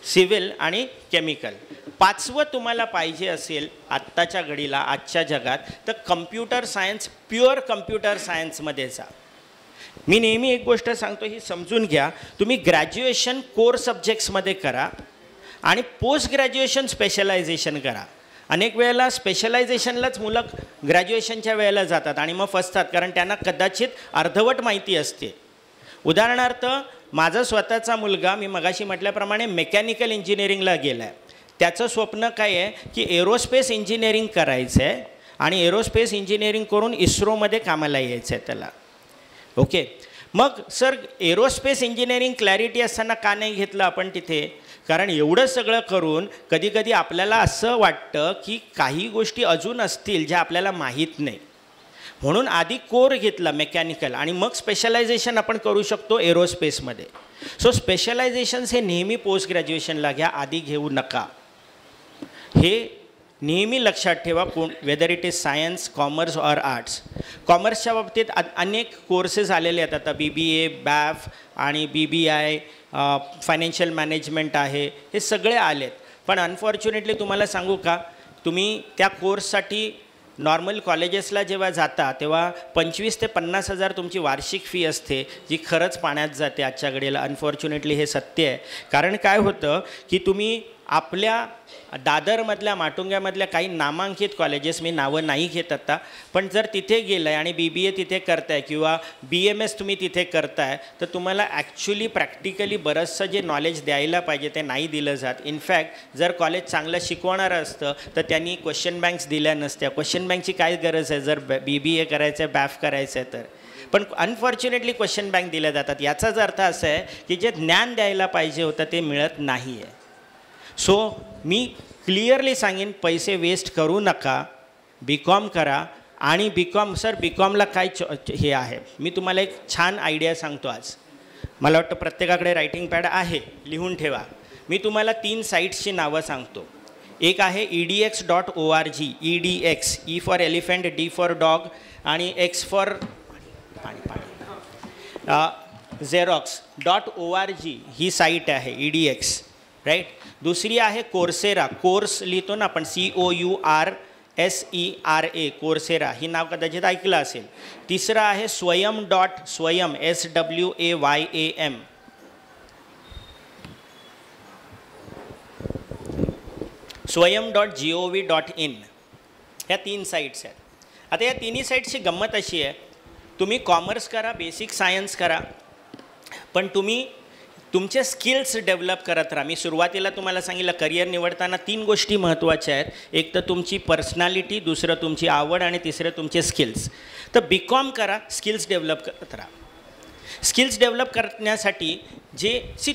सिव्हिल आणि केमिकल. 5वं तुम्हाला पाहिजे असेल आत्ताच्या घडीला, आजच्या जगात, तर कम्प्युटर सायन्स, प्युअर कम्प्युटर सायन्समध्ये जा. मी नेहमी एक गोष्ट सांगतो, ही समजून घ्या, तुम्ही ग्रॅज्युएशन कोर सब्जेक्ट्समध्ये करा आणि पोस्ट ग्रॅज्युएशन स्पेशलायझेशन करा. अनेक वेळेला स्पेशलायझेशनलाच मुलं ग्रॅज्युएशनच्या वेळेला जातात आणि मग फसतात, कारण त्यांना कदाचित अर्धवट माहिती असते. उदाहरणार्थ माझा स्वतःचा मुलगा, मी मगाशी म्हटल्याप्रमाणे मेकॅनिकल इंजिनिअरिंगला गेला आहे. त्याचं स्वप्न काय आहे की एरोस्पेस इंजिनिअरिंग करायचं आहे आणि एरोस्पेस इंजिनिअरिंग करून इस्रोमध्ये कामाला यायचं आहे त्याला. ओके, मग सर एरोस्पेस इंजिनिअरिंग क्लॅरिटी असताना का नाही घेतलं आपण तिथे? कारण एवढं सगळं करून कधी कधी आपल्याला असं वाटतं की काही गोष्टी अजून असतील ज्या आपल्याला माहीत नाही. म्हणून आधी कोर घेतला मेकॅनिकल आणि मग स्पेशलायझेशन आपण करू शकतो एरोस्पेसमध्ये. सो स्पेशलायझेशन्स हे नेहमी पोस्ट ग्रॅज्युएशनला घ्या, आधी घेऊ नका. हे नेहमी लक्षात ठेवा, whether it is science, commerce or arts. कॉमर्सच्या बाबतीत अनेक कोर्सेस आलेले आहेत आता, BBA, BAF आणि BBI, फायनान्शियल मॅनेजमेंट आहे, हे सगळे आलेत. पण अनफॉर्च्युनेटली तुम्हाला सांगू का, तुम्ही त्या कोर्ससाठी नॉर्मल कॉलेजेसला जेव्हा जाता तेव्हा 25,000 ते 50,000 तुमची वार्षिक फी असते, जी खरंच पाण्यात जाते आजच्या घडीला. अनफॉर्च्युनेटली हे सत्य आहे. कारण काय होतं की तुम्ही आपल्या दादरमधल्या, माटुंग्यामधल्या काही नामांकित कॉलेजेस, मी नावं नाही घेत आता, पण जर तिथे गेलं आहे आणि BBA तिथे करताय किंवा BMS तुम्ही तिथे करताय, तर तुम्हाला ॲक्च्युली प्रॅक्टिकली बरंचसं जे नॉलेज द्यायला पाहिजे ते नाही दिलं जात. इनफॅक्ट जर कॉलेज चांगलं शिकवणारं असतं तर त्यांनी क्वेश्चन बँक्स दिल्या नसत्या. क्वेश्चन बँकची काय गरज आहे जर BBA करायचं आहे, BAF करायचं आहे तर? पण अनफॉर्च्युनेटली क्वेश्चन बँक दिल्या जातात. याचाच अर्थ असा आहे की जे ज्ञान द्यायला पाहिजे होतं ते मिळत नाही आहे. सो मी क्लिअरली सांगेन, पैसे वेस्ट करू नका, BCom करा. आणि सर BComला काय हे आहे, मी तुम्हाला एक छान आयडिया सांगतो आज. मला वाटतं प्रत्येकाकडे रायटिंग पॅड आहे, लिहून ठेवा. मी तुम्हाला 3 साईट्सची नावं सांगतो. एक आहे edx.org, EDX, E for elephant, D for dog आणि X for Xerox.org he site आहे EDX, राईट. दुसरी आहे कोर्सेरा, कोर्स लिहितो ना आपण COURSERA, कोर्सेरा, ही नाव कदाचित ऐकलं असेल. तिसरं आहे स्वयम SWAYAM. swayam.gov.in. ह्या 3 साईट्स आहेत. आता या तिन्ही साईट्सची गंमत अशी आहे, तुम्ही कॉमर्स करा, बेसिक सायन्स करा, पण तुम्ही तुमचे स्किल्स डेव्हलप करत राहा. मी सुरुवातीला तुम्हाला सांगितलं करिअर निवडताना 3 गोष्टी महत्त्वाच्या आहेत. एक तर तुमची पर्सनॅलिटी, दुसरं तुमची आवड आणि तिसरं तुमचे स्किल्स. तर BCom करा, स्किल्स डेव्हलप करत राहा. स्किल्स डेव्हलप करण्यासाठी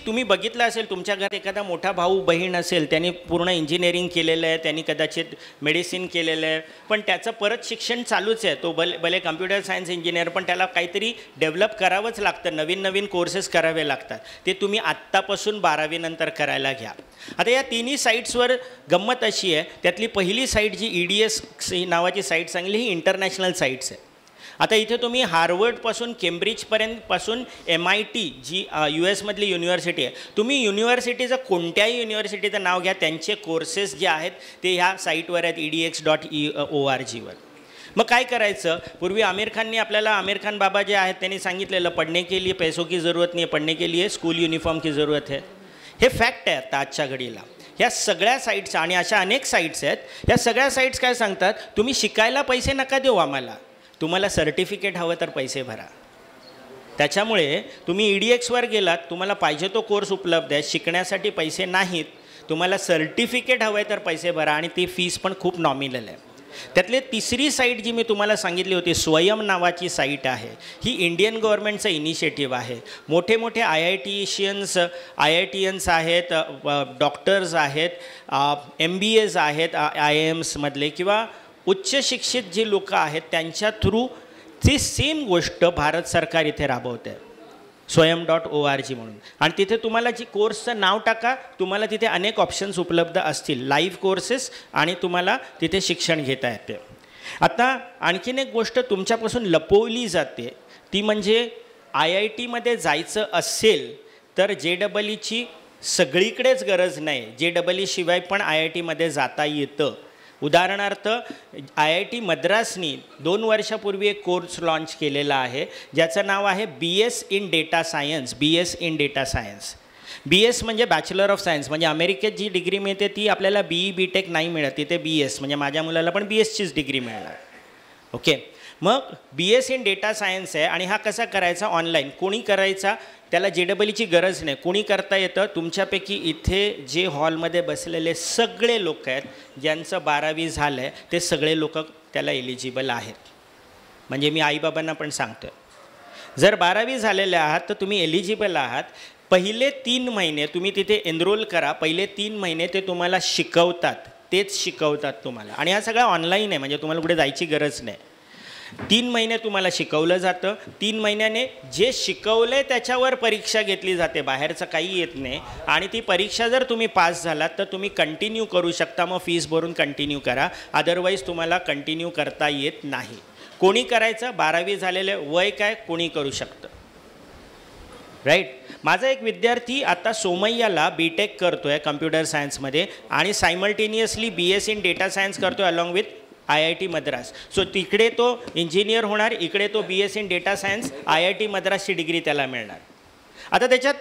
तुम्ही बघितलं असेल तुमच्या घरात एखादा मोठा भाऊ बहीण असेल, त्यांनी पूर्ण इंजिनिअरिंग केलेलं आहे, त्यांनी कदाचित मेडिसिन केलेलं आहे, पण त्याचं परत शिक्षण चालूच आहे. तो भले कम्प्युटर सायन्स इंजिनियर, पण त्याला काहीतरी डेव्हलप करावंच लागतं, नवीन कोर्सेस करावे लागतात. ते तुम्ही आत्तापासून 12वी नंतर करायला घ्या. आता या तिन्ही साईट्सवर गंमत अशी आहे, त्यातली पहिली साईट जी EDS नावाची साईट सांगली, ही इंटरनॅशनल साईट्स आहे. आता इथे तुम्ही हार्वर्डपासून केम्ब्रिजपर्यंतपासून MIT जी US मधली युनिव्हर्सिटी आहे, तुम्ही युनिव्हर्सिटीचं कोणत्याही युनिव्हर्सिटीचं नाव घ्या, त्यांचे कोर्सेस जे आहेत ते ह्या साईटवर आहेत edx.org वर. मग काय करायचं, पूर्वी आमिर खान बाबा जे आहेत त्यांनी सांगितलेलं, पढ़ने के लिए पैसों की ज़रूरत नहीं है, पढ़ने के लिए स्कूल यूनिफॉर्म की ज़रूरत है. हे फॅक्ट आहे आता आजच्या घडीला. ह्या सगळ्या साईट्स आणि अशा अनेक साईट्स आहेत. ह्या सगळ्या साईट्स काय सांगतात, तुम्ही शिकायला पैसे नका देऊ आम्हाला, तुम्हाला सर्टिफिकेट हवं तर पैसे भरा. त्याच्यामुळे तुम्ही EDXवर गेलात, तुम्हाला पाहिजे तो कोर्स उपलब्ध आहे, शिकण्यासाठी पैसे नाहीत, तुम्हाला सर्टिफिकेट हवं आहे तर पैसे भरा आणि ती फीस पण खूप नॉमिनल आहे. त्यातले तिसरी साईट जी मी तुम्हाला सांगितली होती, स्वयम नावाची साईट आहे. ही इंडियन गव्हर्नमेंटचं इनिशिएटिव्ह आहे. मोठे IITians आहेत, डॉक्टर्स आहेत, MBAs आहेत, IIMsमधले किंवा उच्च शिक्षित जी लोक आहेत त्यांच्या थ्रू ती सेम गोष्ट भारत सरकार इथे राबवते आहे, swayam.org म्हणून. आणि तिथे तुम्हाला जी कोर्सचं नाव टाका, तुम्हाला तिथे अनेक ऑप्शन्स उपलब्ध असतील, लाईव्ह कोर्सेस, आणि तुम्हाला तिथे शिक्षण घेता येते. आता आणखीन एक गोष्ट तुमच्यापासून लपवली जाते, ती म्हणजे IITमध्ये जायचं असेल तर JEEची सगळीकडेच गरज नाही, JEE शिवाय पण IITमध्ये जाता येतं. उदाहरणार्थ IIT मद्रासनी 2 वर्षापूर्वी एक कोर्स लॉन्च केलेला आहे ज्याचं नाव आहे BS in Data Science. BS म्हणजे बॅचलर ऑफ सायन्स, म्हणजे अमेरिकेत जी डिग्री मिळते ती आपल्याला BE BTech नाही मिळत, तिथे BS, म्हणजे माझ्या मुलाला पण BSचीच डिग्री मिळणार. ओके, मग BS इन डेटा सायन्स आहे. आणि हा कसा करायचा? ऑनलाईन. कोणी करायचा? त्याला JEEची गरज नाही, कोणी करता येतं. तुमच्यापैकी इथे जे हॉलमध्ये बसलेले सगळे लोक आहेत ज्यांचं 12वी झालं आहे ते सगळे लोक त्याला एलिजिबल आहेत. म्हणजे मी आईबाबांना पण सांगतो, जर 12वी झालेले आहात तर तुम्ही एलिजिबल आहात. पहिले 3 महिने तुम्ही तिथे एनरोल करा. पहिले 3 महिने ते तुम्हाला शिकवतात, तेच शिकवतात तुम्हाला. आणि हा सगळा ऑनलाईन आहे, म्हणजे तुम्हाला कुठे जायची गरज नाही. 3 महिने तुम्हाला शिकवलं जातं. 3 महिन्याने जे शिकवलं आहे त्याच्यावर परीक्षा घेतली जाते, बाहेरचं काही येत नाही. आणि ती परीक्षा जर तुम्ही पास झालात तर तुम्ही कंटिन्यू करू शकता. मग फीस भरून कंटिन्यू करा, अदरवाईज तुम्हाला कंटिन्यू करता येत नाही. कोणी करायचं? 12वी झालेले, वय काय? कोणी करू शकतं. राईट. माझा एक विद्यार्थी आता सोमय्याला BTech करतो आहे कम्प्युटर सायन्समध्ये आणि simultaneously BS in data science करतो आहे along with IIT Madras. So तिकडे तो इंजिनियर होणार, इकडे तो BS in data science IIT मद्रासची डिग्री त्याला मिळणार. आता त्याच्यात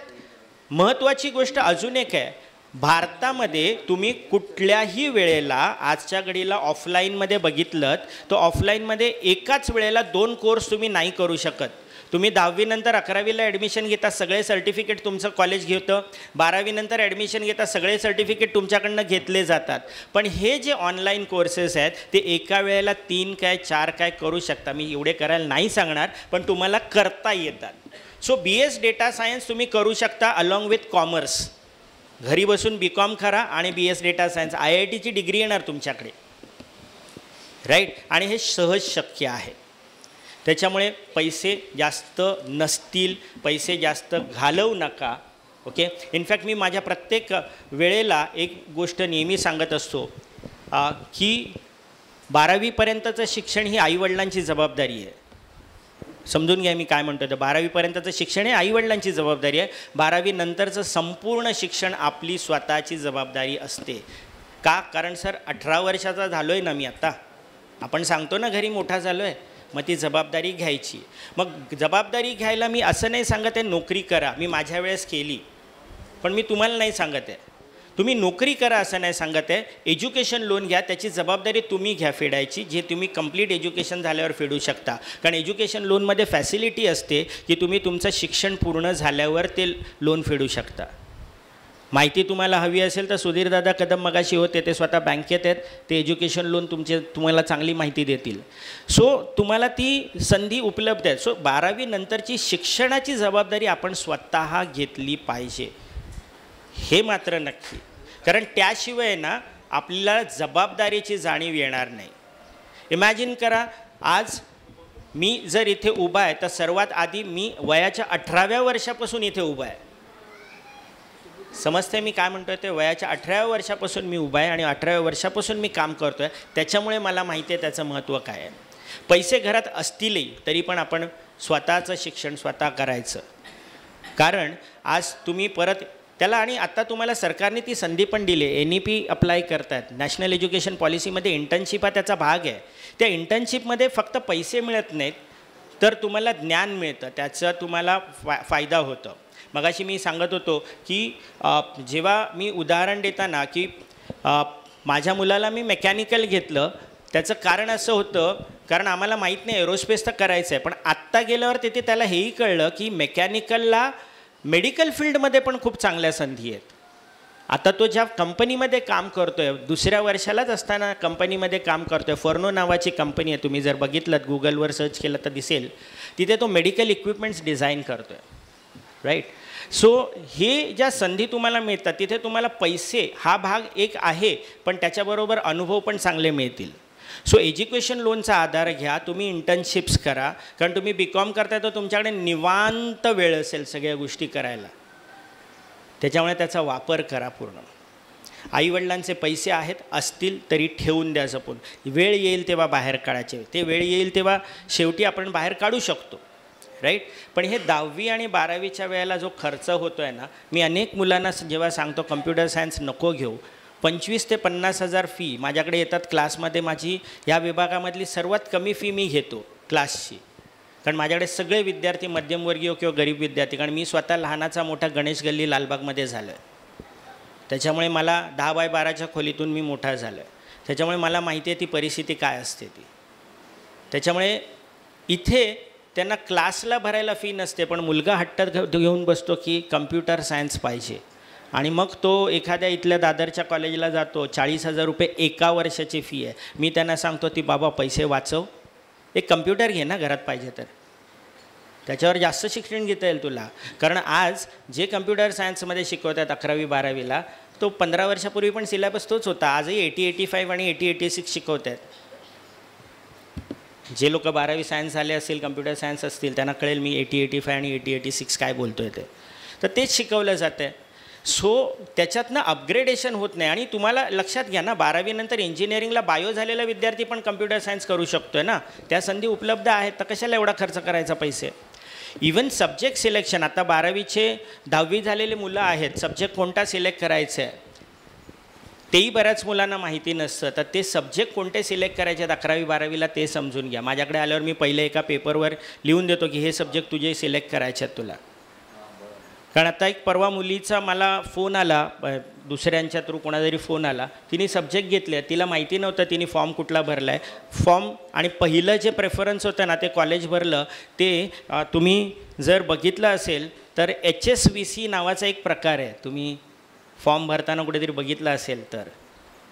महत्त्वाची गोष्ट अजून एक आहे, भारतामध्ये तुम्ही कुठल्याही वेळेला आजच्या घडीला ऑफलाईनमध्ये बघितलं तर ऑफलाईनमध्ये एकाच वेळेला 2 कोर्स तुम्ही नाही करू शकत. तुम्ही 10वी नंतर 11वीला ॲडमिशन घेता, सगळे सर्टिफिकेट तुमचं कॉलेज घेतं. 12वी नंतर ॲडमिशन घेता, सगळे सर्टिफिकेट तुमच्याकडनं घेतले जातात. पण हे जे ऑनलाईन कोर्सेस आहेत ते एका वेळेला 3 काय 4 काय करू शकता. मी एवढे करायला नाही सांगणार, पण तुम्हाला करता येतात. सो BS डेटा सायन्स तुम्ही करू शकता अलॉंग विथ कॉमर्स. घरी बसून BCom करा आणि BS डेटा सायन्स, IITची डिग्री येणार तुमच्याकडे. राईट. आणि हे सहज शक्य आहे. त्याच्यामुळे पैसे जास्त नसतील, पैसे जास्त घालवू नका. ओके. इनफॅक्ट मी माझ्या प्रत्येक वेळेला एक गोष्ट नेहमी सांगत असतो की 12वीपर्यंतचं शिक्षण ही आईवडिलांची जबाबदारी आहे. समजून घ्या मी काय म्हणतो. तर 12वीपर्यंतचं शिक्षण हे आईवडिलांची जबाबदारी आहे. 12वी नंतरचं संपूर्ण शिक्षण आपली स्वतःची जबाबदारी असते. का? कारण सर 18 वर्षाचा झालो आहे ना मी आता. आपण सांगतो ना घरी मोठा झालो आहे, मग ती जबाबदारी घ्यायची. मग जबाबदारी घ्यायला मी असं नाही सांगत आहे नोकरी करा, मी माझ्या वेळेस केली, पण मी तुम्हाला नाही सांगत आहे तुम्ही नोकरी करा असं नाही सांगत आहे. एज्युकेशन लोन घ्या, त्याची जबाबदारी तुम्ही घ्या फेडायची, जे तुम्ही कंप्लीट एज्युकेशन झाल्यावर फेडू शकता. कारण एज्युकेशन लोनमध्ये फॅसिलिटी असते की तुम्ही तुमचं शिक्षण पूर्ण झाल्यावर ते लोन फेडू शकता. माहिती तुम्हाला हवी असेल तर सुधीरदादा कदम मगाशी होते, ते स्वतः बँकेत आहेत, ते एज्युकेशन लोन तुम्हाला चांगली माहिती देतील. सो तुम्हाला ती संधी उपलब्ध आहे. सो 12वी नंतरची शिक्षणाची जबाबदारी आपण स्वतः घेतली पाहिजे, हे मात्र नक्की. कारण त्याशिवाय ना आपल्याला जबाबदारीची जाणीव येणार नाही. इमॅजिन करा, आज मी जर इथे उभा आहे तर सर्वात आधी मी वयाच्या 18व्या वर्षापासून इथे उभा आहे. समजते मी काय म्हणतो आहे ते. वयाच्या 18व्या वर्षापासून मी उभा आहे आणि 18व्या वर्षापासून मी काम करतो आहे. त्याच्यामुळे मला माहिती आहे त्याचं महत्त्व काय आहे. पैसे घरात असतीलही तरी पण आपण स्वतःचं शिक्षण स्वतः करायचं. कारण आज तुम्ही परत त्याला, आणि आता तुम्हाला सरकारने ती संधी पण दिली आहे. NEP अप्लाय करतात. नॅशनल एज्युकेशन पॉलिसीमध्ये इंटर्नशिप हा त्याचा भाग आहे. त्या इंटर्नशिपमध्ये फक्त पैसे मिळत नाहीत तर तुम्हाला ज्ञान मिळतं, त्याचं तुम्हाला फायदा होतं. मगाशी मी सांगत होतो की जेव्हा मी उदाहरण देताना की माझ्या मुलाला मी मेकॅनिकल घेतलं, त्याचं कारण असं होतं कारण आम्हाला माहीत नाही एरोस्पेस तर करायचं आहे. पण आत्ता गेल्यावर तिथे त्याला हेही कळलं की मेकॅनिकलला मेडिकल फील्डमध्ये पण खूप चांगल्या संधी आहेत. आता तो ज्या कंपनीमध्ये काम करतो आहे, 2ऱ्या वर्षालाच असताना कंपनीमध्ये काम करतो आहे. फर्नो नावाची कंपनी आहे, तुम्ही जर बघितलं गुगलवर सर्च केलं तर दिसेल. तिथे तो मेडिकल इक्विपमेंट्स डिझाईन करतो आहे. राईट. सो हे ज्या संधी तुम्हाला मिळतात तिथे तुम्हाला पैसे हा भाग एक आहे, पण त्याच्याबरोबर अनुभव पण चांगले मिळतील. सो एज्युकेशन लोनचा आधार घ्या, तुम्ही इंटर्नशिप्स करा. कारण तुम्ही BCom करताय तर तुमच्याकडे निवांत वेळ असेल सगळ्या गोष्टी करायला, त्याच्यामुळे त्याचा वापर करा पूर्ण. आईवडिलांचे पैसे आहेत असतील तरी ठेवून द्या जपून. वेळ येईल तेव्हा बाहेर काढायचे, ते वेळ येईल तेव्हा शेवटी आपण बाहेर काढू शकतो. राईट. पण हे 10वी आणि 12वीच्या वेळेला जो खर्च होतो आहे ना, मी अनेक मुलांना जेव्हा सांगतो कम्प्युटर सायन्स नको घेऊ, 25,000 ते 50,000 फी माझ्याकडे येतात क्लासमध्ये. माझी या विभागामधली सर्वात कमी फी मी घेतो क्लासची. कारण माझ्याकडे सगळे विद्यार्थी मध्यमवर्गीय किंवा गरीब विद्यार्थी, कारण मी स्वतः लहानाचा मोठा गणेश गल्ली लालबागमध्ये झालो आहे. त्याच्यामुळे मला 10 बाय 12च्या खोलीतून मी मोठा झालो आहे. त्याच्यामुळे मला माहिती आहे ती परिस्थिती काय असते ती. त्याच्यामुळे इथे त्यांना क्लासला भरायला फी नसते, पण मुलगा हट्टात घेऊन बसतो की कम्प्युटर सायन्स पाहिजे, आणि मग तो एखाद्या इथल्या दादरच्या कॉलेजला जातो. 40,000 रुपये एका वर्षाची फी आहे. मी त्यांना सांगतो ती बाबा पैसे वाचव, एक कम्प्युटर घे ना घरात पाहिजे तर, त्याच्यावर जास्त शिक्षण घेता येईल तुला. कारण आज जे कम्प्युटर सायन्समध्ये शिकवतात 11वी 12वीला, तो 15 वर्षापूर्वी पण सिलेबस तोच होता. आजही 80-85 आणि 80-86 शिकवत आहेत. जे लोक 12वी सायन्स झाले असतील, कम्प्युटर सायन्स असतील, त्यांना कळेल मी 80-85 आणि 80-86 काय बोलतो आहे ते. तर तेच शिकवलं जातं आहे. सो त्याच्यातनं अपग्रेडेशन होत नाही. आणि तुम्हाला लक्षात घ्या ना, 12वी नंतर इंजिनिअरिंगला बायो झालेला विद्यार्थी पण कम्प्युटर सायन्स करू शकतो आहे ना. त्या संधी उपलब्ध आहेत, तर कशाला एवढा खर्च करायचा पैसे. इवन सब्जेक्ट सिलेक्शन, आता 12वीचे 10वी झालेले मुलं आहेत, सब्जेक्ट कोणता सिलेक्ट करायचं आहे तेही बऱ्याच मुलांना माहिती नसतं. तर ते सब्जेक्ट कोणते सिलेक्ट करायचे आहेत 11वी 12वीला ते समजून घ्या. माझ्याकडे आल्यावर मी पहिले एका पेपरवर लिहून देतो की हे सब्जेक्ट तुझे सिलेक्ट करायचे आहेत तुला. कारण आता एक परवा मुलीचा मला फोन आला, दुसऱ्यांच्या थ्रू कोणातरी फोन आला, तिने सब्जेक्ट घेतले, तिला माहिती नव्हतं तिने फॉर्म कुठला भरला आहे. फॉर्म आणि पहिलं जे प्रेफरन्स होतं ना ते कॉलेज भरलं, ते तुम्ही जर बघितलं असेल तर HSVC नावाचा एक प्रकार आहे. तुम्ही फॉर्म भरताना कुठेतरी बघितलं असेल तर.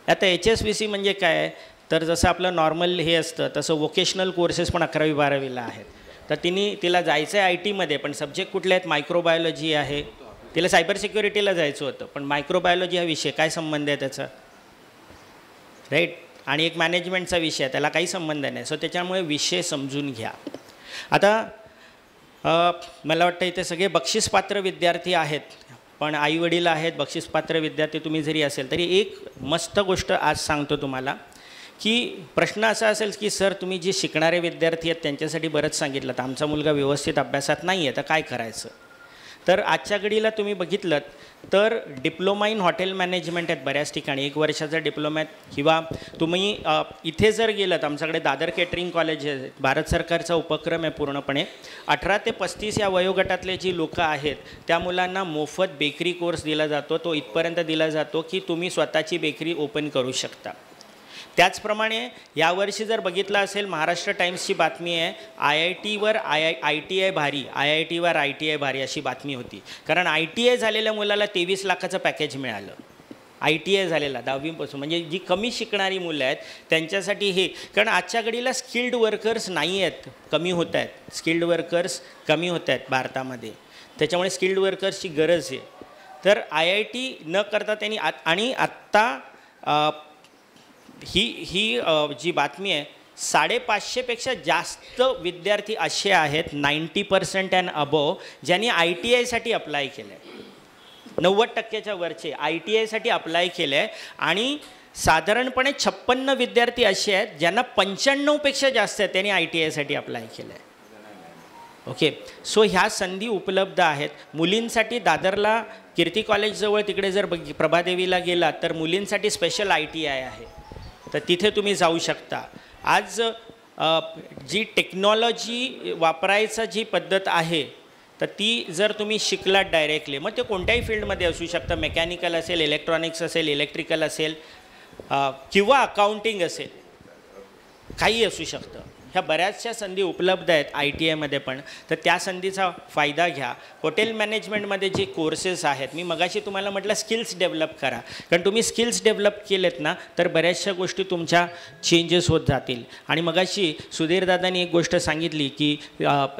आता HSVC म्हणजे काय, तर जसं आपलं नॉर्मल हे असतं तसं वोकेशनल कोर्सेस पण 11वी 12वीला आहेत. तर तिला जायचं आहे IT मध्ये, पण सब्जेक्ट कुठले आहेत, मायक्रोबायोलॉजी आहे. तिला सायबर सिक्युरिटीला जायचं होतं, पण मायक्रोबायोलॉजी हा विषय काय संबंध आहे त्याचा, राईट. आणि एक मॅनेजमेंटचा विषय आहे, त्याला काही संबंध नाही. सो त्याच्यामुळे विषय समजून घ्या. आता मला वाटतं इथे सगळे बक्षीसपात्र विद्यार्थी आहेत, पण आईवडील आहेत, बक्षीसपात्र विद्यार्थी तुम्ही जरी असेल तरी एक मस्त गोष्ट आज सांगतो तुम्हाला, की प्रश्न असा असेल की सर तुम्ही जे शिकणारे विद्यार्थी आहेत त्यांच्यासाठी बरंच सांगितलं, तर आमचा मुलगा व्यवस्थित अभ्यासात नाही आहे, तर काय करायचं. तर आजच्या घडीला तुम्ही बघितलं तर डिप्लोमा इन हॉटेल मॅनेजमेंट आहेत बऱ्याच ठिकाणी, 1 वर्षाचा डिप्लोमा आहेत. किंवा तुम्ही इथे जर गेलं तर आमच्याकडे दादर केटरिंग कॉलेज आहे, भारत सरकारचा उपक्रम आहे पूर्णपणे. 18 ते 35 या वयोगटातले जी लोकं आहेत त्या मुलांना मोफत बेकरी कोर्स दिला जातो. तो इथपर्यंत दिला जातो की तुम्ही स्वतःची बेकरी ओपन करू शकता. त्याचप्रमाणे यावर्षी जर बघितलं असेल, महाराष्ट्र टाइम्सची बातमी आहे, IITवर ITI भारी, IITवर ITI भारी अशी बातमी होती. कारण ITI झालेल्या मुलाला 23 लाखाचं पॅकेज मिळालं. ITI झालेला 10वीपासून, म्हणजे जी कमी शिकणारी मुलं आहेत त्यांच्यासाठी हे. कारण आजच्या घडीला स्किल्ड वर्कर्स नाही आहेत, कमी होत आहेत. स्किल्ड वर्कर्स कमी होत आहेत भारतामध्ये, त्याच्यामुळे स्किल्ड वर्कर्सची गरज आहे. तर IIT न करता त्यांनी आणि आत्ता ही जी बातमी आहे, 550पेक्षा जास्त विद्यार्थी असे आहेत 90% अँड अबोव ज्यांनी ITIसाठी अप्लाय केलं आहे. 90%च्या वरचे ITIसाठी अप्लाय केलं आहे. आणि साधारणपणे 56 विद्यार्थी असे आहेत ज्यांना 95पेक्षा जास्त आहेत त्यांनी ITIसाठी अप्लाय केलं आहे. ओके. सो ह्या संधी उपलब्ध आहेत मुलींसाठी. दादरला कीर्ती कॉलेजजवळ तिकडे जर प्रभादेवीला गेलात तर मुलींसाठी स्पेशल ITI आहे, तर तिथे तुम्ही जाऊ शकता. आज जी टेक्नॉलॉजी वापरायचा जी पद्धत आहे तर ती जर तुम्ही शिकलात डायरेक्टली, मग ते कोणत्याही फील्डमध्ये असू शकतं, मेकॅनिकल असेल, इलेक्ट्रॉनिक्स असेल, इलेक्ट्रिकल असेल किंवा अकाउंटिंग असेल, काही असू शकतं. ह्या बऱ्याचशा संधी उपलब्ध आहेत ITIमध्ये पण, तर त्या संधीचा फायदा घ्या. हॉटेल मॅनेजमेंटमध्ये जे कोर्सेस आहेत, मी मगाशी तुम्हाला म्हटलं स्किल्स डेव्हलप करा, कारण तुम्ही स्किल्स डेव्हलप केलेत ना तर बऱ्याचशा गोष्टी तुमच्या चेंजेस होत जातील. आणि मगाशी सुधीरदादांनी एक गोष्ट सांगितली की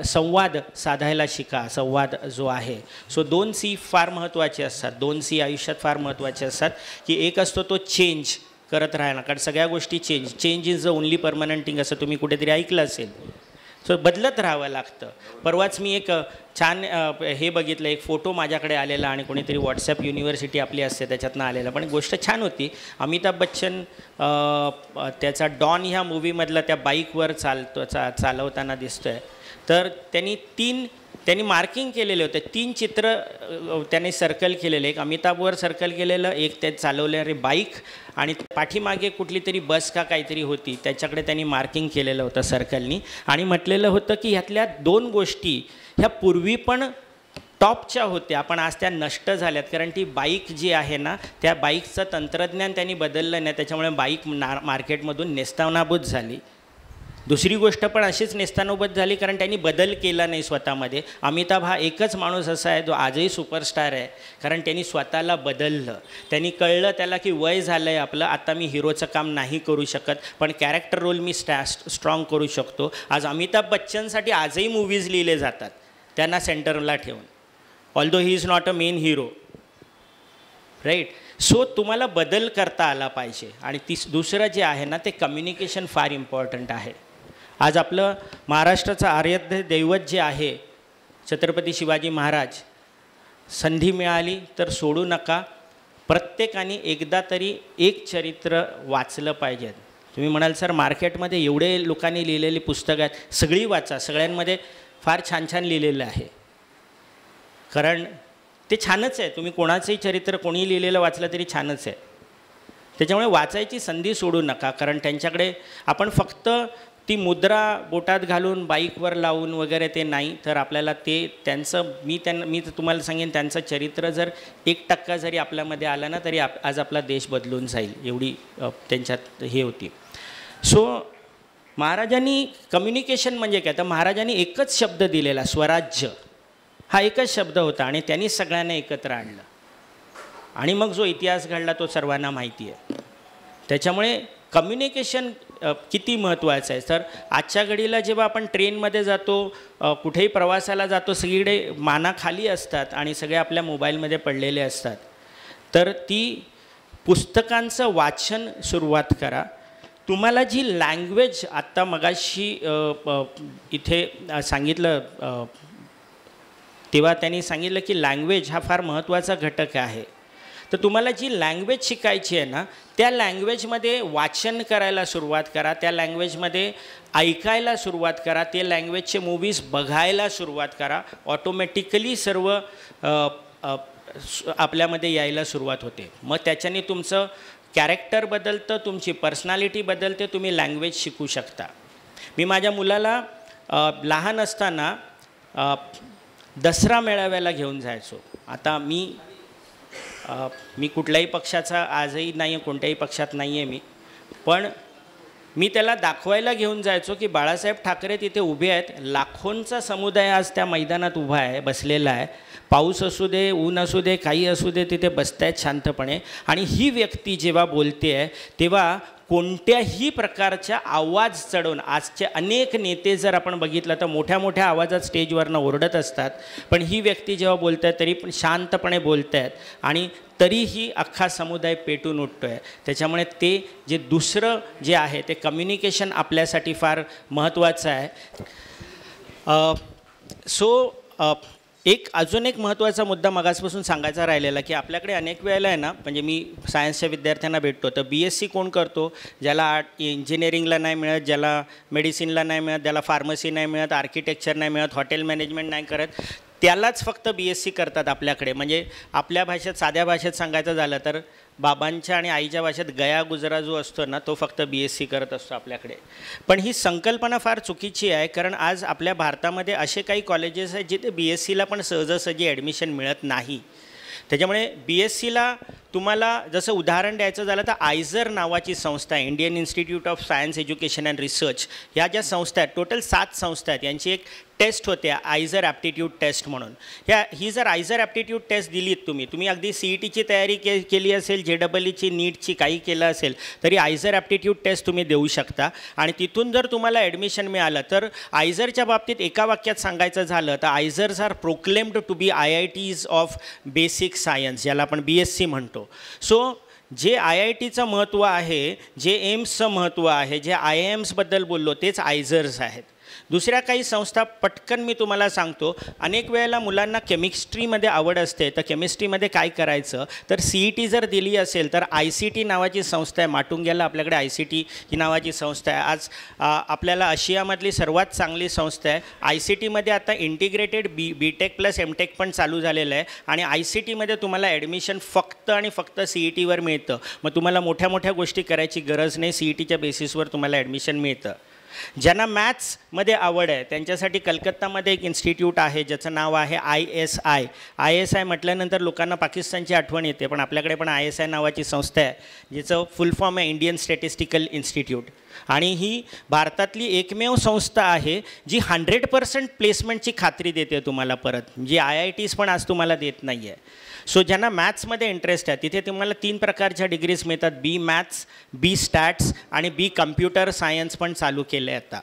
संवाद साधायला शिका. संवाद जो आहे, सो 2 C फार महत्त्वाचे असतात. 2 C आयुष्यात फार महत्त्वाचे असतात, की एक असतो तो चेंज करत राहणं, कारण सगळ्या गोष्टी change is the only permanent thing असं तुम्ही कुठेतरी ऐकलं असेल. सो बदलत राहावं लागतं. परवाच मी एक छान हे बघितलं, एक फोटो माझ्याकडे आलेला आणि कोणीतरी व्हॉट्सॲप युनिव्हर्सिटी आपली असते त्याच्यातनं आलेला, पण गोष्ट छान होती. अमिताभ बच्चन त्याचा डॉन ह्या मूवीमधला त्या बाईकवर चालवताना दिसतो आहे. तर त्यांनी 3 त्यांनी मार्किंग केलेले होते. 3 चित्र त्यांनी सर्कल केलेले, एक अमिताभवर सर्कल केलेलं, एक ते चालवणारी बाईक आणि पाठीमागे कुठली तरी बस का काहीतरी होती त्याच्याकडे त्यांनी मार्किंग केलेलं होतं सर्कलनी आणि म्हटलेलं होतं की ह्यातल्या 2 गोष्टी ह्या पूर्वी पण टॉपच्या होत्या पण आज त्या नष्ट झाल्यात, कारण ती बाईक जी आहे ना त्या बाईकचं तंत्रज्ञान त्यांनी बदललं नाही, त्याच्यामुळे बाईक मार्केटमधून नेस्तानाबूत झाली. दुसरी गोष्ट पण अशीच नेस्तानाबूत झाली कारण त्यांनी बदल केला नाही स्वतःमध्ये. अमिताभ हा एकच माणूस असा आहे जो आजही सुपरस्टार आहे, कारण त्यांनी स्वतःला बदललं. त्यांनी कळलं त्याला की वय झालं आहे आपलं, आता मी हिरोचं काम नाही करू शकत पण कॅरेक्टर रोल मी स्ट्रॉंग करू शकतो. आज अमिताभ बच्चनसाठी आजही मूवीज लिहिले जातात त्यांना सेंटरला ठेवून, although he is not a main hero, right. So तुम्हाला बदल करता आला पाहिजे. आणि दुसरं जे आहे ना ते कम्युनिकेशन फार इम्पॉर्टंट आहे. आज आपलं महाराष्ट्राचं आराध्य दैवत जे आहे छत्रपती शिवाजी महाराज, संधी मिळाली तर सोडू नका, प्रत्येकाने एकदा तरी एक चरित्र वाचलं पाहिजे. तुम्ही म्हणाल सर मार्केटमध्ये एवढे लोकांनी लिहिलेली पुस्तकं आहेत, सगळी वाचा, सगळ्यांमध्ये फार छान छान लिहिलेलं आहे, कारण ते छानच आहे. तुम्ही कोणाचंही चरित्र कोणी लिहिलेलं वाचलं तरी छानच आहे. त्याच्यामुळे वाचायची संधी सोडू नका, कारण त्यांच्याकडे आपण फक्त ती मुद्रा बोटात घालून बाईकवर लावून वगैरे ते नाही, तर आपल्याला ते त्यांचं मी तुम्हाला सांगेन त्यांचं चरित्र जर 1% जरी आपल्यामध्ये आलं ना तरी आज आपला देश बदलून जाईल, एवढी त्यांच्यात हे होती. सो महाराजांनी कम्युनिकेशन म्हणजे काय, तर महाराजांनी एकच शब्द दिलेला, स्वराज्य हा एकच शब्द होता आणि त्यांनी सगळ्यांना एकत्र आणलं आणि मग जो इतिहास घडला तो सर्वांना माहिती आहे. त्याच्यामुळे कम्युनिकेशन किती महत्त्वाचं आहे. तर आजच्या घडीला जेव्हा आपण ट्रेनमध्ये जातो, कुठेही प्रवासाला जातो, सगळीकडे माना खाली असतात आणि सगळे आपल्या मोबाईलमध्ये पडलेले असतात. तर ती पुस्तकांचं वाचन सुरुवात करा. तुम्हाला जी लँग्वेज आत्ता मगाशी इथे सांगितलं तेव्हा त्यांनी सांगितलं की लँग्वेज हा फार महत्त्वाचा घटक आहे. तर तुम्हाला जी लँग्वेज शिकायची आहे ना त्या लँग्वेजमध्ये वाचन करायला सुरुवात करा, त्या लँग्वेजमध्ये ऐकायला सुरुवात करा, ते लँग्वेजचे मूवीज बघायला सुरुवात करा. ऑटोमॅटिकली सर्व आपल्यामध्ये यायला सुरुवात होते. मग त्याच्याने तुमचं कॅरेक्टर बदलतं, तुमची पर्सनॅलिटी बदलते, तुम्ही लँग्वेज शिकू शकता. मी माझ्या मुलाला लहान असताना दसरा मेळाव्याला घेऊन जायचो. आता मी कुठल्याही पक्षाचा आजही नाही आहे, कोणत्याही पक्षात नाही आहे मी, पण मी त्याला दाखवायला घेऊन जायचो की बाळासाहेब ठाकरे तिथे उभे आहेत, लाखोंचा समुदाय आज त्या मैदानात उभा आहे, बसलेला आहे, पाऊस असू दे, ऊन असू दे, काही असू दे, तिथे बसत आहेत शांतपणे. आणि ही व्यक्ती जेव्हा बोलते आहे तेव्हा कोणत्याही प्रकारच्या आवाज चढवून, आजचे अनेक नेते जर आपण बघितलं तर मोठ्या मोठ्या आवाजात स्टेजवरनं ओरडत असतात, पण ही व्यक्ती जेव्हा बोलत आहे तरी पण शांतपणे बोलत आहेत आणि तरीही अख्खा समुदाय पेटून उठतो आहे. त्याच्यामुळे ते जे दुसरं जे आहे ते कम्युनिकेशन आपल्यासाठी फार महत्त्वाचं आहे. अजून एक महत्त्वाचा मुद्दा मगासपासून सांगायचा राहिलेला की आपल्याकडे अनेक वेळेला आहे ना, म्हणजे मी सायन्सच्या विद्यार्थ्यांना भेटतो तर BSc कोण करतो, ज्याला इंजिनिअरिंगला नाही मिळत, ज्याला मेडिसिनला नाही मिळत, ज्याला फार्मसी नाही मिळत, आर्किटेक्चर नाही मिळत, हॉटेल मॅनेजमेंट नाही करत, त्यालाच फक्त BSc करतात आपल्याकडे. म्हणजे आपल्या भाषेत, साध्या भाषेत सांगायचं झालं तर बाबांच्या आणि आईच्या भाषेत गया गुजरा जो असतो ना तो फक्त BSc करत असतो आपल्याकडे. पण ही संकल्पना फार चुकीची आहे, कारण आज आपल्या भारतामध्ये असे काही कॉलेजेस आहेत जिथे BScला पण सहजासहजी ॲडमिशन मिळत नाही. त्याच्यामुळे BScला तुम्हाला जसं उदाहरण द्यायचं झालं तर आयझर नावाची संस्था आहे, Indian institute of science education and research, ह्या ज्या संस्था आहेत, टोटल 7 संस्था आहेत, यांची एक टेस्ट होते आयझर ॲप्टिट्यूड टेस्ट म्हणून. ही जर आयझर ॲप्टिट्यूड टेस्ट दिलीत तुम्ही अगदी CETची तयारी केली असेल, JEEची, नीटची काही केलं असेल तरी आयझर ॲप्टिट्यूड टेस्ट तुम्ही देऊ शकता आणि तिथून जर तुम्हाला ॲडमिशन मिळालं तर आयझरच्या बाबतीत एका वाक्यात सांगायचं झालं तर IISERs are proclaimed to be IITs of basic science, ज्याला आपण BSc म्हणतो. सो जे IITचं महत्त्व आहे, जे एम्सचं महत्त्व आहे, जे IIMsबद्दल बोललो तेच आयझर्स आहेत. दुसऱ्या काही संस्था पटकन मी तुम्हाला सांगतो, अनेक वेळेला मुलांना केमिस्ट्रीमध्ये आवड असते, तर केमिस्ट्रीमध्ये काय करायचं, तर CET जर दिली असेल तर ICT नावाची संस्था आहे, माटुंग्याला आपल्याकडे ICT ही नावाची संस्था आहे. आज आपल्याला आशियामधली सर्वात चांगली संस्था आहे. ICTमध्ये आता इंटिग्रेटेड BTech प्लस MTech पण चालू झालेलं आहे आणि ICTमध्ये तुम्हाला ॲडमिशन फक्त आणि फक्त CETवर मिळतं. मग तुम्हाला मोठ्या मोठ्या गोष्टी करायची गरज नाही, CETच्या बेसिसवर तुम्हाला ॲडमिशन मिळतं. ज्यांना मॅथ्समध्ये आवड आहे त्यांच्यासाठी कलकत्तामध्ये एक इन्स्टिट्यूट आहे ज्याचं नाव आहे ISI म्हटल्यानंतर लोकांना पाकिस्तानची आठवण येते, पण आपल्याकडे पण ISI नावाची संस्था आहे जिचं फुल फॉर्म आहे इंडियन स्टॅटिस्टिकल इन्स्टिट्यूट. आणि ही भारतातली एकमेव संस्था आहे जी 100% प्लेसमेंटची खात्री देते तुम्हाला परत, जी IITs पण आज तुम्हाला देत नाही आहे. सो ज्यांना मॅथ्समध्ये इंटरेस्ट आहे तिथे तुम्हाला 3 प्रकारच्या डिग्रीज मिळतात, B मॅथ्स, B स्टॅट्स आणि B कम्प्युटर सायन्स पण चालू केले आता.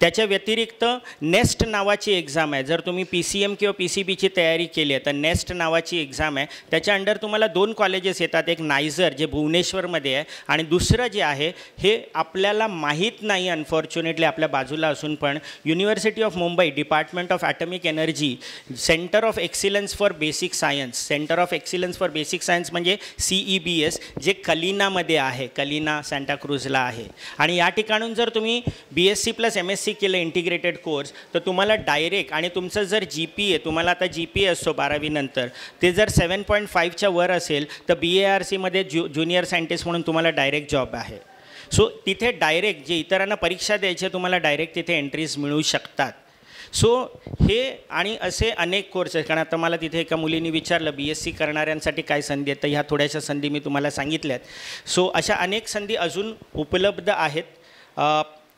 त्याच्या व्यतिरिक्त नेस्ट नावाची एक्झाम आहे. जर तुम्ही PCM किंवा PCBची तयारी केली आहे तर नेस्ट नावाची एक्झाम आहे. त्याच्या अंडर तुम्हाला 2 कॉलेजेस येतात, एक नायझर जे भुवनेश्वरमध्ये आहे आणि दुसरं जे आहे हे आपल्याला माहीत नाही अनफॉर्च्युनेटली आपल्या बाजूला असून पण university of Mumbai department of atomic energy centre of excellence for basic science, centre of excellence for basic science म्हणजे CEBS, जे कलिनामध्ये आहे, कलिना सांताक्रूजला आहे. आणि या ठिकाणून जर तुम्ही BSc प्लस MSc केलं इंटिग्रेटेड कोर्स तर तुम्हाला डायरेक्ट, आणि तुमचं जर GPA, तुम्हाला आता GPA असतो 12वी नंतर, ते जर 7.5च्या वर असेल तर BARCमध्ये ज्युनियर सायंटिस्ट म्हणून तुम्हाला डायरेक्ट जॉब आहे. सो तिथे डायरेक्ट जे इतरांना परीक्षा द्यायचे तुम्हाला डायरेक्ट तिथे एंट्रीज मिळू शकतात. सो हे आणि असे अनेक कोर्स आहेत. कारण आता मला तिथे एका मुलीने विचारलं BSc करणाऱ्यांसाठी काय संधी आहेत, तर ह्या थोड्याशा संधी मी तुम्हाला सांगितल्यात. सो अशा अनेक संधी अजून उपलब्ध आहेत.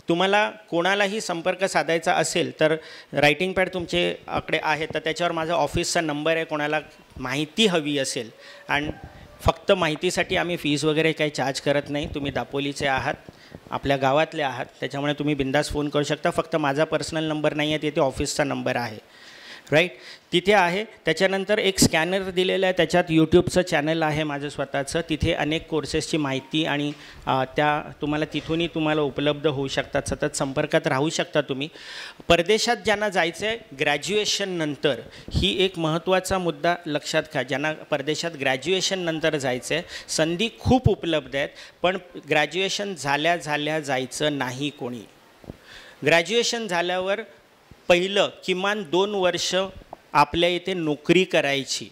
तुम्हाला कोणालाही संपर्क साधायचा असेल तर रायटिंग पॅड तुमच्याकडे आहे, तर त्याच्यावर माझा ऑफिसचा नंबर आहे. कोणाला माहिती हवी असेल, आणि फक्त माहितीसाठी आम्ही फीज वगैरे काही चार्ज करत नाही. तुम्ही दापोलीचे आहात, आपल्या गावातले आहात, त्याच्यामुळे तुम्ही बिंदास फोन करू शकता. फक्त माझा पर्सनल नंबर नाही आहे, तिथे ऑफिसचा नंबर आहे, राईट, तिथे आहे. त्याच्यानंतर एक स्कॅनर दिलेलं आहे, त्याच्यात यूट्यूबचं चॅनल आहे माझं स्वतःचं, तिथे अनेक कोर्सेसची माहिती आणि त्या तुम्हाला तिथूनही तुम्हाला उपलब्ध होऊ शकतात. सतत संपर्कात राहू शकता तुम्ही. परदेशात ज्यांना जायचं आहे ग्रॅज्युएशन नंतर, ही एक महत्त्वाचा मुद्दा लक्षात घ्या. ज्यांना परदेशात ग्रॅज्युएशन नंतर जायचं आहे, संधी खूप उपलब्ध आहेत, पण ग्रॅज्युएशन झाल्या जायचं नाही कोणी. ग्रॅज्युएशन झाल्यावर पहिलं किमान 2 वर्ष आपल्या इथे नोकरी करायची.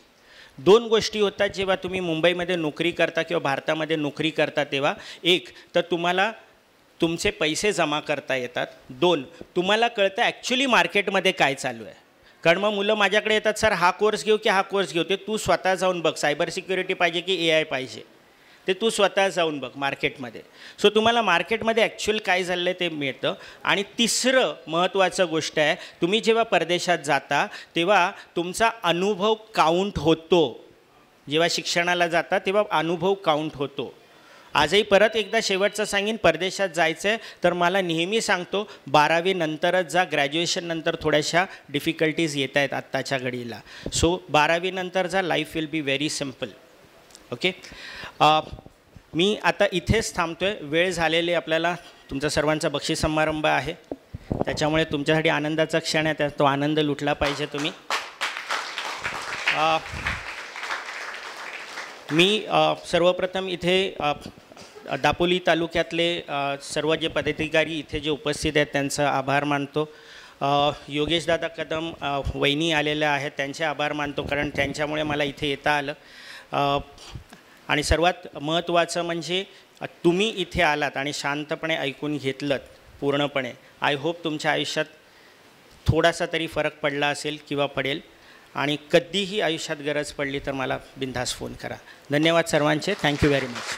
2 गोष्टी होतात जेव्हा तुम्ही मुंबईमध्ये नोकरी करता किंवा भारतामध्ये नोकरी करता तेव्हा. एक तर तुम्हाला तुमचे पैसे जमा करता येतात. 2 तुम्हाला कळतं ॲक्च्युली मार्केटमध्ये काय चालू आहे. कारण मग मुलं माझ्याकडे येतात, सर हा कोर्स घेऊ की हा कोर्स घेऊ. ते तू स्वतः जाऊन बघ, सायबर सिक्युरिटी पाहिजे की AI पाहिजे, ते तू स्वतः जाऊन बघ मार्केटमध्ये. सो तुम्हाला मार्केटमध्ये ॲक्च्युअल काय झालं आहे ते मिळतं. आणि तिसरं महत्त्वाचं गोष्ट आहे, तुम्ही जेव्हा परदेशात जाता तेव्हा तुमचा अनुभव काउंट होतो. जेव्हा शिक्षणाला जाता तेव्हा अनुभव काउंट होतो. आजही परत एकदा शेवटचं सांगेन, परदेशात जायचं आहे तर मला नेहमी सांगतो 12वी नंतरच जा. ग्रॅज्युएशन नंतर थोड्याशा डिफिकल्टीज येत आहेत आत्ताच्या घडीला. सो 12वी नंतर जा, life will be very simple. Okay, मी आता इथेच थांबतो आहे. वेळ झालेली आपल्याला. तुमचा सर्वांचा बक्षीस समारंभ आहे, त्याच्यामुळे तुमच्यासाठी आनंदाचा क्षण आहे, तो आनंद लुटला पाहिजे तुम्ही. मी सर्वप्रथम इथे दापोली तालुक्यातले सर्व जे पदाधिकारी इथे जे उपस्थित आहेत त्यांचा आभार मानतो. योगेशदादा कदम वहिनी आलेल्या आहेत, त्यांचे आभार मानतो, कारण त्यांच्यामुळे मला इथे येता आलं. आणि सर्वात महत्त्वाचं म्हणजे तुम्ही इथे आलात आणि शांतपणे ऐकून घेतलंत पूर्णपणे. आय होप तुमच्या आयुष्यात थोडासा तरी फरक पडला असेल किंवा पडेल. आणि कधीही आयुष्यात गरज पडली तर मला बिनधास्त फोन करा. धन्यवाद सर्वांचे. Thank you very much.